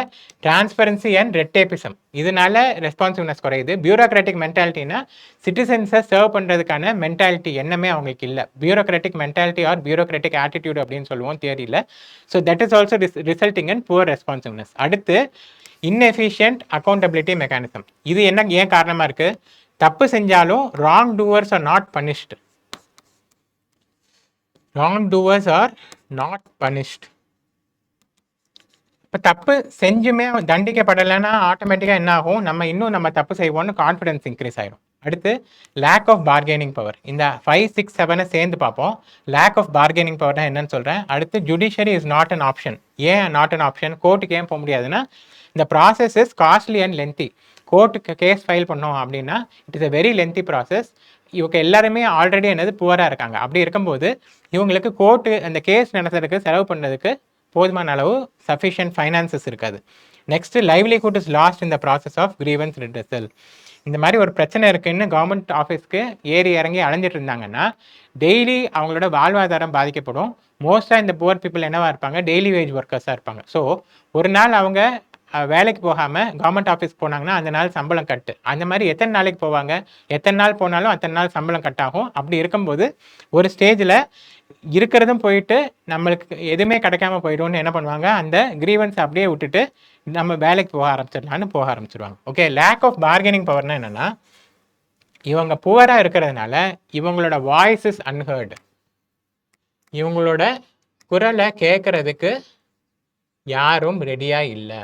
டிரான்ஸ்பரன்சி அண்ட் ரெட் டேபிசம். இதனால ரெஸ்பான்சிவ்னஸ் குறையுது. பியூரோக்ராட்டிக் மென்டாலிட்டினா சிட்டிசன்ஸை சர்வ் பண்ணுறதுக்கான மென்டாலிட்டி எண்ணமே அவங்களுக்கு இல்லை. Bureaucratic mentality or bureaucratic attitude அப்படின்னு சொல்லுவோம் தியரியில். So that is also resulting in poor responsiveness. அடுத்து inefficient accountability mechanism. இது என்ன ஏன் காரணமா இருக்கு, தப்பு செஞ்சாலும் wrong doers are not punished. wrong doers are not punished. இப்போ தப்பு செஞ்சுமே தண்டிக்கப்படலைன்னா ஆட்டோமேட்டிக்காக என்ன ஆகும், நம்ம தப்பு செய்வோம்னு கான்ஃபிடன்ஸ் இன்க்ரீஸ் ஆகிடும். அடுத்து லேக் ஆஃப் பார்கெனிங் பவர். இந்த 5, 6, 7 சேர்ந்து பார்ப்போம். லேக் ஆஃப் பார்கெனிங் பவர் தான் என்னன்னு சொல்கிறேன். அடுத்து judiciary is not an option. ஏன் நாட் அன் ஆப்ஷன், கோர்ட்டுக்கு ஏன் போக முடியாதுன்னா இந்த process is costly and lengthy. கோர்ட்டுக்கு கேஸ் ஃபைல் பண்ணோம் அப்படின்னா it is a very lengthy process. இவங்க எல்லாருமே ஆல்ரெடி என்னது புவராக இருக்காங்க. அப்படி இருக்கும்போது இவங்களுக்கு கோர்ட்டு அந்த கேஸ் நடத்துறதுக்கு செலவு பண்ணுறதுக்கு போதுமான அளவு சஃபிஷியன்ட் ஃபைனான்சஸ் இருக்காது. Next livelihood is lost in the process of grievance redressal. இந்த மாதிரி ஒரு பிரச்சனை இருக்குன்னு கவர்மெண்ட் ஆஃபீஸ்க்கு ஏறி இறங்கி அலைஞ்சிட்டு இருந்தாங்கன்னா டெய்லி அவங்களோட வாழ்வாதாரம் பாதிக்கப்படும். மோஸ்ட்டாக இந்த புவர் பீப்புள் என்னவா இருப்பாங்க, டெய்லி வேஜ் ஒர்க்கர்ஸாக இருப்பாங்க. ஸோ ஒரு நாள் அவங்க வேலைக்கு போகாமல் கவர்மெண்ட் ஆஃபீஸ் போனாங்கன்னா அந்த நாள் சம்பளம் கட்டு. அந்த மாதிரி எத்தனை நாளைக்கு போவாங்க, எத்தனை நாள் போனாலும் அத்தனை நாள் சம்பளம் கட் ஆகும். அப்படி இருக்கும்போது ஒரு ஸ்டேஜில் இருக்கிறதும் போயிட்டு நம்மளுக்கு எதுவுமே கிடைக்காம போயிடும்னு என்ன பண்ணுவாங்க, அந்த கிரீவன்ஸ் அப்படியே விட்டுட்டு நம்ம வேலைக்கு போக ஆரம்பிச்சிருவாங்க. ஓகே, லேக் ஆஃப் பார்கெனிங் பவர்னா என்னென்னா இவங்க புவராக இருக்கிறதுனால இவங்களோட வாய்ஸ் இஸ் அன்ஹர்டு. இவங்களோட குரலை கேட்கறதுக்கு யாரும் ரெடியாக இல்லை.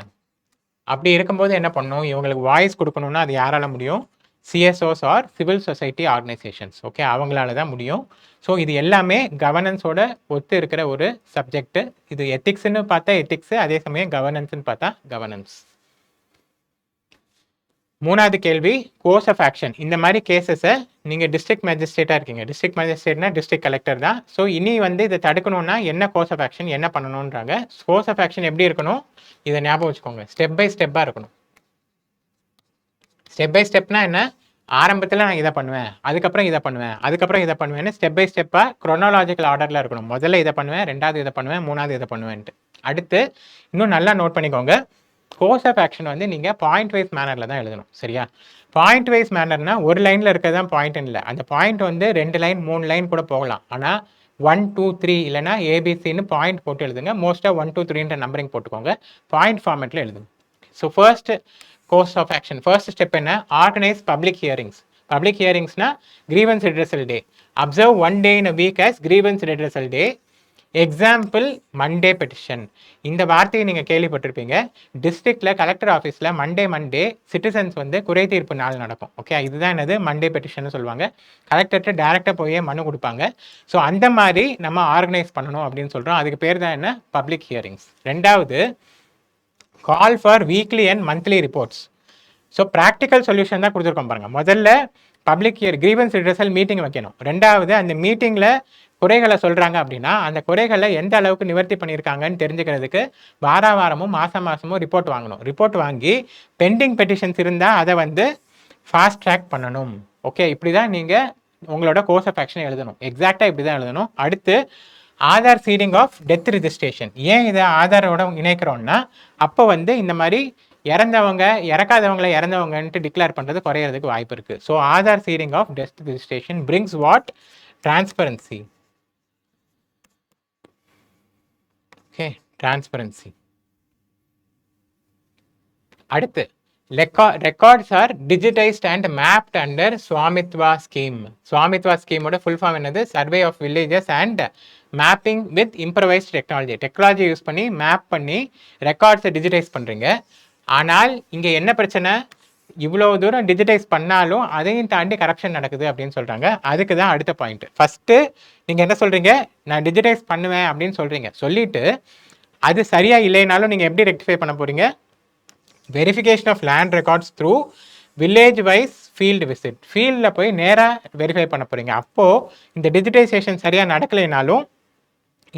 அப்படி இருக்கும்போது என்ன பண்ணணும், இவங்களுக்கு வாய்ஸ் கொடுக்கணும்னா அது யாரால முடியும், CSOs or civil society organisations. Okay, அவங்களால தான் முடியும். ஸோ இது எல்லாமே கவர்னன்ஸோட ஒத்து இருக்கிற ஒரு சப்ஜெக்ட். இது எத்திக்ஸ்ன்னு பார்த்தா எத்திக்ஸ், அதே சமயம் கவர்னன்ஸ்ன்னு பார்த்தா கவர்னன்ஸ். மூணாவது கேள்வி, கோர்ஸ் ஆஃப் ஆக்ஷன். இந்த மாதிரி கேசஸை நீங்கள் டிஸ்ட்ரிக்ட் மேஜிஸ்ட்ரேட்டாக இருக்கீங்க. டிஸ்ட்ரிக்ட் மேஜிஸ்ட்ரேட்னா டிஸ்ட்ரிக்ட் கலெக்டர் தான். ஸோ இனி இதை தடுக்கணும்னா என்ன கோர்ஸ் ஆஃப் ஆக்ஷன், என்ன பண்ணணுன்றாங்க. கோர்ஸ் ஆஃப் ஆக்ஷன் எப்படி இருக்கணும், இதை ஞாபகம் வச்சுக்கோங்க. ஸ்டெப் பை ஸ்டெப்பாக இருக்கணும். ஸ்டெப் பை ஸ்டெப்னா என்ன, ஆரம்பத்தில் நான் இதை பண்ணுவேன், அதுக்கப்புறம் இதை பண்ணுவேன், அதுக்கப்புறம் இதை பண்ணுவேன்னு ஸ்டெப் பை ஸ்டெப்பாக குரோனாலாஜிக்கல் ஆர்டரில் இருக்கணும். முதல்ல இதை பண்ணுவேன், ரெண்டாவது இதை பண்ணுவேன், மூணாவது இதை பண்ணுவேன்ட்டு. அடுத்து இன்னும் நல்லா நோட் பண்ணிக்கோங்க, கோர்ஸ் ஆஃப் ஆக்ஷன் நீங்கள் பாயிண்ட் வைஸ் மேனரில் தான் எழுதணும். சரியா, பாயிண்ட் வைஸ் மேனர்னா ஒரு லைனில் இருக்கிறது தான் பாயிண்ட் இல்லை. அந்த பாயிண்ட் 2 லைன் 3 லைன் கூட போகலாம். ஆனால் 1, 2, 3 இல்லைனா ஏபிசின்னு பாயிண்ட் போட்டு எழுதுங்க. மோஸ்ட்டாக 1, 2, 3ன்ற நம்பரிங் போட்டுக்கோங்க. பாயிண்ட் ஃபார்மேட்டில் எழுதுங்க. So first course of action, first step என்ன, ஆர்கனைஸ் பப்ளிக் ஹியரிங்ஸ். பப்ளிக் ஹியரிங்ஸ்னா grievance redressal day. Observe 1 day in a week as grievance redressal day. Example Monday petition. இந்த வார்த்தையை நீங்கள் கேள்விப்பட்டிருப்பீங்க. டிஸ்ட்ரிக்டில் கலெக்டர் ஆஃபீஸில் மண்டே சிட்டிசன்ஸ் குறை தீர்ப்பு நாள் நடக்கும். ஓகே, இதுதான் என்னது மண்டே பெட்டிஷன் சொல்லுவாங்க. கலெக்டர்கிட்ட டேரெக்டாக போய் மனு கொடுப்பாங்க. ஸோ அந்த மாதிரி நம்ம ஆர்கனைஸ் பண்ணணும் அப்படின்னு சொல்கிறோம். அதுக்கு பேர் தான் என்ன, பப்ளிக் ஹியரிங்ஸ். ரெண்டாவது, call for weekly and monthly reports. So practical solution தான் கொடுத்துருக்கோம் பாருங்கள். முதல்ல பப்ளிக் கிரீவன்ஸ் ரிட்ரெசல் மீட்டிங் வைக்கணும். ரெண்டாவது, அந்த மீட்டிங்கில் குறைகளை சொல்கிறாங்க அப்படின்னா அந்த குறைகளை எந்த அளவுக்கு நிவர்த்தி பண்ணியிருக்காங்கன்னு தெரிஞ்சுக்கிறதுக்கு வாரமும் மாதமும் ரிப்போர்ட் வாங்கணும். ரிப்போர்ட் வாங்கி பெண்டிங் பெட்டிஷன்ஸ் இருந்தால் அதை ஃபாஸ்ட் ட்ராக் பண்ணணும். ஓகே, இப்படி தான் நீங்கள் உங்களோட கோர்ஸ் ஆஃப் ஆக்ஷன் எழுதணும். எக்ஸாக்டாக இப்படி தான் எழுதணும். அடுத்து, Aadhaar seeding of death registration. ஏன் இதை ஆதாரோட இணைக்கிறோன்னா அப்போ இந்த மாதிரி இறந்தவங்கன்ட்டு டிக்ளேர் பண்ணுறது குறையிறதுக்கு வாய்ப்பு இருக்குது. So Aadhaar seeding of death registration brings what, transparency. Okay, transparency. அடுத்து, records are digitised and mapped under Svamitva scheme. Svamitva ஸ்கீமோட ஃபுல் ஃபார்ம் என்னது, survey of villages and mapping with improvised technology. Technology use பண்ணி மேப் பண்ணி ரெக்கார்ட்ஸை டிஜிட்டைஸ் பண்ணுறீங்க. ஆனால் இங்கே என்ன பிரச்சனை, இவ்வளோ தூரம் டிஜிட்டைஸ் பண்ணாலும் அதையும் தாண்டி கரப்ஷன் நடக்குது அப்படின்னு சொல்கிறாங்க. அதுக்கு தான் அடுத்த பாயிண்ட். ஃபஸ்ட்டு நீங்கள் என்ன சொல்கிறீங்க, நான் டிஜிட்டைஸ் பண்ணுவேன் அப்படின்னு சொல்கிறீங்க. சொல்லிவிட்டு அது சரியாக இல்லைனாலும் நீங்கள் எப்படி ரெக்டிஃபை பண்ண போகிறீங்க, verification of land records through village wise field visit, ஃபீல்டில் போய் நேராக வெரிஃபை பண்ண போகிறீங்க. அப்போது இந்த டிஜிட்டைசேஷன் சரியாக நடக்கலைனாலும்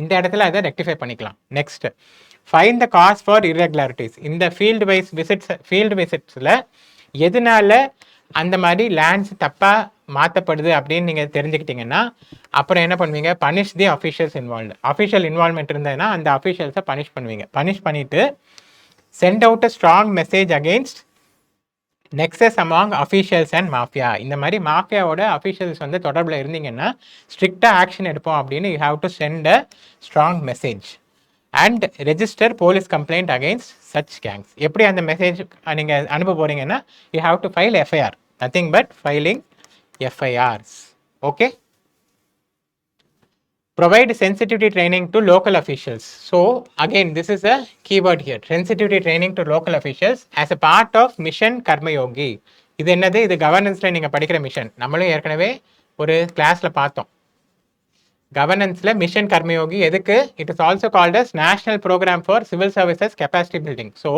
இந்த இடத்துல அதை ரெக்டிஃபை பண்ணிக்கலாம். Next, find the cause for irregularities. இந்த ஃபீல்டு வைஸ் விசிட்ஸில் எதனால அந்த மாதிரி லேண்ட்ஸ் தப்பாக மாற்றப்படுது அப்படின்னு நீங்கள் தெரிஞ்சுக்கிட்டீங்கன்னா அப்புறம் என்ன பண்ணுவீங்க, பனிஷ் தி அஃபிஷியல்ஸ் இன்வால்வ்டு. அஃபிஷியல் இன்வால்வ்மெண்ட் இருந்ததுன்னா அந்த அஃபிஷியல்ஸை பனிஷ் பண்ணுவீங்க. பனிஷ் பண்ணிவிட்டு send out a strong message against nexus among officials and mafia. இந்த மாதிரி மாஃபியாவோட அஃபிஷியல்ஸ் வந்து தொடர்பில் இருந்தீங்கன்னா ஸ்ட்ரிக்டாக ஆக்ஷன் எடுப்போம் அப்படின்னு you have to send a strong message and register police complaint against such gangs. எப்படி அந்த மெசேஜ் நீங்கள் அனுப்ப போகிறீங்கன்னா you have to file FIR, nothing but filing FIRs. Okay. Provide sensitivity training to local officials. So again, this is a keyword here. Sensitivity training to local officials as a part of Mission Karma Yogi. இது என்னது, இது கவர்னன்ஸில் நீங்கள் படிக்கிற mission. நம்மளும் ஏற்கனவே ஒரு கிளாஸில் பார்த்தோம். கவர்னன்ஸில் மிஷன் கர்மயோகி எதுக்கு, it is also called as national program for civil services capacity building. So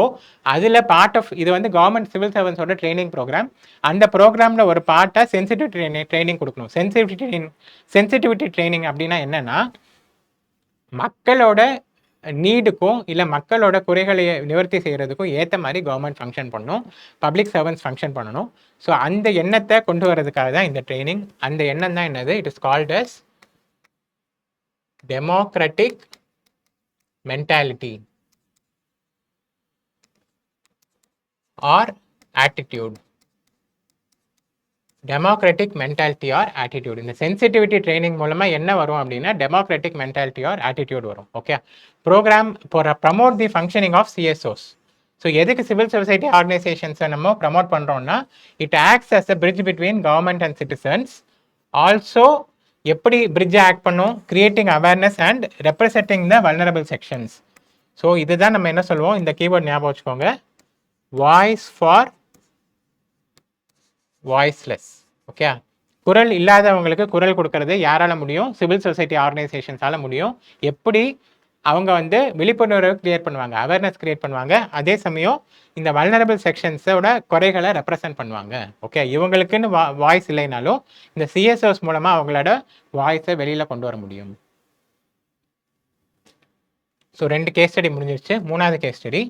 அதில் பார்ட் ஆஃப் இது வந்து கவர்மெண்ட் சிவில் சர்வன்ஸோட ட்ரைனிங் ப்ரோக்ராம். அந்த ப்ரோக்ராமில் ஒரு பார்ட்டாக சென்சிட்டிவிட்டி ட்ரைனிங் கொடுக்கணும். சென்சிட்டிவிட்டி ட்ரைனிங் அப்படின்னா என்னென்னா, மக்களோட நீடுக்கும் இல்லை மக்களோட குறைகளை நிவர்த்தி செய்கிறதுக்கும் ஏற்ற மாதிரி கவர்மெண்ட் ஃபங்க்ஷன் பண்ணணும், பப்ளிக் சர்வன்ஸ் ஃபங்க்ஷன் பண்ணணும். ஸோ அந்த எண்ணத்தை கொண்டு வரதுக்காக தான் இந்த ட்ரைனிங். அந்த எண்ணம் தான் என்னது, it is called as democratic mentality or attitude. Democratic mentality or attitude. இந்த sensitivity training மூலமா என்ன வரும் அப்படின்னா democratic mentality or attitude வரும். Okay. Program promote the functioning of CSOs. So எதுக்கு சிவில் சொசைட்டி ஆர்கனைசேஷன்ஸை நம்ம ப்ரமோட் பண்ணுறோம்னா, it acts as a bridge between government and citizens. Also எப்படி பிரிட்ஜை ஆக்ட் பண்ணும், creating awareness and representing the vulnerable sections. So இதுதான் நம்ம என்ன சொல்லுவோம், இந்த கீவேர்ட் ஞாபகம் வச்சுக்கோங்க, வாய்ஸ் ஃபார் வாய்ஸ்லெஸ். ஓகே. குரல் இல்லாதவங்களுக்கு குரல் கொடுக்கறது யாரால முடியும், சிவில் சொசைட்டி ஆர்கனைசேஷன்ஸால் முடியும். எப்படி அவங்க வந்து விழிப்புணர்வு கிரியேட் பண்ணுவாங்க, அவேர்னஸ் கிரியேட் பண்ணுவாங்க, அதே சமயம் இந்த வல்னரபிள் செக்ஷன்ஸோட குறைகளை ரெப்ரசன்ட் பண்ணுவாங்க. ஓகே. இவங்களுக்குன்னு வாய்ஸ் இல்லைனாலும் இந்த சிஎஸ்ஓஸ் மூலமாக அவங்களோட வாய்ஸை வெளியில் கொண்டு வர முடியும். ஸோ 2 கேஸ் ஸ்டடி முடிஞ்சிருச்சு. 3வது case study,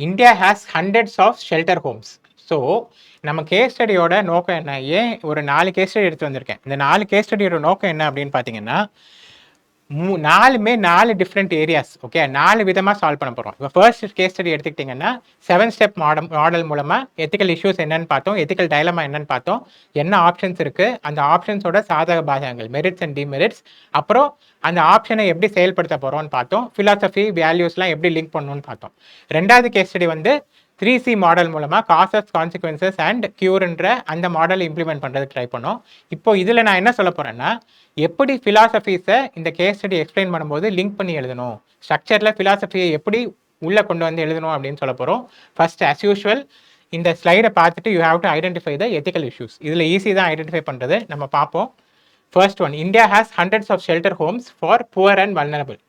India has hundreds of shelter homes. So நம்ம கேஸ் ஸ்டடியோட நோக்கம் என்ன, ஏன் ஒரு 4 கேஸ் ஸ்டடி எடுத்து வந்திருக்கேன். இந்த 4 கேஸ் ஸ்டடியோட நோக்கம் என்ன அப்படின்னு பார்த்தீங்கன்னா, 4 டிஃப்ரெண்ட் ஏரியாஸ். ஓகே. 4 விதமாக சால்வ் பண்ண போகிறோம். இப்போ ஃபர்ஸ்ட் கேஸ் ஸ்டடி எடுத்துக்கிட்டிங்கன்னா 7 ஸ்டெப் மாடல் மூலமாக எத்திக்கல் இஷ்யூஸ் என்னென்னு பார்த்தோம், எத்திக்கல் டைலமா என்னென்னு பார்த்தோம், என்ன ஆப்ஷன்ஸ் இருக்குது, அந்த ஆப்ஷன்ஸோட சாதக பாதகங்கள், மெரிட்ஸ் அண்ட் டிமெரிட்ஸ், அப்புறம் அந்த ஆப்ஷனை எப்படி செயல்படுத்த போகிறோம்னு பார்த்தோம், ஃபிலாசபி வேல்யூஸ்லாம் எப்படி லிங்க் பண்ணணும்னு பார்த்தோம். 2வது கேஸ் ஸ்டடி வந்து 3C மாடல் மூலமாக காசஸ், கான்சிக்வன்சஸ் அண்ட் கியூர்ன்ற அந்த மாடலை இம்ப்ளிமெண்ட் பண்ணுறதுக்கு ட்ரை பண்ணோம். இப்போ இதில் நான் என்ன சொல்ல போகிறேன்னா, எப்படி ஃபிலாசபிஸை இந்த கேஸ் ஸ்டடி எக்ஸ்பிளைன் பண்ணும்போது லிங்க் பண்ணி எழுதணும், ஸ்ட்ரக்சரில் ஃபிலாசபியை எப்படி உள்ளே கொண்டு வந்து எழுதணும் அப்படின்னு சொல்ல போகிறோம். ஃபர்ஸ்ட் ஆஸ் யூஷுவல் இந்த ஸ்லைடை பார்த்துட்டு you have to identify the ethical issues. இதில் ஈஸி தான் ஐடென்டிஃபை பண்ணுறது, நம்ம பார்ப்போம். First one, India has hundreds of shelter homes for poor and vulnerable.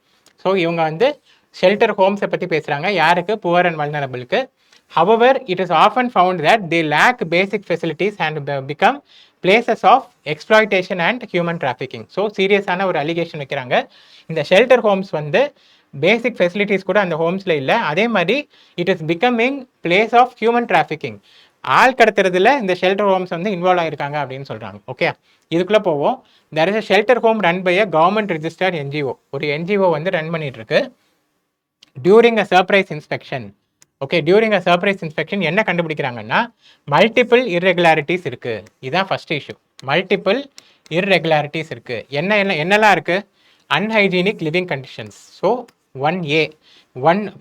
So இவங்க வந்து ஷெல்டர் ஹோம்ஸை பற்றி பேசுகிறாங்க, யாருக்கு, புவர் அண்ட் வல்னரபிளுக்கு. However, it is often found that they lack basic facilities and become places of exploitation and human trafficking. So சீரியஸான ஒரு allegation வைக்கிறாங்க. இந்த ஷெல்டர் ஹோம்ஸ் வந்து பேசிக் ஃபெசிலிட்டிஸ் கூட அந்த ஹோம்ஸில் இல்லை, அதே மாதிரி it is becoming place of human trafficking. ஆள் கடத்துறதுல இந்த ஷெல்டர் ஹோம்ஸ் வந்து இன்வால்வ் ஆகிருக்காங்க அப்படின்னு சொல்கிறாங்க. ஓகே. இதுக்குள்ளே போவோம். there is a shelter home run by a government registered NGO. ஒரு NGO வந்து ரன் பண்ணிட்டு இருக்கு. During a surprise inspection. Okay. During a surprise inspection என்ன கண்டுபிடிக்கிறாங்கன்னா, மல்டிபிள் இர்ரெகுலாரிட்டிஸ் இருக்குது. இதுதான் ஃபர்ஸ்ட் இஷ்யூ. மல்டிபிள் இர்ரெகுலாரிட்டிஸ் இருக்குது. என்னெல்லாம் இருக்குது, unhygienic living conditions. So 1A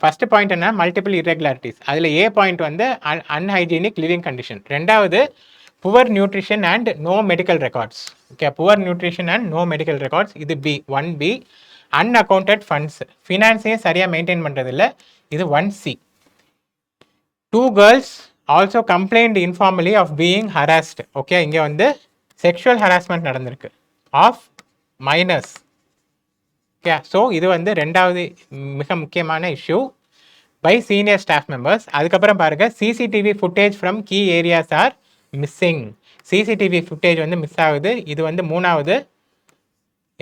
first point என்ன, மல்டிபிள் இர்ரெகுலாரிட்டிஸ். அதில் ஏ பாயிண்ட் வந்து அன்ஹைஜீனிக் லிவிங் கண்டிஷன். 2வது poor nutrition and no medical records. Okay. Poor nutrition and no medical records, இது B. 1B unaccounted funds, ஃபினான்ஸையும் சரியாக maintain பண்ணுறதில்ல, இது 1C. 2 girls also complained informally of being harassed. Okay, இங்கே வந்து sexual harassment நடந்திருக்கு of minors. Okay, so இது வந்து ரெண்டாவது மிக முக்கியமான issue by senior staff members. அதுக்கப்புறம் பாருங்கள், CCTV footage from key areas are missing. CCTV footage வந்து மிஸ் ஆகுது. இது வந்து மூணாவது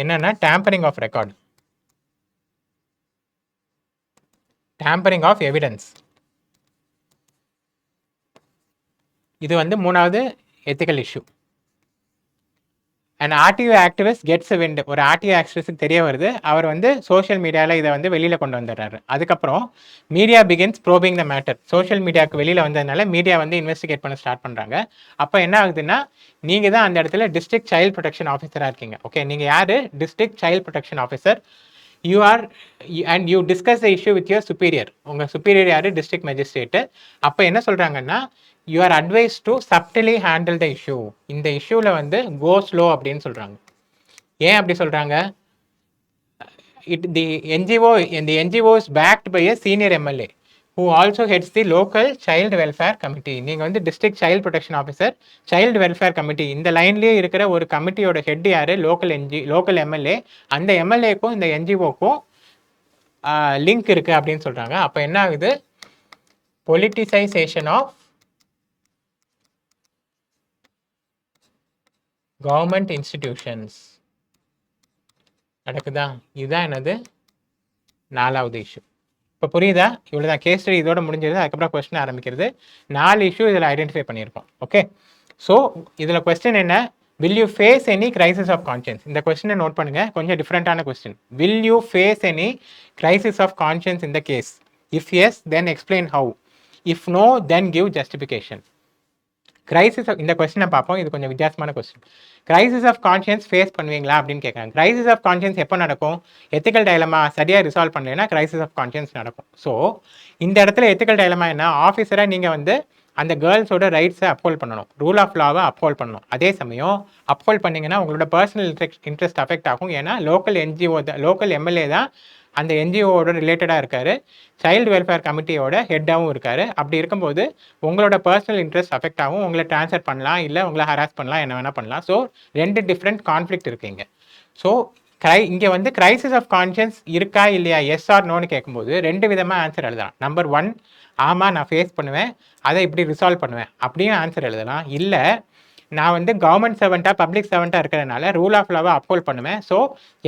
என்னன்னா tampering of record, tampering of evidence. இது வந்து மூணாவது ethical issue. And RTO activist gets a wind. ஒரு ஆர்டிஓ ஆக்டிவிஸ்ட்டுக்கு தெரிய வருது, அவர் வந்து சோஷியல் மீடியாவில் இதை வந்து வெளியில் கொண்டு வந்துடுறாரு. அதுக்கப்புறம் media begins probing the matter. Social மீடியாவுக்கு வெளியில் வந்ததுனால மீடியா வந்து இன்வெஸ்டிகேட் பண்ண ஸ்டார்ட் பண்ணுறாங்க. அப்போ என்ன ஆகுதுன்னா, நீங்கள் தான் அந்த இடத்துல டிஸ்ட்ரிக்ட் சைல்டு ப்ரொடெக்ஷன் ஆஃபீஸராக இருக்கீங்க. ஓகே, நீங்கள் யார்? District child protection officer. You are and you discuss the issue with your superior. உங்கள் சுப்பீரியர் யார்? District magistrate. அப்போ என்ன சொல்கிறாங்கன்னா, you are advise to subtly handle the issue. இந்த இஷ்யூவில் வந்து கோ ஸ்லோ அப்படின்னு சொல்கிறாங்க. ஏன் அப்படி சொல்கிறாங்க? The NGO is backed by a senior MLA who also heads the local child welfare committee. நீங்கள் வந்து district child protection officer, child welfare committee, இந்த லைன்லேயே இருக்கிற ஒரு கமிட்டியோட ஹெட் யார்? Local MLA. அந்த எம்எல்ஏக்கும் இந்த என்ஜிஓக்கும் லிங்க் இருக்குது அப்படின்னு சொல்கிறாங்க. அப்போ என்ன ஆகுது? பொலிட்டிசைசேஷன் ஆஃப் கவர்மெண்ட் இன்ஸ்டிடியூஷன்ஸ் நடக்குதா? இதுதான் என்னது? நாலாவது இஷ்யூ. இப்போ புரியுதா? இவ்வளோ தான் கேஸ் ஸ்டடி. இதோட முடிஞ்சது. அதுக்கப்புறம் கொஸ்டின் ஆரம்பிக்கிறது. 4 இஷ்யூ இதில் ஐடென்டிஃபை பண்ணியிருக்கோம். ஓகே, ஸோ இதில் கொஸ்டின் என்ன? Will you face any crisis of conscience? இந்த கொஸ்டினை நோட் பண்ணுங்கள், கொஞ்சம் டிஃப்ரெண்ட்டான question. Will you face any crisis of conscience in the case? If yes, then explain how. If no, then give justification. Crisis இந்த கொஸ்டினை பார்ப்போம். இது கொஞ்சம் வித்தியாசமான question. Crisis of conscience face பண்ணுவீங்களா அப்படின்னு கேட்குறாங்க. கிரைசிஸ் ஆஃப் கான்ஷியன்ஸ் எப்போ நடக்கும்? எத்திக்கல் டைலமா சரியாக ரிசால்வ் பண்ணலைன்னா கிரைசிஸ் ஆஃப் கான்ஷியன்ஸ் நடக்கும். ஸோ இந்த இடத்துல எத்திக்கல் டைலமா என்ன? ஆஃபீஸராக நீங்கள் வந்து அந்த கேர்ள்ஸோட ரைட்ஸை அப்ஹோல்ட் பண்ணணும், ரூல் ஆஃப் லாவை அப்ஹோல்ட் பண்ணணும். அதே சமயம் அப்ஹோல்ட் பண்ணிங்கன்னா உங்களோட பர்சனல் இன்ட்ரெஸ்ட் அஃபெக்ட் ஆகும். ஏன்னா லோக்கல் என்ஜிஓ தான், லோக்கல் எம்எல்ஏ தான் அந்த என்ஜிஓவோட ரிலேட்டடாக இருக்கார், சைல்டு வெல்ஃபேர் கமிட்டியோட ஹெட்டாகவும் இருக்கார். அப்படி இருக்கும்போது உங்களோட பர்சனல் இன்ட்ரெஸ்ட் அஃபெக்ட் ஆகும். உங்களை ட்ரான்ஸ்ஃபர் பண்ணலாம், இல்லை உங்களை ஹராஸ் பண்ணலாம், என்ன வேணால் பண்ணலாம். ஸோ 2 டிஃப்ரெண்ட் கான்ஃப்ளிக்ட் இருக்குங்க. ஸோ இங்கே வந்து கிரைசிஸ் ஆஃப் கான்ஷியன்ஸ் இருக்கா இல்லையா, எஸ் ஆர் நோன்னு கேட்கும்போது 2 விதமாக ஆன்சர் எழுதலாம். நம்பர் 1, ஆமாம் நான் ஃபேஸ் பண்ணுவேன், அதை இப்படி ரிசால்வ் பண்ணுவேன் அப்படியும் ஆன்சர் எழுதலாம். இல்லை நான் வந்து கவர்மெண்ட் சர்வெண்ட்டாக, பப்ளிக் சர்வெண்ட்டாக இருக்கிறதுனால ரூல் ஆஃப் லாவை அப்ஹோல்ட் பண்ணுவேன். ஸோ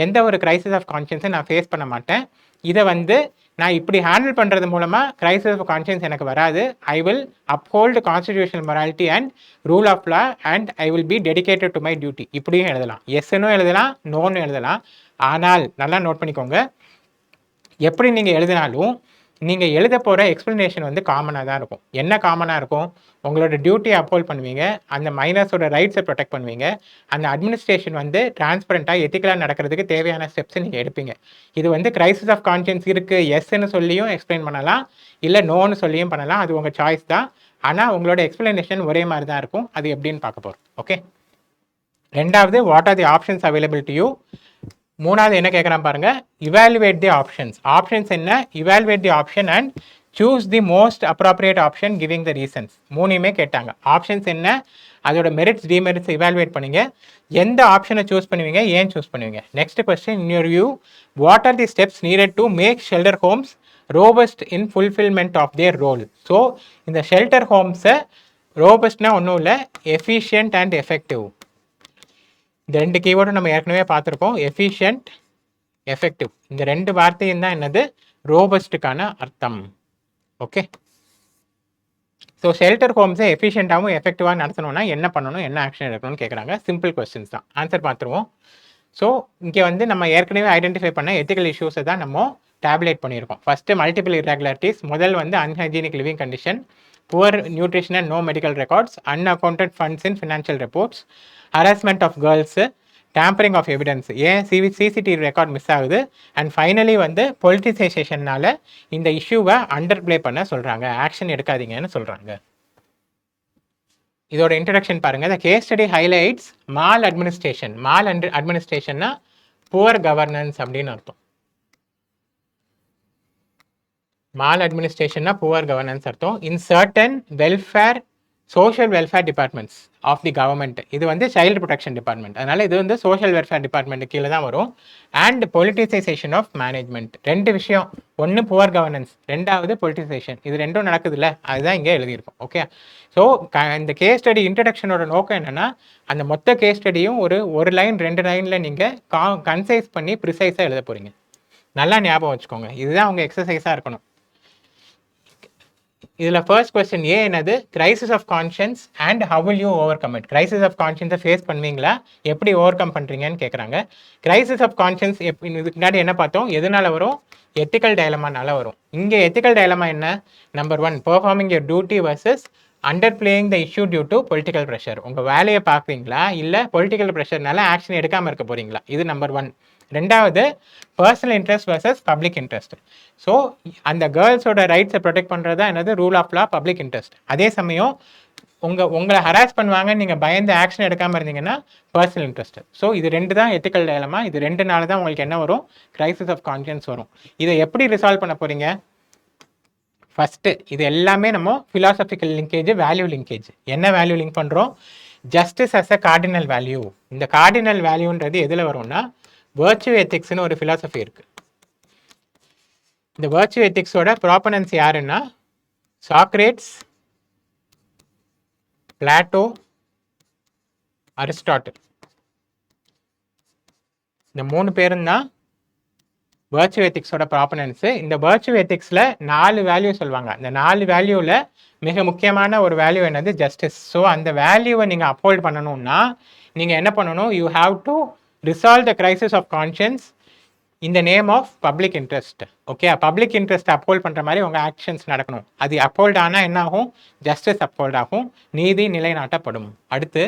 எந்த ஒரு கிரைசிஸ் ஆஃப் கான்ஷியன்ஸை நான் ஃபேஸ் பண்ண மாட்டேன். இதை வந்து நான் இப்படி ஹேண்டில் பண்ணுறது மூலமாக கிரைசிஸ் ஆஃப் கான்ஷியன்ஸ் எனக்கு வராது. I will uphold constitutional morality and rule of law and I will be dedicated to my duty. இப்படியும் எழுதலாம். எஸ்ன்னு எழுதலாம், நோன்னு எழுதலாம். ஆனால் நல்லா நோட் பண்ணிக்கோங்க, எப்படி நீங்கள் எழுதினாலும் நீங்கள் எழுத போகிற எக்ஸ்ப்ளனேஷன் வந்து காமனாக தான் இருக்கும். என்ன காமனாக இருக்கும்? உங்களோட டியூட்டியை அப்ஹோல்ட் பண்ணுவீங்க, அந்த மைனர்ஸோட ரைட்ஸை ப்ரொடெக்ட் பண்ணுவீங்க, அந்த அட்மினிஸ்ட்ரேஷன் வந்து டிரான்ஸ்பரண்ட்டாக எத்திக்கலாக நடக்கிறதுக்கு தேவையான ஸ்டெப்ஸை நீங்கள் எடுப்பீங்க. இது வந்து கிரைசிஸ் ஆஃப் கான்ஷியன்ஸ் இருக்குது எஸ்ன்னு சொல்லியும் எக்ஸ்பிளைன் பண்ணலாம், இல்லை நோன்னு சொல்லியும் பண்ணலாம். அது உங்கள் சாய்ஸ் தான். ஆனால் உங்களோட எக்ஸ்ப்ளனேஷன் ஒரே மாதிரி தான் இருக்கும். அது எப்படின்னு பார்க்க போகிறோம். ஓகே, ரெண்டாவது, what are the options available to you? மூணாவது என்ன கேட்குறான் பாருங்க, இவாலுவேட் தி ஆப்ஷன்ஸ். ஆப்ஷன்ஸ் என்ன? Evaluate the option and choose the most appropriate option giving the reasons. மூணுமே கேட்டாங்க. ஆப்ஷன்ஸ் என்ன, அதோட மெரிட்ஸ் டிமெரிட்ஸ் இவாலுவேட் பண்ணுங்க, எந்த ஆப்ஷனை சூஸ் பண்ணுவீங்க, ஏன் சூஸ் பண்ணுவீங்க. Next question, in your view what are the steps needed to make shelter homes robust in fulfilment of their role. So இந்த ஷெல்டர் ஹோம்ஸை ரோபஸ்ட்னா ஒன்றும் இல்லை, எஃபிஷியன்ட் அண்ட் எஃபெக்டிவ். இந்த 2 கீவேர்டும் நம்ம ஏற்கனவே பார்த்துருக்கோம், எஃபிஷியன்ட், எஃபெக்டிவ். இந்த 2 வார்த்தையும் தான் என்னது? ரோபஸ்ட்டுக்கான அர்த்தம். ஓகே, ஸோ ஷெல்டர் ஹோம்ஸை எஃபிஷியண்ட்டாகவும் எஃபெக்டிவாக நடத்தணும்னா என்ன பண்ணணும், என்ன ஆக்ஷன் எடுக்கணும்னு கேட்குறாங்க. சிம்பிள் கொஸ்டின்ஸ் தான். ஆன்சர் பார்த்துருவோம். ஸோ இங்கே வந்து நம்ம ஏற்கனவே ஐடென்டிஃபை பண்ண எத்திக்கல் இஷ்யூஸை தான் நம்ம டேப்லேட் பண்ணியிருக்கோம். First multiple irregularities. முதல் வந்து unhygienic living condition, poor nutrition and no medical records, unaccounted funds in financial reports, harassment of girls, tampering of evidence, ஏன் சிசிடிவி ரெக்கார்ட் மிஸ் ஆகுது, அண்ட் ஃபைனலி வந்து பொலிட்டிசைசேஷன்னால இந்த இஷ்யூவை அண்டர் பிளே பண்ண சொல்கிறாங்க, ஆக்ஷன் எடுக்காதீங்கன்னு சொல்கிறாங்க. இதோட இன்ட்ரடக்ஷன் பாருங்கள். The case study highlights maladministration. மால் அட்மினிஸ்ட்ரேஷன்னா புவர் கவர்னன்ஸ் அப்படின்னு அர்த்தம். மால் அட்மினிஸ்ட்ரேஷன்னா புவர் கவர்னன்ஸ் அர்த்தம். In certain welfare social welfare departments of the government. இது வந்து சைல்டு ப்ரொடெக்ஷன் டிபார்ட்மெண்ட், அதனால இது வந்து சோஷியல் வெல்ஃபேர் டிபார்ட்மெண்ட் கீழே தான் வரும். And politicisation of management. ரெண்டு விஷயம், ஒன்று புவர் கவர்னன்ஸ், ரெண்டாவது பொலிட்டிசேஷன். இது ரெண்டும் நடக்குதுல்ல, அதுதான் இங்கே எழுதியிருக்கும். ஓகே, ஸோ இந்த கேஸ் ஸ்டடி இன்ட்ரடக்ஷனோட நோக்கம் என்னென்னா, அந்த மொத்த கேஸ் ஸ்டடியும் ஒரு லைன் 2 லைனில் நீங்கள் கன்சைஸ் பண்ணி ப்ரிசைஸாக எழுத போகிறீங்க. நல்லா ஞாபகம் வச்சுக்கோங்க, இதுதான் உங்கள் எக்ஸசைஸாக இருக்கணும். இதில் ஃபர்ஸ்ட் கொஸ்டின் ஏ என்னது, crisis of conscience and how will you overcome it. Crisis of கான்ஷியன்ஸை ஃபேஸ் பண்ணுவீங்களா, எப்படி ஓவர் கம் பண்ணுறீங்கன்னு கேட்குறாங்க. கிரைசிஸ் ஆஃப் கான்ஷியன்ஸ் இதுக்கு முன்னாடி என்ன பார்த்தோம், எதனால வரும், எத்திக்கல் டயலமானால வரும். இங்கே எத்திக்கல் டயலமா என்ன, number 1 performing your duty versus under playing the issue due to political pressure. உங்கள் வேலையை பார்க்குறீங்களா இல்லை பொலிட்டிக்கல் ப்ரெஷர்னால ஆக்ஷன் எடுக்காமல் இருக்க போகிறீங்களா, இது நம்பர் 1. ரெண்டாவது personal interest versus public interest. So அந்த கேர்ள்ஸோட ரைட்ஸை ப்ரொடெக்ட் பண்ணுறது தான் என்னது, rule of law, public interest. அதே சமயம் உங்களை ஹராஸ் பண்ணுவாங்க, நீங்கள் பயந்து ஆக்ஷன் எடுக்காமல் இருந்தீங்கன்னா பர்சனல் இன்ட்ரெஸ்ட். ஸோ இது ரெண்டு தான் எத்திக்கல் டயலமா. இது ரெண்டுனால தான் உங்களுக்கு என்ன வரும், கிரைசிஸ் ஆஃப் கான்ஷியன்ஸ் வரும். இதை எப்படி ரிசால்வ் பண்ண போகிறீங்க, ஃபஸ்ட்டு இது எல்லாமே நம்ம ஃபிலாசபிக்கல் லிங்கேஜ், வேல்யூ லிங்கேஜ். என்ன வேல்யூ லிங்க் பண்ணுறோம், justice as a cardinal value. இந்த கார்டினல் வேல்யூன்றது எதில் வரும்னா, வர்ச்சு எத்திக்ஸ்னு ஒரு ஃபிலாசபி இருக்கு. இந்த வர்ச்சு எத்திக்ஸோட ப்ராப்பனன்ஸ் யாருன்னா சாக்ரேட்ஸ், பிளாட்டோ, அரிஸ்டாட்டில். இந்த 3 பேரும் தான் வர்ச்சு எத்திக்ஸோட ப்ராப்பனன்ஸு. இந்த வர்ச்சு எத்திக்ஸில் 4 வேல்யூ சொல்லுவாங்க. இந்த 4 வேல்யூவில் மிக முக்கியமான ஒரு வேல்யூ என்னது, ஜஸ்டிஸ். ஸோ அந்த வேல்யூவை நீங்கள் அப்போல்ட் பண்ணணும்னா நீங்கள் என்ன பண்ணணும், you have to resolve the crisis of conscience in the name of public interest. Okay, public interest uphold பண்ணுற மாதிரி உங்கள் ஆக்ஷன்ஸ் நடக்கணும். அது அப்போல்ட் ஆனால் என்ன ஆகும், ஜஸ்டிஸ் அப்போல்ட் ஆகும், நீதி நிலைநாட்டப்படும். அடுத்து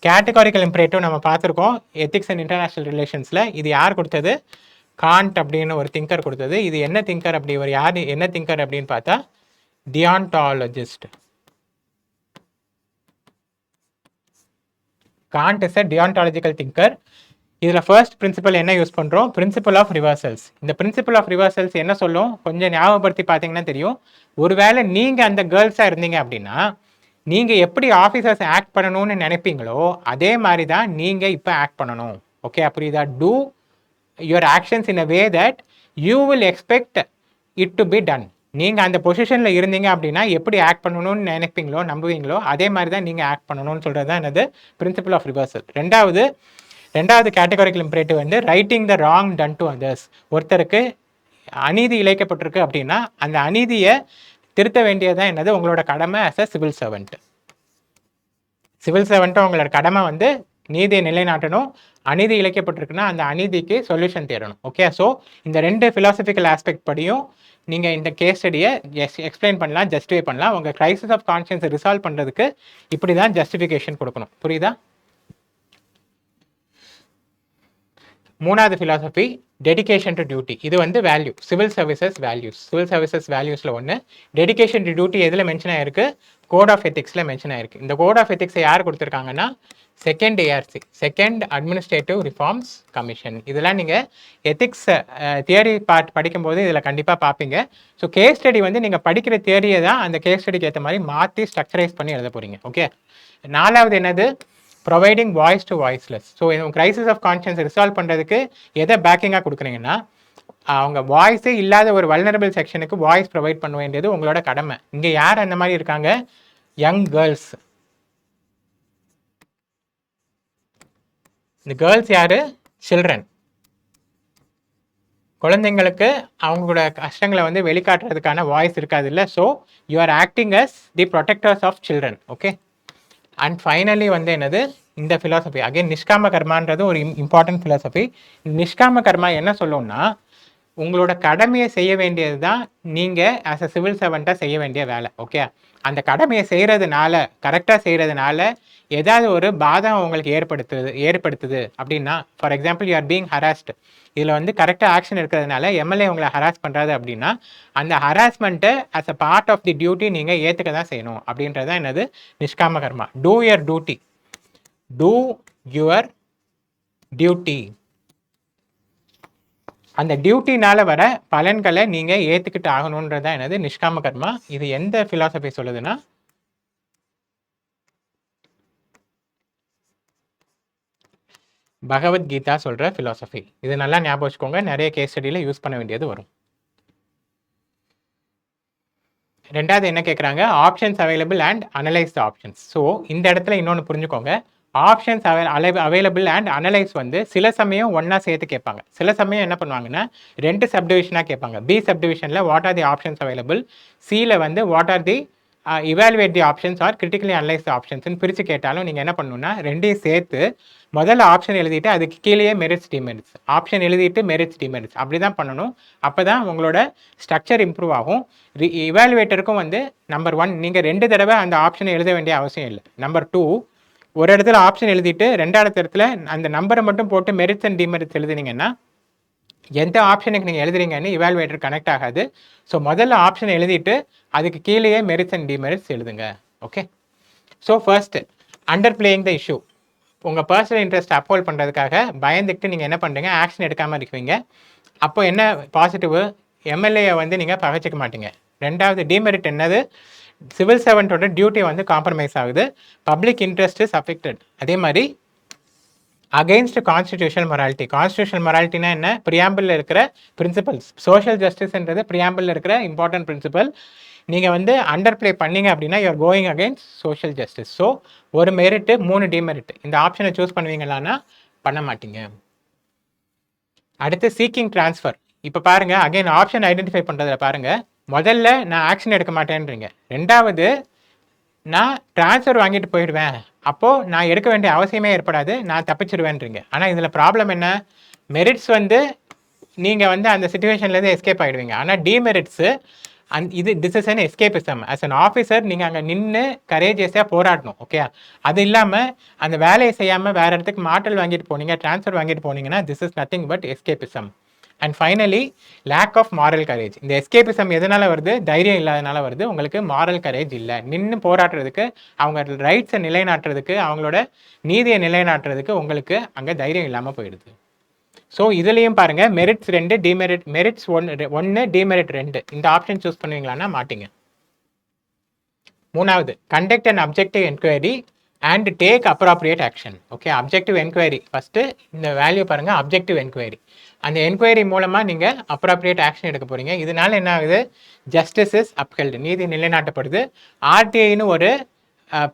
கேட்டகாரிக்கல் இம்பரேட்டிவ் நம்ம பார்த்துருக்கோம் எத்திக்ஸ் அண்ட் இன்டர்நேஷ்னல் ரிலேஷன்ஸில். இது யார் கொடுத்தது, காண்ட் அப்படின்னு ஒரு திங்கர் கொடுத்தது. இது என்ன திங்கர், அப்படி ஒரு யார் என்ன திங்கர் அப்படின்னு பார்த்தா deontologist. Kant is a deontological thinker. இதில் ஃபர்ஸ்ட் பிரின்சிபல் என்ன யூஸ் பண்ணுறோம், பிரின்சிபல் ஆஃப் ரிவர்சல்ஸ். இந்த பிரின்சிபல் ஆஃப் ரிவர்சல்ஸ் என்ன சொல்லும், கொஞ்சம் ஞாபகப்படுத்தி பார்த்தீங்கன்னா தெரியும். ஒருவேளை நீங்கள் அந்த கேர்ள்ஸாக இருந்தீங்க அப்படின்னா நீங்கள் எப்படி ஆஃபீஸர்ஸ் ஆக்ட் பண்ணணும்னு நினைப்பீங்களோ அதே மாதிரி தான் நீங்கள் இப்போ ஆக்ட் பண்ணணும். ஓகே, புரியுதா, two your actions in a way that you will expect it to be done. நீங்கள் அந்த பொசிஷனில் இருந்தீங்க அப்படின்னா எப்படி ஆக்ட் பண்ணணும்னு நினைப்பீங்களோ நம்புவீங்களோ அதே மாதிரி தான் நீங்கள் ஆக்ட் பண்ணணும்னு சொல்கிறது தான் என்னது, பிரின்சிபல் ஆஃப் ரிவர்சல். ரெண்டாவது கேட்டகாரிக்கல் இம்பரேட்டிவ் வந்து writing the wrong done to others. ஒருத்தருக்கு அநீதி இழைக்கப்பட்டிருக்கு அப்படின்னா அந்த அநீதியை திருத்த வேண்டியதான் என்னது, உங்களோட கடமை as a civil servant. Civil சர்வெண்ட்டும் உங்களோட கடமை வந்து நீதியை நிலைநாட்டணும். அநீதி இழைக்கப்பட்டிருக்குன்னா அந்த அநீதிக்கு சொல்யூஷன் தேடணும். ஓகே, ஸோ இந்த 2 ஃபிலாசபிக்கல் ஆஸ்பெக்ட் படியும் நீங்கள் இந்த கேஸ் ஸ்டடியை எக்ஸ்பிளைன் பண்ணலாம், ஜஸ்டிஃபை பண்ணலாம். உங்கள் கிரைசிஸ் ஆஃப் கான்ஷியன்ஸை ரிசால்வ் பண்ணுறதுக்கு இப்படி தான் ஜஸ்டிஃபிகேஷன் கொடுக்கணும். புரியுதா? மூணாவது ஃபிலாசபி டெடிகேஷன் டு டியூட்டி. இது வந்து value, civil services values. Civil services வேல்யூஸில் ஒன்று டெடிகேஷன் டு டியூட்டி. எதில் மென்ஷன் ஆயிருக்கு, கோட் ஆஃப் எத்திக்ஸில் மென்ஷன் ஆயிருக்கு. இந்த கோட் ஆஃப் எத்திக்ஸை யார் கொடுத்துருக்காங்கன்னா second ARC, second administrative reforms commission. இதெல்லாம் நீங்கள் எத்திக்ஸ் தியரி பார்ட் படிக்கும்போது இதில் கண்டிப்பாக பார்ப்பீங்க. ஸோ கேஸ் ஸ்டடி வந்து நீங்கள் படிக்கிற தியரியை தான் அந்த கேஸ் ஸ்டடிக்கு ஏற்ற மாதிரி மாற்றி ஸ்ட்ரக்சரைஸ் பண்ணி எழுத போகிறீங்க. ஓகே, நாலாவது என்னது, providing voice to voiceless. So crisis of conscience resolve பண்ணுறதுக்கு எதை பேக்கிங்காக கொடுக்குறீங்கன்னா அவங்க வாய்ஸே இல்லாத ஒரு வல்னரபிள் செக்ஷனுக்கு வாய்ஸ் ப்ரொவைட் பண்ண வேண்டியது உங்களோட கடமை. இங்கே யார் அந்த மாதிரி இருக்காங்க, யங் கேர்ள்ஸ். இந்த கேர்ள்ஸ் யாரு, சில்ட்ரன். குழந்தைங்களுக்கு அவங்களோட கஷ்டங்களை வந்து வெளிக்காட்டுறதுக்கான வாய்ஸ் இருக்காது இல்லை. So you are acting as the protectors of children. Okay, and finally வந்து என்னது, இந்த ஃபிலாசபி அகைன் நிஷ்காம கர்மான்றது ஒரு இம்பார்ட்டன்ட் ஃபிலாசபி. நிஷ்காம கர்மா என்ன சொல்லும்னா உங்களோட கடமையை செய்ய வேண்டியது தான் நீங்கள் ஆஸ் அ சிவில் சர்வெண்ட்டாக செய்ய வேண்டிய வேலை. ஓகே, அந்த கடமையை செய்கிறதுனால, கரெக்டாக செய்கிறதுனால ஏதாவது ஒரு பாதம் உங்களுக்கு ஏற்படுத்துது அப்படின்னா, for example you are being harassed, இதில் வந்து கரெக்டாக ஆக்ஷன் இருக்கிறதுனால எம்எல்ஏ உங்களை ஹராஸ் பண்ணுறாரு அப்படின்னா அந்த ஹராஸ்மெண்ட்டை as a part of the duty நீங்கள் ஏற்றுக்க தான் செய்யணும். அப்படின்றது தான் என்னது, நிஷ்காம கர்மா. Do your duty, do your duty. அந்த டியூட்டினால வர பலன்களை நீங்கள் ஏற்றுக்கிட்டு ஆகணுன்றதான் என்னது நிஷ்காம கர்மா. இது எந்த ஃபிலாசபி சொல்லுதுன்னா பகவத்கீதா சொல்கிற ஃபிலாசபி. இது நல்லா ஞாபகம் வச்சுக்கோங்க, நிறைய கேஸ் ஸ்டடியில் யூஸ் பண்ண வேண்டியது வரும். ரெண்டாவது என்ன கேட்குறாங்க, options available and analyse the options. So இந்த இடத்துல இன்னொன்று புரிஞ்சுக்கோங்க, ஆப்ஷன்ஸ் அவைலபிள் அண்ட் அனலைஸ் வந்து சில சமயம் ஒன்றா சேர்த்து கேட்பாங்க. சில சமயம் என்ன பண்ணுவாங்கன்னா 2 சப்டிவிஷனாக கேட்பாங்க. பி சப்டிவிஷனில் what are the options available, சியில் வந்து what are the evaluate the options or critically analyse the ஆப்ஷன்ஸ்னு பிரித்து கேட்டாலும் நீங்கள் என்ன பண்ணணும்னா ரெண்டையும் சேர்த்து முதல்ல ஆப்ஷன் எழுதிட்டு அதுக்கு கீழேயே மெரிட்ஸ் டிமெரிட்ஸ், ஆப்ஷன் எழுதிட்டு மெரிட்ஸ் டிமெரிட்ஸ் அப்படி தான் பண்ணணும். அப்போ தான் உங்களோட ஸ்ட்ரக்சர் இம்ப்ரூவ் ஆகும். இவாலுவேட்டருக்கும் வந்து நம்பர் 1 நீங்கள் 2 தடவை அந்த ஆப்ஷனை எழுத வேண்டிய அவசியம் இல்லை. நம்பர் 2 ஒரு இடத்துல ஆப்ஷன் எழுதிட்டு ரெண்டாவது இடத்துல அந்த நம்பரை மட்டும் போட்டு மெரிட்ஸ் அண்ட் டிமெரிட்ஸ் எழுதுனீங்கன்னா எந்த ஆப்ஷனுக்கு நீங்கள் எழுதுறீங்கன்னு இவாலுவேட்டர் கனெக்ட் ஆகாது. ஸோ முதல்ல ஆப்ஷன் எழுதிட்டு அதுக்கு கீழேயே மெரிட்ஸ் அண்ட் டிமெரிட்ஸ் எழுதுங்க. Okay, so first under playing the issue. உங்கள் பர்சனல் இன்ட்ரெஸ்ட் அப்போல் பண்ணுறதுக்காக பயந்துக்கிட்டு நீங்கள் என்ன பண்ணுறீங்க, ஆக்ஷன் எடுக்காமல் இருக்குவீங்க. அப்போ என்ன பாசிட்டிவ், எம்எல்ஏயை வந்து நீங்கள் பகைச்சிக்க மாட்டீங்க. ரெண்டாவது டிமெரிட் என்னது, சிவில் சர்வெண்ட்டோட டியூட்டி வந்து காம்ப்ரமைஸ் ஆகுது, பப்ளிக் இன்ட்ரெஸ்ட் இஸ் அஃபெக்டட். அதே மாதிரி அகெயின்ஸ்ட் கான்ஸ்டிடியூஷனல் மொராலிட்டி. கான்ஸ்டிடியூஷனல் மொராலிட்டினா என்ன, பிரியாம்பிளில் இருக்கிற பிரின்சிபல்ஸ். சோஷியல் ஜஸ்டிஸ்ன்றது பிரியாம்பிளில் இருக்கிற இம்பார்ட்டன்ட் பிரின்சிபல். நீங்கள் வந்து அண்டர் பிளே பண்ணீங்க அப்படின்னா you're going against social justice. So ஒரு மெரிட்டு 3 டிமெரிட். இந்த ஆப்ஷனை சூஸ் பண்ணுவீங்களான்னா பண்ண மாட்டீங்க. அடுத்து சீக்கிங் ட்ரான்ஸ்ஃபர். இப்போ பாருங்கள், அகைன் ஆப்ஷன் ஐடென்டிஃபை பண்ணுறதுல பாருங்கள், முதல்ல நான் ஆக்ஷன் எடுக்க மாட்டேன்றீங்க, ரெண்டாவது நான் ட்ரான்ஸ்ஃபர் வாங்கிட்டு போயிடுவேன், அப்போது நான் எடுக்க வேண்டிய அவசியமே ஏற்படாது, நான் தப்பிச்சிடுவேன்றீங்க. ஆனால் இதில் ப்ராப்ளம் என்ன, மெரிட்ஸ் வந்து நீங்கள் வந்து அந்த சுச்சுவேஷன்லேருந்து எஸ்கேப் ஆகிடுவீங்க. ஆனால் டிமெரிட்ஸு இது this is an escapism. As an officer நீங்கள் அங்கே நின்று கரேஜியஸாக போராடணும். ஓகே, அது இல்லாமல் அந்த வேலையை செய்யாமல் வேறு இடத்துக்கு மாட்டல் வாங்கிட்டு போனீங்க, ட்ரான்ஸ்ஃபர் வாங்கிட்டு போனீங்கன்னா this is nothing but escapism. And finally lack of moral courage. இந்த எஸ்கேபிசம் எதனால் வருது, தைரியம் இல்லாதனால வருது. உங்களுக்கு மாரல் கரேஜ் இல்லை, நின்று போராடுறதுக்கு, அவங்க ரைட்ஸை நிலைநாட்டுறதுக்கு, அவங்களோட நீதியை நிலைநாட்டுறதுக்கு உங்களுக்கு அங்கே தைரியம் இல்லாமல் போயிடுது. ஸோ இதுலேயும் பாருங்கள், மெரிட்ஸ் 2, டிமெரிட் மெரிட்ஸ் 1 டிமெரிட் 2. இந்த ஆப்ஷன் சூஸ் பண்ணுவீங்களான்னா மாட்டிங்க. மூணாவது conduct and objective enquiry and take appropriate action. Okay, objective enquiry first இந்த வேல்யூ பாருங்கள், அப்ஜெக்டிவ் என்கொயரி. அந்த என்கொயரி மூலமாக நீங்கள் அப்ராப்ரியேட் ஆக்ஷன் எடுக்க போகிறீங்க. இதனால் என்ன ஆகுது, ஜஸ்டிஸ் இஸ் அப்ஹெல்டு, நீதி நிலைநாட்டப்படுது. ஆர்டிஐன்னு ஒரு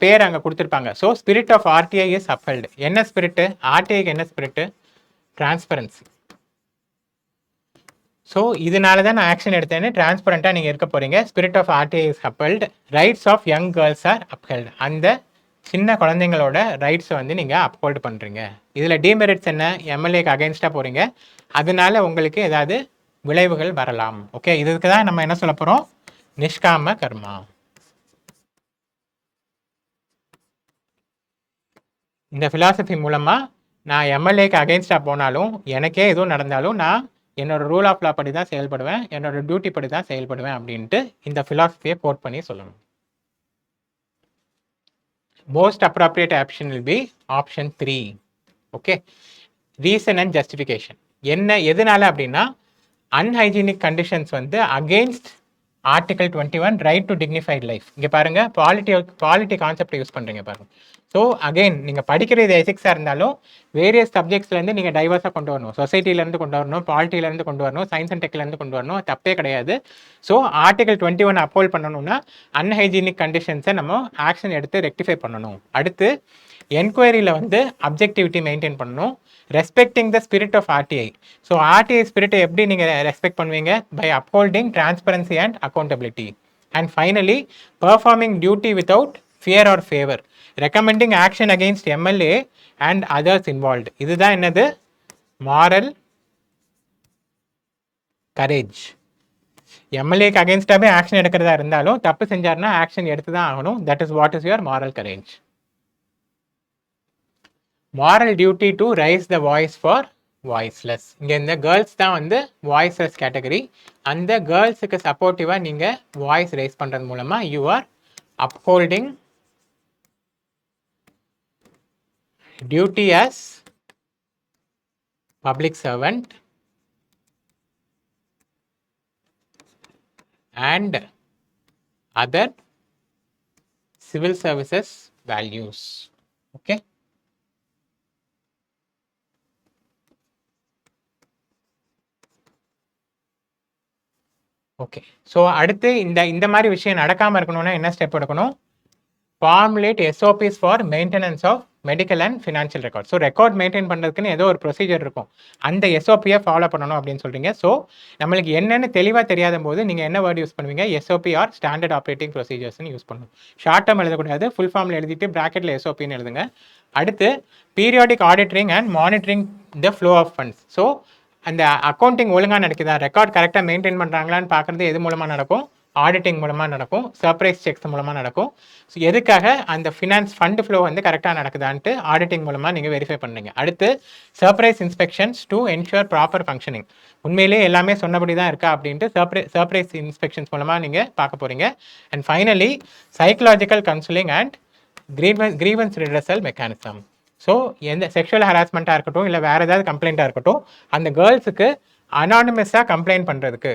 பேர் அங்கே கொடுத்துருப்பாங்க. So spirit of RTI is upheld. என்ன ஸ்பிரிட்டு, ஆர்டிஐக்கு என்ன ஸ்பிரிட்டு, டிரான்ஸ்பரன்சி. ஸோ இதனால தான் நான் ஆக்ஷன் எடுத்தேன்னு டிரான்ஸ்பரண்ட்டாக நீங்கள் இருக்க போகிறீங்க. Spirit of RTI is upheld. Rights of young girls are upheld. அந்த சின்ன குழந்தைங்களோட ரைட்ஸை வந்து நீங்கள் அப்ஹோல்டு பண்ணுறீங்க. இதில் டிமெரிட்ஸ் என்ன, எம்எல்ஏக்கு அகெயின்ஸ்டாக போகிறீங்க, அதனால உங்களுக்கு ஏதாவது விளைவுகள் வரலாம். ஓகே, இதுக்கு தான் நம்ம என்ன சொல்ல போகிறோம், நிஷ்காம கர்மா. இந்த ஃபிலாசபி மூலமாக நான் எம்எல்ஏக்கு அகெயின்ஸ்டாக போனாலும், எனக்கே எதுவும் நடந்தாலும் நான் என்னோட ரூல் ஆஃப் லா படி தான் செயல்படுவேன், என்னோட டியூட்டி படி தான் செயல்படுவேன் அப்படின்ட்டு இந்த ஃபிலாசபியை கோட் பண்ணி சொல்லணும். Most appropriate option will be option 3. Okay, reason and justification. என்ன எதனால அப்படின்னா, அன்ஹைஜீனிக் கண்டிஷன்ஸ் வந்து against article 21 right to dignified life. இங்கே பாருங்கள், குவாலிட்டி கான்செப்டை யூஸ் பண்ணுறீங்க பாருங்கள். ஸோ அகெயின் நீங்கள் படிக்கிறது எசிக்ஸாக இருந்தாலும் வேரியஸ் சப்ஜெக்ட்ஸ்லேருந்து நீங்கள் டைவர்ஸாக கொண்டு வரணும். சொசைட்டிலேருந்து கொண்டு வரணும், பாலிட்டிலேருந்து கொண்டு வரணும், சயின்ஸ் அண்ட் டெக்லேருந்து கொண்டு வரணும், தப்பே கிடையாது. ஸோ ஆர்டிகல் 21 அப்போல் பண்ணணும்னா அன்ஹைஜீனிக் கண்டிஷன்ஸை நம்ம ஆக்ஷன் எடுத்து ரெக்டிஃபை பண்ணணும். அடுத்து என்கொயரியில் வந்து அப்ஜெக்டிவிட்டி மெயின்டைன் பண்ணணும், respecting the spirit of RTI. So RTI ஸ்பிரிட்டை எப்படி நீங்கள் ரெஸ்பெக்ட் பண்ணுவீங்க, by upholding transparency and accountability. And finally performing duty without fear or favour, recommending action against MLA and others involved. இதுதான் என்னது, மாரல் கரேஜ். எம்எல்ஏக்கு அகெயின்ஸ்டாகவே action எடுக்கிறதா இருந்தாலும் தப்பு செஞ்சார்னா ஆக்ஷன் எடுத்து தான் ஆகணும். That is what is your moral courage. Moral duty to raise the voice for voiceless. இங்கே இந்த கேர்ள்ஸ் தான் வந்து வாய்ஸ்லெஸ் கேட்டகரி. அந்த கேர்ள்ஸுக்கு சப்போர்ட்டிவாக நீங்கள் வாய்ஸ் ரைஸ் பண்ணுறது மூலமாக you are upholding duty as public servant and other civil services values. Okay. Okay. So அடுத்து இந்த மாதிரி விஷயம் நடக்காமல் இருக்கணும்னா என்ன ஸ்டெப் எடுக்கணும்? Formulate SOPs for maintenance of medical and financial record. So record maintain பண்ணுறதுக்குன்னு ஏதோ ஒரு ப்ரொசீஜர் இருக்கும், அந்த எஸ்ஓபியை ஃபாலோ பண்ணணும் அப்படின்னு சொல்கிறீங்க. ஸோ நம்மளுக்கு என்னென்னு தெளிவாக தெரியாத போது நீங்கள் என்ன வேர்டு யூஸ் பண்ணுவீங்க? எஸ்ஓபி ஆர் ஸ்டாண்டர்ட் ஆப்ரேட்டிங் ப்ரொசீஜர்ஸ்னு யூஸ் பண்ணணும். ஷார்ட் டேர்ம் எழுதக்கூடாது, ஃபுல் ஃபார்மில் எழுதிட்டு ப்ராக்கெட்டில் எஸ்ஓபின்னு எழுதுங்க. அடுத்து பீரியாடிக் ஆடிட்டரிங் and monitoring the flow of funds. So அந்த அக்கௌண்டிங் ஒழுங்காக நடக்குதா, ரெக்கார்ட் கரெக்டாக மெயின்டைன் பண்ணுறாங்களான்னு பார்க்குறது எது மூலமாக நடக்கும்? ஆடிட்டிங் மூலமாக நடக்கும், சர்ப்ரைஸ் செக்ஸ் மூலமாக நடக்கும். ஸோ எதுக்காக? அந்த ஃபினான்ஸ் ஃபண்டு ஃப்ளோ வந்து கரெக்டாக நடக்குதான்ட்டு ஆடிட்டிங் மூலமாக நீங்கள் வெரிஃபை பண்ணுறீங்க. அடுத்து surprise inspections to ensure proper functioning. உண்மையிலேயே எல்லாமே சொன்னபடி தான் இருக்கா அப்படின்ட்டு சர்ப்ரைஸ் இன்ஸ்பெக்ஷன்ஸ் மூலமாக நீங்கள் பார்க்க போகிறீங்க. And finally psychological counselling and grievance redressal mechanism. So எந்த செக்ஷுவல் ஹராஸ்மெண்ட்டாக இருக்கட்டும் இல்லை வேறு ஏதாவது கம்ப்ளைண்ட்டாக இருக்கட்டும், அந்த கேர்ள்ஸுக்கு அனானிமஸாக கம்ப்ளைண்ட் பண்ணுறதுக்கு,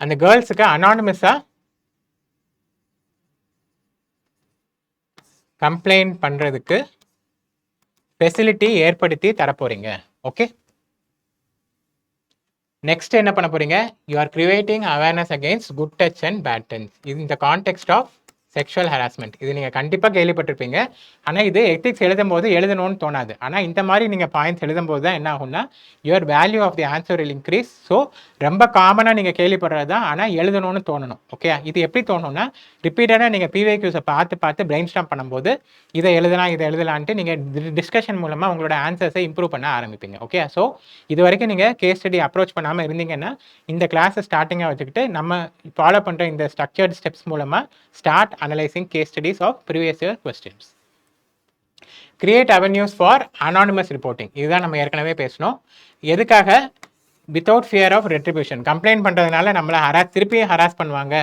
அந்த கேர்ள்ஸுக்கு அனானிமஸாக கம்ப்ளைண்ட் பண்ணுறதுக்கு ஃபெசிலிட்டி ஏற்படுத்தி தரப்போகிறீங்க. ஓகே. நெக்ஸ்ட் என்ன பண்ண போகிறீங்க? You are creating awareness against good touch and bad touch இந்த கான்டெக்ஸ்ட் ஆஃப் செக்ஷுவல் ஹராஸ்மெண்ட். இது நீங்கள் கண்டிப்பாக கேள்விப்பட்டிருப்பீங்க. ஆனால் இது எத்திக்ஸ் எழுதும்போது எழுதணும்னு தோணாது. ஆனால் இந்த மாதிரி நீங்கள் பாயிண்ட்ஸ் எழுதும்போது தான் என்ன ஆகும்னா, your value of the answer will increase. So ரொம்ப காமனாக நீங்கள் கேள்விப்படுறது தான், ஆனால் எழுதணும்னு தோணணும். ஓகே. இது எப்படி தோணும்னா, ரிப்பீட்டடாக நீங்கள் பிவைக்யூஸை பார்த்து பிரெயின் ஸ்டார்ம் பண்ணும்போது இதை எழுதலான்ட்டு நீங்கள் டிஸ்கஷன் மூலமாக உங்களோட ஆன்சர்ஸை இம்ப்ரூவ் பண்ண ஆரம்பிப்பீங்க. ஓகே. ஸோ இது வரைக்கும் நீங்கள் கேஸ் ஸ்டடி அப்ரோச் பண்ணாமல் இருந்தீங்கன்னா, இந்த கிளாஸை ஸ்டார்டிங்காக வச்சுக்கிட்டு நம்ம ஃபாலோ பண்ணுற இந்த ஸ்ட்ரக்சர்ட் ஸ்டெப்ஸ் மூலமாக start analyzing case studies of previous year questions. Create avenues for anonymous reporting. இதுதான் நம்ம ஏற்கனவே பேசணும். எதுக்காக? Without fear of retribution. Complaint பண்ணுறதுனால நம்மளை திருப்பியும் ஹராஸ் பண்ணுவாங்க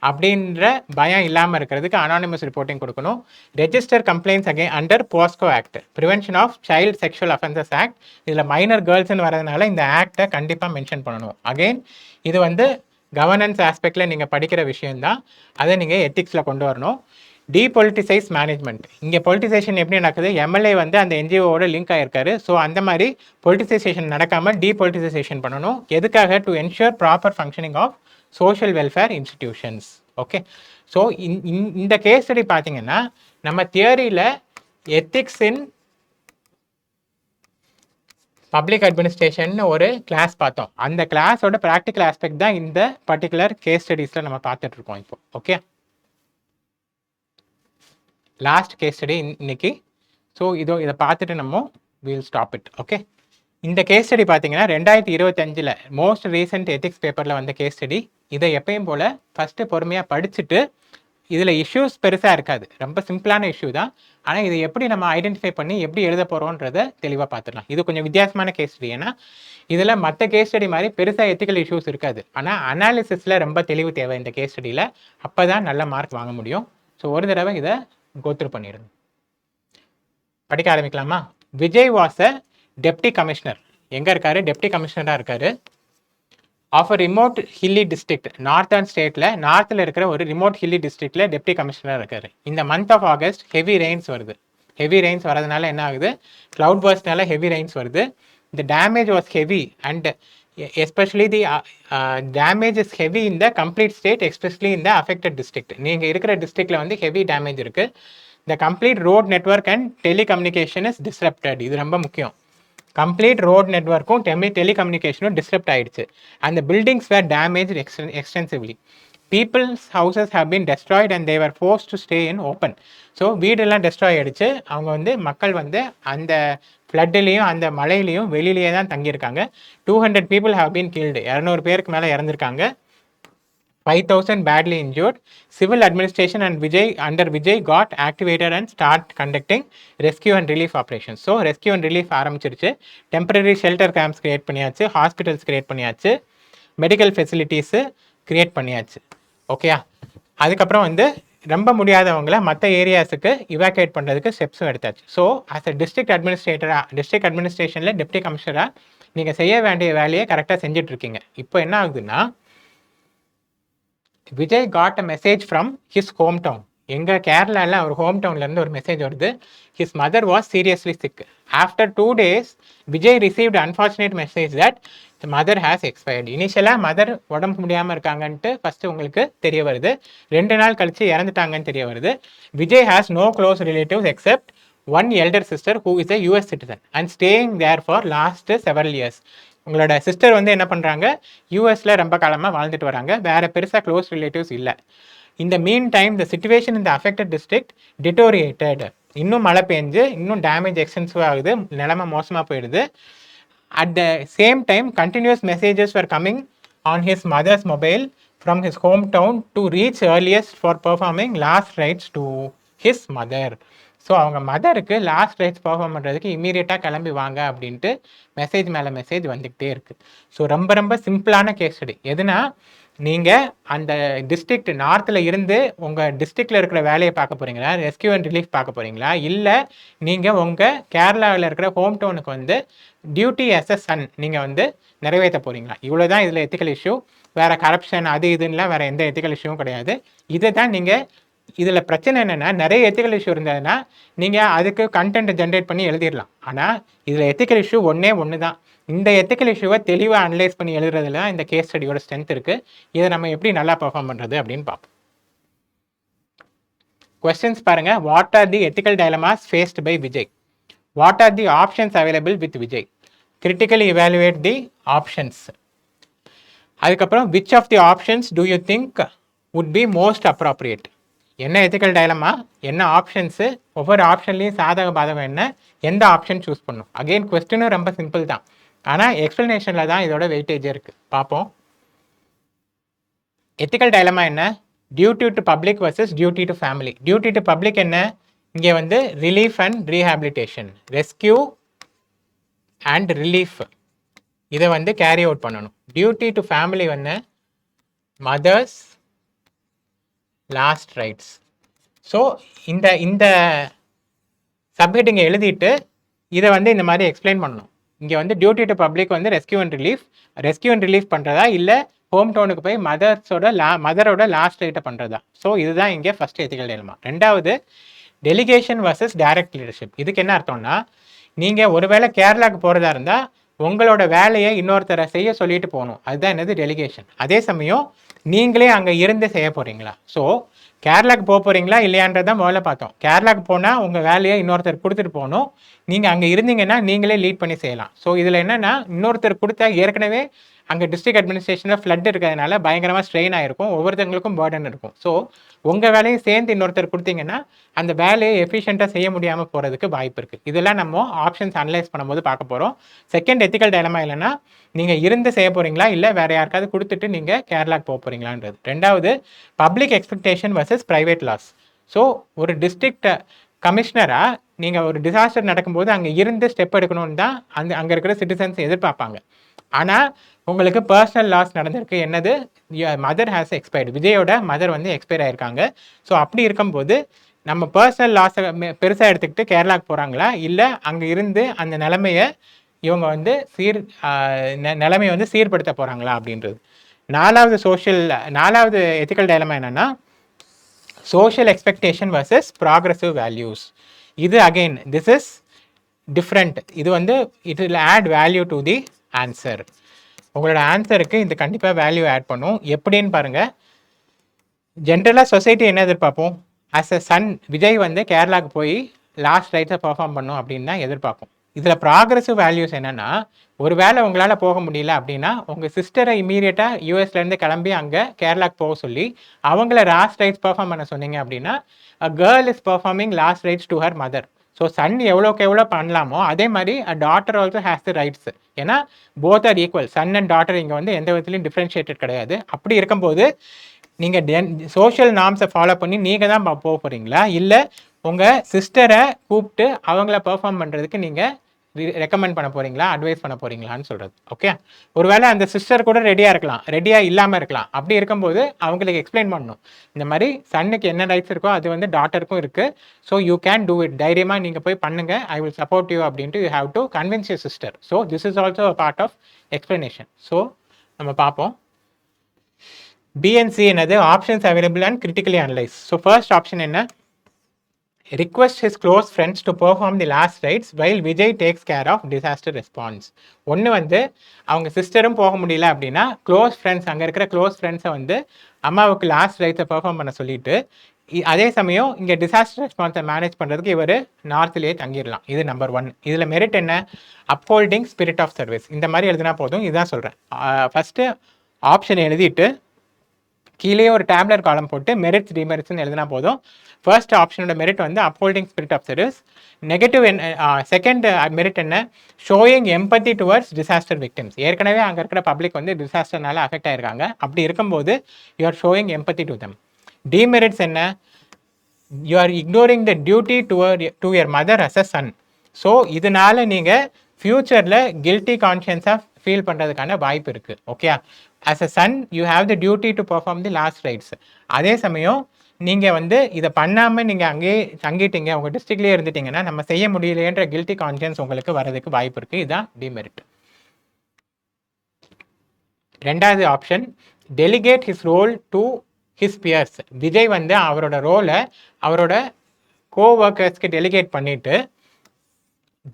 அப்படின்ற பயம் இல்லாமல் இருக்கிறதுக்கு அனானிமஸ் ரிப்போர்ட்டிங் கொடுக்கணும். Register complaints again under POCSO act, prevention of child sexual offences act. இதில் மைனர் கேர்ள்ஸ்ன்னு வரதுனால இந்த ஆக்டை கண்டிப்பாக மென்ஷன் பண்ணணும். அகெயின் இது வந்து கவர்னன்ஸ் ஆஸ்பெக்டில் நீங்கள் படிக்கிற விஷயந்தான், அதை நீங்கள் எத்திக்ஸில் கொண்டு வரணும். டீபொலிட்டிசைஸ் மேனேஜ்மெண்ட். இங்கே பொலிட்டிசேஷன் எப்படி நடக்குது? எம்எல்ஏ வந்து அந்த என்ஜிஓவோட லிங்க் ஆகிருக்காரு. ஸோ அந்த மாதிரி பொலிட்டிசைசேஷன் நடக்காமல் டீபொலிட்டிசைசேஷன் பண்ணணும். எதுக்காக? To ensure proper functioning of social welfare institutions. Okay. So இந்த கேஸ் ஸ்டடி பார்த்தீங்கன்னா நம்ம தியரியில் எத்திக்ஸ் இன் பப்ளிக் அட்மினிஸ்ட்ரேஷன் ஒரு கிளாஸ் பார்த்தோம். அந்த கிளாஸோட ப்ராக்டிக்கல் ஆஸ்பெக்ட் தான் இந்த பர்டிகுலர் கேஸ் ஸ்டடீஸில் நம்ம பார்த்துட்டு இருக்கோம் இப்போ. ஓகே. லாஸ்ட் கேஸ் ஸ்டடி இன்னைக்கு. ஸோ இதை பார்த்துட்டு நம்ம வில் ஸ்டாப் இட். ஓகே. இந்த கேஸ் ஸ்டடி பார்த்தீங்கன்னா 2025 மோஸ்ட் ரீசெண்ட் எத்திக்ஸ் பேப்பரில் வந்த கேஸ் ஸ்டடி. இதை எப்பயும் போல் ஃபஸ்ட்டு பொறுமையாக படிச்சுட்டு, இதில் இஷ்யூஸ் பெருசாக இருக்காது, ரொம்ப சிம்பிளான இஷ்யூ தான். ஆனால் இதை எப்படி நம்ம ஐடென்டிஃபை பண்ணி எப்படி எழுத போகிறோன்றதை தெளிவாக பார்த்துடலாம். இது கொஞ்சம் வித்தியாசமான கேஸ் ஸ்டடி. ஏன்னா இதில் மற்ற கேஸ் ஸ்டடி மாதிரி பெருசாக எத்திக்கல் இஷ்யூஸ் இருக்காது. ஆனால் அனாலிசிஸில் ரொம்ப தெளிவு தேவை இந்த கேஸ் ஸ்டடியில். அப்போ தான் நல்ல மார்க் வாங்க முடியும். ஸோ ஒரு தடவை இதை கோத்ரூ பண்ணிடுங்க. படிக்க ஆரம்பிக்கலாமா? Vijay was a deputy commissioner. எங்கே இருக்காரு? டெப்டி கமிஷனராக இருக்காரு. Of a remote hilly district, northern ஸ்டேட்டில், நார்த்தில் இருக்கிற ஒரு ரிமோட் ஹில்லி டிஸ்ட்ரிக்டில் டெப்டி கமிஷனராக இருக்கார். இந்த month of August heavy rains வருது. ஹெவி ரெயின்ஸ் வரதுனால என்ன ஆகுது? க்ளவுட் பர்ஸ்ட்னால ஹெவி ரெயின்ஸ் வருது. இந்த damage was heavy and especially the damage is heavy in the complete state, especially இந்த அஃபெக்டட் டிஸ்ட்ரிக்ட். நீங்கள் இருக்கிற டிஸ்ட்ரிக்டில் வந்து ஹெவி டேமேஜ் இருக்குது. The complete road network and telecommunication is disrupted. இது ரொம்ப முக்கியம். கம்ப்ளீட் ரோட் நெட்ஒர்க்கும் டெலிகம்யூனிகேஷனும் டிஸ்டர்ப்ட் ஆகிடுச்சு. அந்த buildings were damage extensively. People's houses have been destroyed and they were forced to stay in open. So வீடெல்லாம் டெஸ்ட்ராய் ஆகிடுச்சு. அவங்க வந்து மக்கள் வந்து அந்த ஃப்ளட்லேயும் அந்த மழையிலையும் வெளியிலேயே தான் தங்கியிருக்காங்க. 200 people ஹவ் பீன் கில்டு. 200 பேருக்கு மேலே இறந்துருக்காங்க. 5,000 badly injured. Civil administration and Vijay got activated and start conducting rescue and relief operations. So rescue and relief ஆரம்பிச்சிருச்சு. டெம்பரரி ஷெல்டர் கேம்ப்ஸ் கிரியேட் பண்ணியாச்சு, ஹாஸ்பிட்டல்ஸ் கிரியேட் பண்ணியாச்சு, மெடிக்கல் ஃபெசிலிட்டிஸு கிரியேட் பண்ணியாச்சு. ஓகேயா? அதுக்கப்புறம் வந்து ரொம்ப முடியாதவங்களை மற்ற ஏரியாஸுக்கு இவாக்குவேட் பண்ணுறதுக்கு ஸ்டெப்ஸும் எடுத்தாச்சு. ஸோ ஆஸ் அ டிஸ்ட்ரிக்ட் அட்மினிஸ்ட்ரேஷனில் டெப்டி கமிஷனராக நீங்கள் செய்ய வேண்டிய வேலையை கரெக்டாக செஞ்சிட்ருக்கீங்க. இப்போ என்ன ஆகுதுன்னா, Vijay got a message from his home town. எங்கள் கேரளாவில் அவர் ஹோம் டவுன்லேருந்து ஒரு மெசேஜ் வருது. His mother was seriously sick. After 2 days Vijay received unfortunate message that mother has expired. இனிஷியலாக மதர் உடம்பு முடியாமல் இருக்காங்கன்ட்டு ஃபஸ்ட்டு உங்களுக்கு தெரிய வருது. 2 நாள் கழித்து இறந்துட்டாங்கன்னு தெரிய வருது. Vijay has no close relatives except one elder sister who is a US citizen and staying there for last several years. உங்களோட சிஸ்டர் வந்து என்ன பண்ணுறாங்க, யூஎஸில் ரொம்ப காலமாக வாழ்ந்துட்டு வராங்க. வேறு பெருசாக க்ளோஸ் ரிலேட்டிவ்ஸ் இல்லை. இந்த மீன் டைம் த சிச்சுவேஷன் இந்த அஃபெக்டட் டிஸ்ட்ரிக்ட் டிட்டோரியேட்டட். இன்னும் மழை பெஞ்சு இன்னும் டேமேஜ் எக்ஸ்டென்சிவ் ஆகுது, நிலைமை மோசமாக போயிடுது. At the same time continuous messages were coming on his mother's mobile from his hometown to reach earliest for performing last rites to his mother. So அவங்க மதருக்கு last rights perform பண்ணுறதுக்கு இமீடியட்டாக கிளம்பி வாங்க அப்படின்ட்டு மெசேஜ் மேலே மெசேஜ் வந்துக்கிட்டே இருக்குது. So ரொம்ப ரொம்ப சிம்பிளான கேஸ் ஸ்டடி. எதுனா, நீங்கள் அந்த டிஸ்ட்ரிக்ட் நார்த்தில் இருந்து உங்கள் டிஸ்ட்ரிக்டில் இருக்கிற வேலையை பார்க்க போகிறீங்களா, ரெஸ்கியூ அண்ட் ரிலீஃப் பார்க்க போகிறீங்களா, இல்லை நீங்கள் உங்கள் கேரளாவில் இருக்கிற ஹோம் டவுனுக்கு வந்து டியூட்டி as a சன் நீங்கள் வந்து நிறைவேற்ற போகிறீங்களா? இவ்வளோ தான் இதில் எத்திக்கல் இஷ்யூ. வேறு கரப்ஷன் அது இதுன்னெலாம் வேறு எந்த எத்திக்கல் இஷ்யூவும் கிடையாது. இதை தான் நீங்கள் இதில் பிரச்சனை என்னென்னா, நிறைய எத்திக்கல் இஷ்யூ இருந்ததுன்னா நீங்கள் அதுக்கு கண்டென்ட் ஜென்ரேட் பண்ணி எழுதிடலாம். ஆனால் இதில் எத்திக்கல் இஷ்யூ ஒன்று தான். இந்த எத்திக்கல் இஷ்யூவை தெளிவாக அனலைஸ் பண்ணி எழுதுறதுல இந்த கேஸ் ஸ்டடியோட ஸ்ட்ரென்த் இருக்குது. இதை நம்ம எப்படி நல்லா பெர்ஃபார்ம் பண்ணுறது அப்படின்னு பார்ப்போம். கொஸ்டின்ஸ் பாருங்கள். What are the ethical dilemmas faced by Vijay? What are the options available with Vijay? Critically evaluate the options. அதுக்கப்புறம் which of the options do you think would be most appropriate? என்ன எத்திக்கல் டைலமா, என்ன options, ஒவ்வொரு ஆப்ஷன்லேயும் சாதக பாதகம் என்ன, எந்த option choose பண்ணும்? அகெயின் கொஸ்டினும் ரொம்ப சிம்பிள் தான், ஆனால் எக்ஸ்ப்ளனேஷனில் தான் இதோட வெயிட்டேஜே இருக்குது. பார்ப்போம். எத்திக்கல் டைலமா என்ன? Duty to public versus duty to family. Duty to public என்ன? இங்கே வந்து relief and rehabilitation, rescue and relief, இதை வந்து கேரி அவுட் பண்ணணும். டியூட்டி டு ஃபேமிலி வந்து மதர்ஸ் லாஸ்ட் ரைட்ஸ். ஸோ இந்த சப்ஹெட்டிங்கை எழுதிட்டு இதை வந்து இந்த மாதிரி எக்ஸ்பிளைன் பண்ணணும். இங்கே வந்து டியூட்டி டு பப்ளிக் வந்து ரெஸ்கியூ அண்ட் ரிலீஃப் பண்ணுறதா, இல்லை ஹோம் டவுனுக்கு போய் மதரோட லாஸ்ட் ரைட்டை பண்ணுறதா? ஸோ இதுதான் இங்கே ஃபஸ்ட் எத்திக்கல் டைலமா. ரெண்டாவது, டெலிகேஷன் வர்சஸ் டைரக்ட் லீடர்ஷிப். இதுக்கு என்ன அர்த்தம்னா, நீங்கள் ஒருவேளை கேரளாவுக்கு போகிறதா இருந்தால் உங்களோட வேலையை இன்னொருத்தரை செய்ய சொல்லிட்டு போகணும். அதுதான் என்னது டெலிகேஷன். அதே சமயம் நீங்களே அங்கே இருந்து செய்ய போகிறீங்களா? ஸோ கேரளாவுக்கு போக போகிறீங்களா இல்லையான்றதான் முதல்ல பார்த்தோம். கேரளாவுக்கு போனால் உங்கள் வேலையை இன்னொருத்தர் கொடுத்துட்டு போகணும். நீங்கள் அங்கே இருந்தீங்கன்னா நீங்களே லீட் பண்ணி செய்யலாம். ஸோ இதில் என்னென்னா, இன்னொருத்தர் கொடுத்தா ஏற்கனவே அங்கே டிஸ்ட்ரிக்ட் அட்மினிஸ்ட்ரேஷனில் ஃப்ளட் இருக்கிறதுனால பயங்கரமாக ஸ்ட்ரெயின் ஆகிருக்கும், ஒவ்வொருத்தவங்களுக்கும் பேர்டன் இருக்கும். ஸோ உங்கள் வேலையும் சேர்ந்து இன்னொருத்தர் கொடுத்தீங்கன்னா அந்த வேலையை எஃபிஷியண்ட்டாக செய்ய முடியாமல் போகிறதுக்கு வாய்ப்பு இருக்குது. இதெல்லாம் நம்ம ஆப்ஷன்ஸ் அனலைஸ் பண்ணும்போது பார்க்க போகிறோம். செகண்ட் எத்திக்கல் டைலமா இல்லைன்னா, நீங்கள் இருந்து செய்ய போகிறீங்களா இல்லை வேறு யாருக்காவது கொடுத்துட்டு நீங்கள் கேரளாவுக்கு போக போகிறீங்களான்றது. ரெண்டாவது, public expectation versus private loss. So ஒரு டிஸ்ட்ரிக்ட் கமிஷனராக நீங்கள் ஒரு டிசாஸ்டர் நடக்கும்போது அங்கே இருந்து ஸ்டெப் எடுக்கணும்னு தான் அங்கே இருக்கிற சிட்டிசன்ஸ் எதிர்பார்ப்பாங்க. ஆனால் உங்களுக்கு பர்சனல் லாஸ் நடந்திருக்கு. என்னது? Mother has expired. விஜயோட மதர் வந்து எக்ஸ்பயர் ஆகிருக்காங்க. ஸோ அப்படி இருக்கும்போது நம்ம பர்சனல் லாஸை பெருசாக எடுத்துக்கிட்டு கேரளாவுக்கு போகிறாங்களா, இல்லை அங்கே இருந்து அந்த நிலைமையை இவங்க வந்து நிலைமையை வந்து சீர்படுத்த போகிறாங்களா அப்படின்றது. நாலாவது எத்திக்கல் டைலமா என்னென்னா, social expectation versus progressive values. இது அகெயின் திஸ் இஸ் டிஃப்ரெண்ட். இது வந்து it will add value to the answer. உங்களோட ஆன்சருக்கு இது கண்டிப்பாக வேல்யூ ஆட் பண்ணும். எப்படின்னு பாருங்கள். ஜென்ரலாக சொசைட்டி என்ன எதிர்பார்ப்போம்? ஆஸ் அ சன் விஜய் வந்து கேரளாவுக்கு போய் லாஸ்ட் ரைட்ஸை பர்ஃபார்ம் பண்ணும் அப்படின்னு தான் எதிர்பார்ப்போம். இதில் ப்ராக்ரெசிவ் வேல்யூஸ் என்னென்னா, ஒரு வேளை உங்களால் போக முடியல அப்படின்னா உங்கள் சிஸ்டரை இமீடியட்டாக யூஎஸ்லேருந்து கிளம்பி அங்கே கேரளாவுக்கு போக சொல்லி அவங்கள லாஸ்ட் ரைட்ஸ் பர்ஃபார்ம் பண்ண சொன்னீங்க அப்படின்னா, a girl is performing last rites to her mother. So son எவ்வளோக்கு எவ்வளோ பண்ணலாமோ அதே மாதிரி a daughter also has the rights. ஏன்னா both are equal. Son and daughter இங்கே வந்து எந்த விதத்துலையும் டிஃப்ரென்ஷியேட்டட் கிடையாது. அப்படி இருக்கும்போது நீங்கள் சோஷியல் நார்ம்ஸை ஃபாலோ பண்ணி நீங்கள் தான் போக போகிறீங்களா, இல்லை உங்கள் சிஸ்டரை கூப்பிட்டு அவங்கள பெர்ஃபார்ம் பண்ணுறதுக்கு நீங்கள் ரெக்கமெண்ட் பண்ண போகிறீங்களா, அட்வைஸ் பண்ண போகிறீங்களான்னு சொல்கிறது. ஓகே, ஒருவேளை அந்த சிஸ்டர் கூட ரெடியாக இருக்கலாம், ரெடியாக இல்லாமல் இருக்கலாம். அப்படி இருக்கும்போது அவங்களுக்கு எக்ஸ்பிளைன் பண்ணணும், இந்த மாதிரி சன்னுக்கு என்ன ரைட்ஸ் இருக்கோ அது வந்து டாட்டருக்கும் இருக்குது. So you can do it, தைரியமாக நீங்கள் போய் பண்ணுங்கள், ஐ வில் சப்போர்ட் யூ அப்படின்ட்டு you have to convince your sister. So this is also a part of explanation. So நம்ம பார்ப்போம். BNC என்னது, options available and critically analyse. So first option என்ன, request his close friends to perform the last rites while Vijay takes care of disaster response. ஒன்று வந்து அவங்க சிஸ்டரும் போக முடியல அப்படின்னா க்ளோஸ் ஃப்ரெண்ட்ஸ், அங்கே இருக்கிற க்ளோஸ் ஃப்ரெண்ட்ஸை வந்து அம்மாவுக்கு லாஸ்ட் ரைட்ஸை பெர்ஃபார்ம் பண்ண சொல்லிட்டு, அதே சமயம் இங்கே டிசாஸ்டர் ரெஸ்பான்ஸை மேனேஜ் பண்ணுறதுக்கு இவர் நார்த்லேயே தங்கிடலாம். இது நம்பர் 1. இதில் மெரிட் என்ன, அப்ஹோல்டிங் ஸ்பிரிட் ஆஃப் சர்வீஸ். இந்த மாதிரி எழுதினா போதும். இதுதான் சொல்கிறேன். ஃபஸ்ட்டு ஆப்ஷன் எழுதிட்டு கீழே ஒரு டேப்லர் காலம் போட்டு மெரிட்ஸ் டிமெரிட்ஸ்னு எழுதினா போதும். ஃபர்ஸ்ட் ஆப்ஷனோட மெரிட் வந்து upholding spirit of service. Negative second merit என்ன, showing empathy towards disaster victims. ஏற்கனவே அங்கே இருக்கிற பப்ளிக் வந்து டிசாஸ்டர்னால அஃபெக்ட் ஆயிருக்காங்க. அப்படி இருக்கும்போது you are showing empathy to them. Demerits என்ன, you are ignoring the duty to your mother as a son. So இதனால நீங்கள் ஃப்யூச்சரில் கில்ட்டி கான்ஷியன்ஸாக ஃபீல் பண்ணுறதுக்கான வாய்ப்பு இருக்குது. Okay, as a son you have the duty to perform the last rites. அதே சமயம் நீங்கள் வந்து இதை பண்ணாமல் நீங்கள் அங்கேயே தங்கிட்டீங்க, உங்கள் டிஸ்ட்ரிக்ட்லேயே இருந்துட்டீங்கன்னா நம்ம செய்ய முடியலையன்ற கில்ட்டி கான்ஷியன்ஸ் உங்களுக்கு வரதுக்கு வாய்ப்பு இருக்குது. இதுதான் டிமெரிட். ரெண்டாவது option, delegate his role to his peers. Vijay வந்து அவரோட ரோலை அவரோட கோவர்க்கர்ஸ்க்கு டெலிகேட் பண்ணிவிட்டு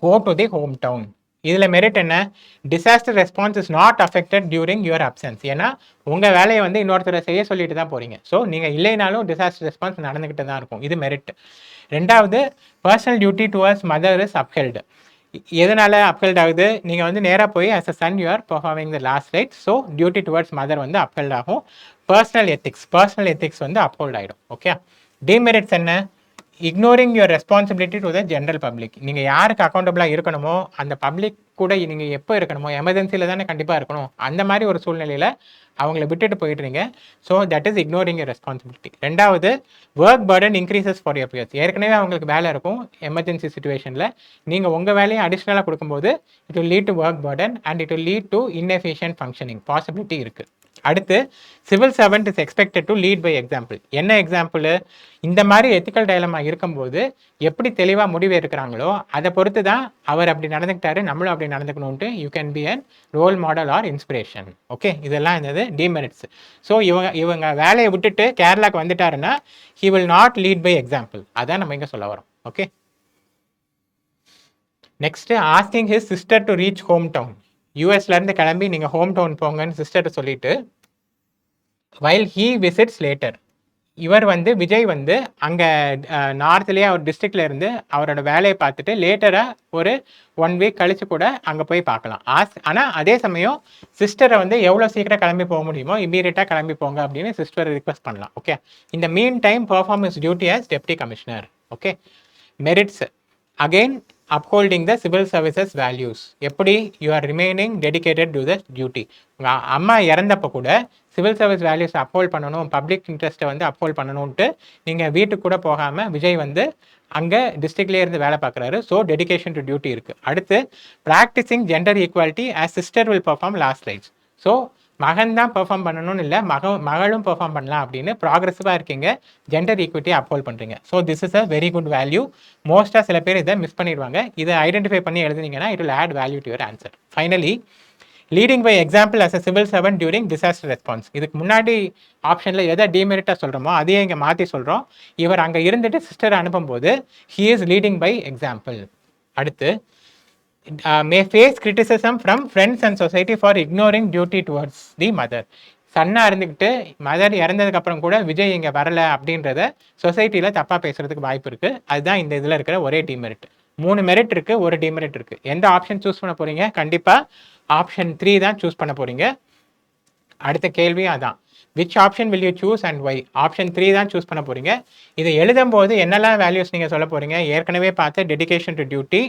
go to the home town. இதில் மெரிட் என்ன, disaster response is not affected during your absence. ஏன்னா உங்கள் வேலையை வந்து இன்னொருத்தரை செய்ய சொல்லிட்டு தான் போகிறீங்க. ஸோ நீங்கள் இல்லைனாலும் டிசாஸ்டர் ரெஸ்பான்ஸ் நடந்துக்கிட்டு தான் இருக்கும். இது மெரிட். ரெண்டாவது, personal duty towards mother is upheld. எதனால் அப்ஹெல்ட் ஆகுது, நீங்கள் வந்து நேராக போய் as a son you are performing the last rite. So duty towards mother வந்து அப்ஹெல்ட் ஆகும். பர்சனல் எத்திக்ஸ் வந்து அப்ஹோல்ட் ஆகிடும். ஓகே, டிமெரிட்ஸ் என்ன, ignoring your responsibility to the general public. நீங்கள் யாருக்கு அக்கௌண்டபிளாக இருக்கணுமோ அந்த பப்ளிக் கூட நீங்கள் எப்போ இருக்கணுமோ, எமர்ஜென்சியில் தானே கண்டிப்பாக இருக்கணும், அந்த மாதிரி ஒரு சூழ்நிலையில் அவங்கள விட்டுட்டு போயிடுறீங்க. So that is ignoring your responsibility. ரெண்டாவது, work burden increases for your peers. ஏற்கனவே அவங்களுக்கு வேலை இருக்கும், எமர்ஜென்சி சுச்சுவேஷனில் நீங்கள் உங்கள் வேலையை அடிஷ்னலாக கொடுக்கும்போது it will lead to work burden and it will lead to inefficient functioning possibility இருக்குது. அடுத்து, civil servant is expected to lead by example. என்ன எக்ஸாம்பிள், இந்த மாதிரி எத்திக்கல் டைலமா இருக்கும்போது எப்படி தெளிவாக முடிவு எடுக்கிறாங்களோ அதை பொறுத்து தான் அவர் அப்படி நடந்துக்கிட்டாரு, நம்மளும் அப்படி நடந்துக்கணும்ட்டு you can be an role model or inspiration. Okay, இதெல்லாம் என்னது டிமெரிட்ஸ். ஸோ இவங்க வேலையை விட்டுட்டு கேரளாக்கு வந்துட்டாருன்னா he will not lead by example. அதான் நம்ம இங்கே சொல்ல வரோம். Okay, next, asking his sister to reach home town. யூஎஸ்லேருந்து கிளம்பி நீங்கள் ஹோம் டவுன் போங்கன்னு சிஸ்டர்ட்டு சொல்லிட்டு வைல் ஹீ விசிட்ஸ் லேட்டர். இவர் வந்து விஜய் வந்து அங்கே நார்த்லேயே அவர் டிஸ்ட்ரிக்டில் இருந்து அவரோட வேலையை பார்த்துட்டு லேட்டராக ஒரு 1 வீக் கழித்து கூட அங்கே போய் பார்க்கலாம். ஆனால் அதே சமயம் சிஸ்டரை வந்து எவ்வளோ சீக்கிரம் கிளம்பி போக முடியுமோ இமீடியட்டாக கிளம்பி போங்க அப்படின்னு சிஸ்டரை ரிக்வெஸ்ட் பண்ணலாம். ஓகே, இந்த mean time perform is duty as deputy commissioner. Okay, merits again upholding the civil services values. எப்படி you are remaining dedicated to the duty. உங்கள் அம்மா இறந்தப்போ கூட சிவில் சர்வீஸ் வேல்யூஸ் அப்ஹோல்ட் பண்ணணும், பப்ளிக் இன்ட்ரெஸ்ட்டை வந்து அப்ஹோல்ட் பண்ணணும்ட்டு நீங்கள் வீட்டுக்கு கூட போகாமல் விஜய் வந்து அங்கே டிஸ்ட்ரிக்ட்லேயே இருந்து வேலை பார்க்குறாரு. ஸோ டெடிகேஷன் டு டியூட்டி இருக்குது. அடுத்து, practising gender equality as sister will perform last rites. So மகன் தான் பெர்ஃபார்ம் பண்ணணும்னு இல்லை, மகளும் பெர்ஃபார்ம் பண்ணலாம் அப்படின்னு ப்ராக்ரெசிவாக இருக்கீங்க, ஜெண்டர் ஈக்விட்டியை அப்ஹோல்ட் பண்ணுறீங்க. So this is a very good value. மோஸ்ட்டாக சில பேர் இதை மிஸ் பண்ணிடுவாங்க. இதை ஐடென்டிஃபை பண்ணி எழுதுனீங்கன்னா it will add value to your answer. Finally, leading by example as a civil servant during disaster response. இதுக்கு முன்னாடி ஆப்ஷனில் எதை டிமெரிட்டாக சொல்கிறோமோ அதையே இங்கே மாற்றி சொல்கிறோம். இவர் அங்கே இருந்துட்டு சிஸ்டரை அனுப்பும்போது he is leading by example. அடுத்து, may face criticism from friends and society for ignoring duty towards the mother. சன்னாக இருந்துக்கிட்டு மதர் இறந்ததுக்கப்புறம் கூட விஜய் இங்கே வரலை அப்படின்றத சொசைட்டியில் தப்பாக பேசுகிறதுக்கு வாய்ப்பு இருக்குது. அதுதான் இந்த இதில் இருக்கிற ஒரே டிமெரிட். 3 மெரிட் இருக்குது, ஒரு டிமெரிட் இருக்குது. எந்த ஆப்ஷன் சூஸ் பண்ண போகிறீங்க, கண்டிப்பாக ஆப்ஷன் 3 தான் சூஸ் பண்ண போகிறீங்க. அடுத்த கேள்வியும் அதான், which option will you choose and why. Option 3 தான் சூஸ் பண்ண போகிறீங்க. இதை எழுதும்போது என்னெல்லாம் வேல்யூஸ் நீங்கள் சொல்ல போகிறீங்க, ஏற்கனவே பார்த்து டெடிகேஷன் டு டியூட்டி,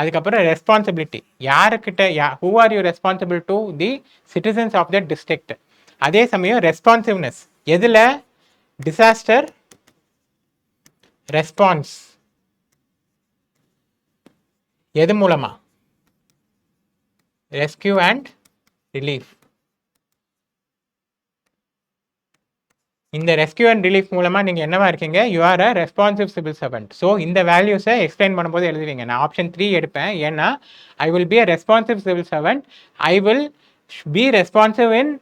அதுக்கப்புறம் ரெஸ்பான்சிபிலிட்டி, யாருக்கிட்ட who are you responsible to the citizens of the district. அதே சமயம் ரெஸ்பான்சிவ்னஸ், எதில், டிசாஸ்டர் ரெஸ்பான்ஸ் எது மூலமாக, ரெஸ்கியூ அண்ட் ரிலீஃப். இந்த ரெஸ்கியூ அண்ட் ரிலீஃப் மூலமாக நீங்கள் என்னவா இருக்கீங்க, you are a responsive civil servant. So இந்த வேல்யூஸை எக்ஸ்பிளைன் பண்ணும்போது எழுதுவீங்க. நான் ஆப்ஷன் 3 எடுப்பேன், ஏன்னா ஐ will be a responsive civil servant, I will B responsive in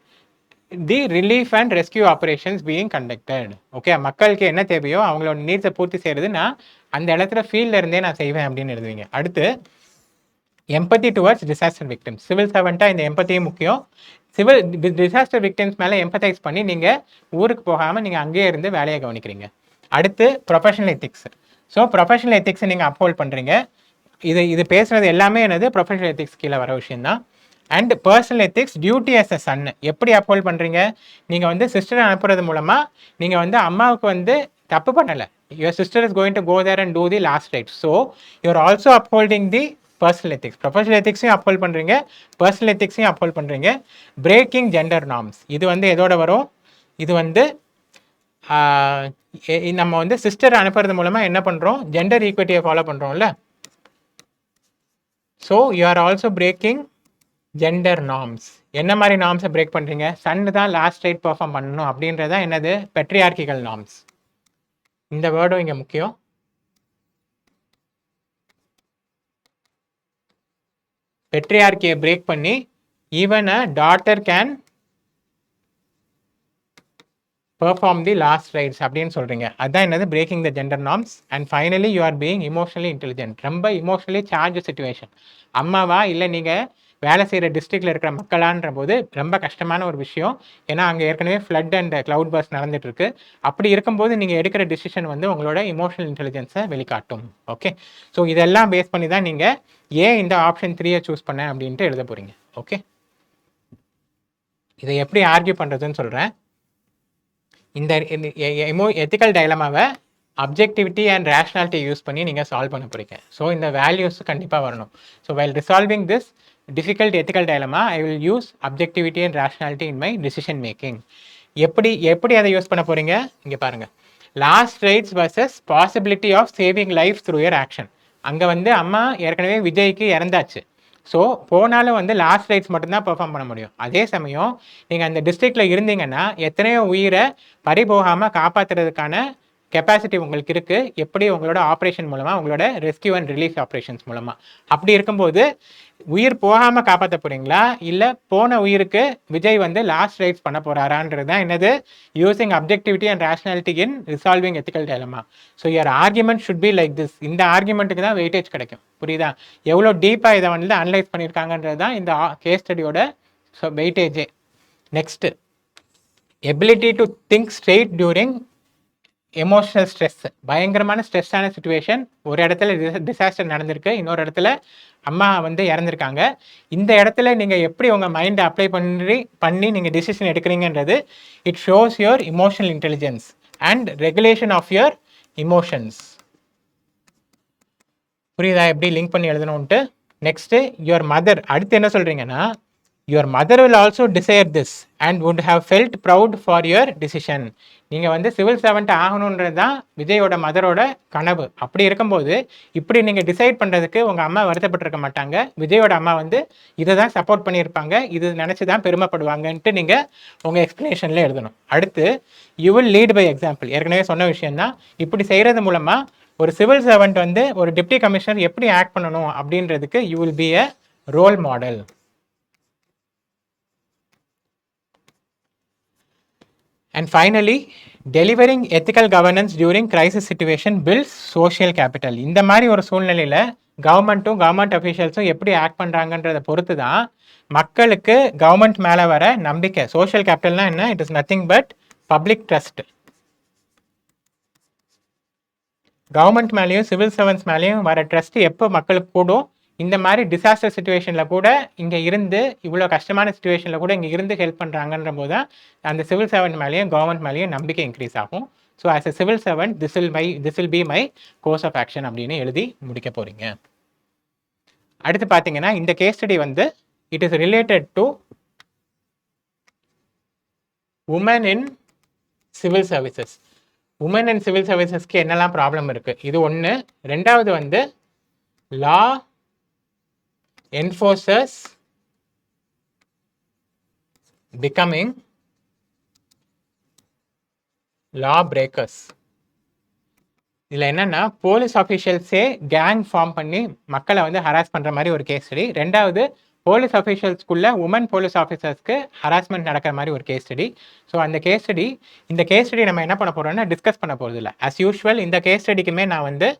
the relief and rescue operations being conducted. Okay, மக்களுக்கு என்ன தேவையோ அவங்களோட நீட்ஸை பூர்த்தி செய்கிறது நான் அந்த இடத்துல ஃபீல்டில் இருந்தே நான் செய்வேன் அப்படின்னு எழுதுவீங்க. அடுத்து எம்பத்தி டுவர்ட்ஸ் டிசாஸ்டர் விக்டிம்ஸ். சிவில் சர்வெண்ட்டாக இந்த எம்பத்தியும் முக்கியம். சிவில் டிசாஸ்டர் விக்டிம்ஸ் மேலே எம்பத்தைஸ் பண்ணி நீங்கள் ஊருக்கு போகாமல் நீங்கள் அங்கேயே இருந்து வேலையை கவனிக்கிறீங்க. அடுத்து ப்ரொஃபஷனல் எத்திக்ஸ். ஸோ ப்ரொஃபஷனல் எத்திக்ஸை நீங்கள் அப்ஹோல்ட் பண்ணுறீங்க. இது பேசுகிறது எல்லாமே என்னது ப்ரொஃபஷனல் எத்திக்ஸ் கீழே வர விஷயம்தான். And personal ethics, duty as a son எப்படி அப்ஹோல்ட் பண்ணுறீங்க, நீங்கள் வந்து சிஸ்டரை அனுப்புறது மூலமாக நீங்கள் வந்து அம்மாவுக்கு வந்து தப்பு பண்ணலை, your sister is going to go there and do the last rite. So you are also upholding the personal ethics. Professional எத்திக்ஸையும் அப்ஹோல்ட் பண்ணுறீங்க, பர்சனல் எத்திக்ஸையும் அப்ஹோல்ட் பண்ணுறீங்க. பிரேக்கிங் ஜெண்டர் நார்ம்ஸ், இது வந்து எதோட வரும், இது வந்து நம்ம வந்து சிஸ்டர் அனுப்புறது மூலமாக என்ன பண்ணுறோம், ஜெண்டர் ஈக்விட்டியை ஃபாலோ பண்ணுறோம்ல. So you are also breaking gender norms. என்ன மாதிரி நார்ம்ஸை பிரேக் பண்ணுறீங்க, சன்னு தான் லாஸ்ட் ரைட் பெர்ஃபார்ம் பண்ணணும் அப்படின்றதா என்னது, பெட்ரியார்கிக்கல் நார்ம்ஸ். இந்த வேர்டும் இங்கே முக்கியம். பெட்ரியார்கியை பிரேக் பண்ணி even a daughter can perform the last rites அப்படின்னு சொல்கிறீங்க. அதுதான் என்னது, breaking the gender norms. And finally you are being emotionally intelligent. ரொம்ப இமோஷனலி சார்ஜ் சுச்சுவேஷன், அம்மாவா இல்லை நீங்கள் வேலை செய்கிற டிஸ்ட்ரிக்டில் இருக்கிற மக்களான்ற போது ரொம்ப கஷ்டமான ஒரு விஷயம். ஏன்னா அங்கே ஏற்கனவே ஃப்ளட் அண்ட் க்ளவுட் பர்ஸ்ட் நடந்துகிட்ருக்கு. அப்படி இருக்கும்போது நீங்கள் எடுக்கிற டிசிஷன் வந்து உங்களோட இமோஷனல் இன்டெலிஜென்ஸை வெளிக்காட்டும். ஓகே, ஸோ இதெல்லாம் பேஸ் பண்ணி தான் நீங்கள் ஏன் இந்த ஆப்ஷன் 3 சூஸ் பண்ண அப்படின்ட்டு எழுத போகிறீங்க. ஓகே, இதை எப்படி ஆர்கியூ பண்ணுறதுன்னு சொல்கிறேன். இந்த எத்திக்கல் டைலமாவை அப்ஜெக்டிவிட்டி அண்ட் ரேஷ்னாலிட்டி யூஸ் பண்ணி நீங்கள் சால்வ் பண்ண போகிறீங்க. ஸோ இந்த வேல்யூஸ் கண்டிப்பாக வரணும். So while resolving this difficult ethical dilemma, I will use objectivity and rationality in my decision making. எப்படி அதை யூஸ் பண்ண போறீங்க, இங்க பாருங்க. Last rites versus possibility of saving life through your action. அங்கே வந்து அம்மா ஏற்கனவே விஜய்க்கு இறந்தாச்சு. ஸோ போனாலும் வந்து லாஸ்ட் ரைட்ஸ் மட்டும்தான் பெர்ஃபார்ம் பண்ண முடியும். அதே சமயம் நீங்கள் அந்த டிஸ்ட்ரிக்டில் இருந்தீங்கன்னா எத்தனையோ உயிரை பறிபோகாமல் காப்பாற்றுறதுக்கான கெப்பாசிட்டி உங்களுக்கு இருக்குது. எப்படி உங்களோட ஆப்ரேஷன் மூலமாக, உங்களோட ரெஸ்கியூ அண்ட் ரிலீஃப் ஆப்ரேஷன்ஸ் மூலமாக. அப்படி இருக்கும்போது உயிர் போகாமல் காப்பாற்ற போகிறீங்களா, இல்லை போன உயிருக்கு விஜய் வந்து லாஸ்ட் ரைட்ஸ் பண்ண போகிறாரான்றது தான் என்னது, using objectivity and rationality in resolving ethical dilemma. So your argument should be like this. இந்த ஆர்குமெண்ட்டுக்கு தான் வெயிட்டேஜ் கிடைக்கும். புரியுதா, எவ்வளோ டீப்பாக இதை வந்து அனலைஸ் பண்ணியிருக்காங்கன்றது தான் இந்த கேஸ் ஸ்டடியோட வெயிட்டேஜே. Next, ability to think straight during emotional stress. பயங்கரமான ஸ்ட்ரெஸ்ஸான சுச்சுவேஷன். ஒரு இடத்துல டிசாஸ்டர் நடந்திருக்கு, இன்னொரு இடத்துல அம்மா வந்து இறந்துருக்காங்க. இந்த இடத்துல நீங்கள் எப்படி உங்கள் மைண்டை அப்ளை பண்ணி நீங்கள் டிசிஷன் எடுக்கிறீங்கன்றது it shows your emotional intelligence and regulation of your emotions. புரியுதா எப்படி லிங்க் பண்ணி எழுதணும்ன்ட்டு. Next, your mother. அடுத்து என்ன சொல்கிறீங்கன்னா, your mother will also desire this and would have felt proud for your decision. நீங்கள் வந்து சிவில் சர்வெண்ட் ஆகணுன்றது தான் விஜயோட மதரோட கனவு. அப்படி இருக்கும்போது இப்படி நீங்கள் டிசைட் பண்ணுறதுக்கு உங்கள் அம்மா வருத்தப்பட்டிருக்க மாட்டாங்க. விஜயோட அம்மா வந்து இதை தான் சப்போர்ட் பண்ணியிருப்பாங்க, இது நினச்சி தான் பெருமைப்படுவாங்கன்ட்டு நீங்கள் உங்கள் எக்ஸ்ப்ளனேஷனில் எழுதணும். அடுத்து, you will lead by example. ஏற்கனவே சொன்ன விஷயந்தான். இப்படி செய்கிறது மூலமாக ஒரு சிவில் சர்வெண்ட் வந்து ஒரு டிப்டி கமிஷனர் எப்படி ஆக்ட் பண்ணணும் அப்படின்றதுக்கு you will be a role model. And finally, delivering ethical governance during crisis situation builds social capital. இந்த மாதிரி ஒரு சூழ்நிலையில் கவர்மெண்ட் அஃபீஷியல்ஸும் எப்படி ஆக்ட் பண்ணுறாங்கன்றதை பொறுத்து தான் மக்களுக்கு கவர்மெண்ட் மேலே வர நம்பிக்கை. சோஷியல் கேபிட்டல்னா என்ன, it is nothing but public trust. Government மேலேயும் சிவில் சர்வன்ஸ் மேலேயும் வர ட்ரஸ்ட் எப்போ மக்களுக்கு கூடும், இந்த மாதிரி டிசாஸ்டர் சுச்சுவேஷனில் கூட இங்கே இருந்து, இவ்வளோ கஷ்டமான சுச்சுவேஷனில் கூட இங்கே இருந்து ஹெல்ப் பண்ணுறாங்கன்ற போது தான் அந்த சிவில் சர்வெண்ட் மேலேயும் கவர்மெண்ட் மேலேயும் நம்பிக்கை இன்க்ரீஸ் ஆகும். So as a civil servant this will be my course of action அப்படின்னு எழுதி முடிக்க போகிறீங்க. அடுத்து பார்த்தீங்கன்னா, இந்த கேஸ் ஸ்டடி வந்து it is related to women in civil services. Women in civil சர்வீசஸ்க்கு என்னெல்லாம் ப்ராப்ளம் இருக்குது, இது ஒன்று. ரெண்டாவது வந்து law enforcers becoming law breakers. இதில் என்னென்னா போலீஸ் ஆஃபீஷியல்ஸே கேங் ஃபார்ம் பண்ணி மக்களை வந்து ஹராஸ் பண்ணுற மாதிரி ஒரு கேஸ் ஸ்டடி. ரெண்டாவது போலீஸ் ஆஃபீஷியல்ஸ்குள்ள உமன் போலீஸ் ஆஃபீஸர்ஸ்க்கு ஹராஸ்மெண்ட் நடக்கிற மாதிரி ஒரு கேஸ் ஸ்டடி. ஸோ அந்த கேஸ் ஸ்டடி நம்ம என்ன பண்ண போகிறோம்னா டிஸ்கஸ் பண்ண போகிறது இல்லை. ஆஸ் யூஷுவல் இந்த கேஸ் ஸ்டடிக்குமே நான் வந்து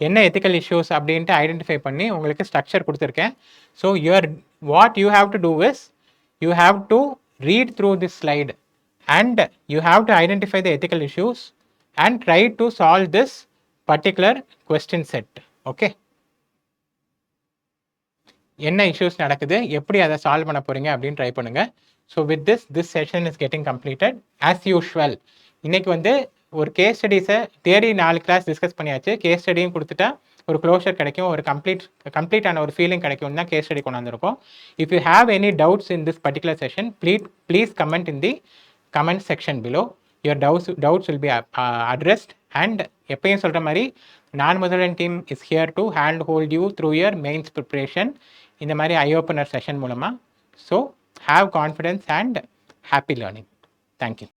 என்ன எத்திக்கல் இஷ்யூஸ் அப்படின்ட்டு ஐடென்டிஃபை பண்ணி உங்களுக்கு ஸ்ட்ரக்சர் கொடுத்துருக்கேன். So what you have to do is you have to read through this slide and you have to identify the ethical issues and try to solve this particular question set. okay, என்ன issues நடக்குது, எப்படி அதை solve பண்ண போறீங்க அப்படின்னு try பண்ணுங்க. So with this session is getting completed as usual. இன்னைக்கு வந்து ஒரு கேஸ் ஸ்டடீஸை தேடி 4 கிளாஸ் டிஸ்கஸ் பண்ணியாச்சு. கேஸ் ஸ்டடியும் கொடுத்துட்டா ஒரு க்ளோஷர் கிடைக்கும், ஒரு கம்ப்ளீட்டான ஒரு ஃபீலிங் கிடைக்கும் தான் கேஸ் ஸ்டடி கொண்டு வந்திருக்கோம். If you have any doubts in this particular session please comment in the comment section below. your doubts will be addressed. and எப்பயும் சொல்கிற மாதிரி நான் Muthalvan team is here to hand hold you through your mains preparation இந்த மாதிரி eye opener session மூலமாக. So have confidence and happy learning. Thank you.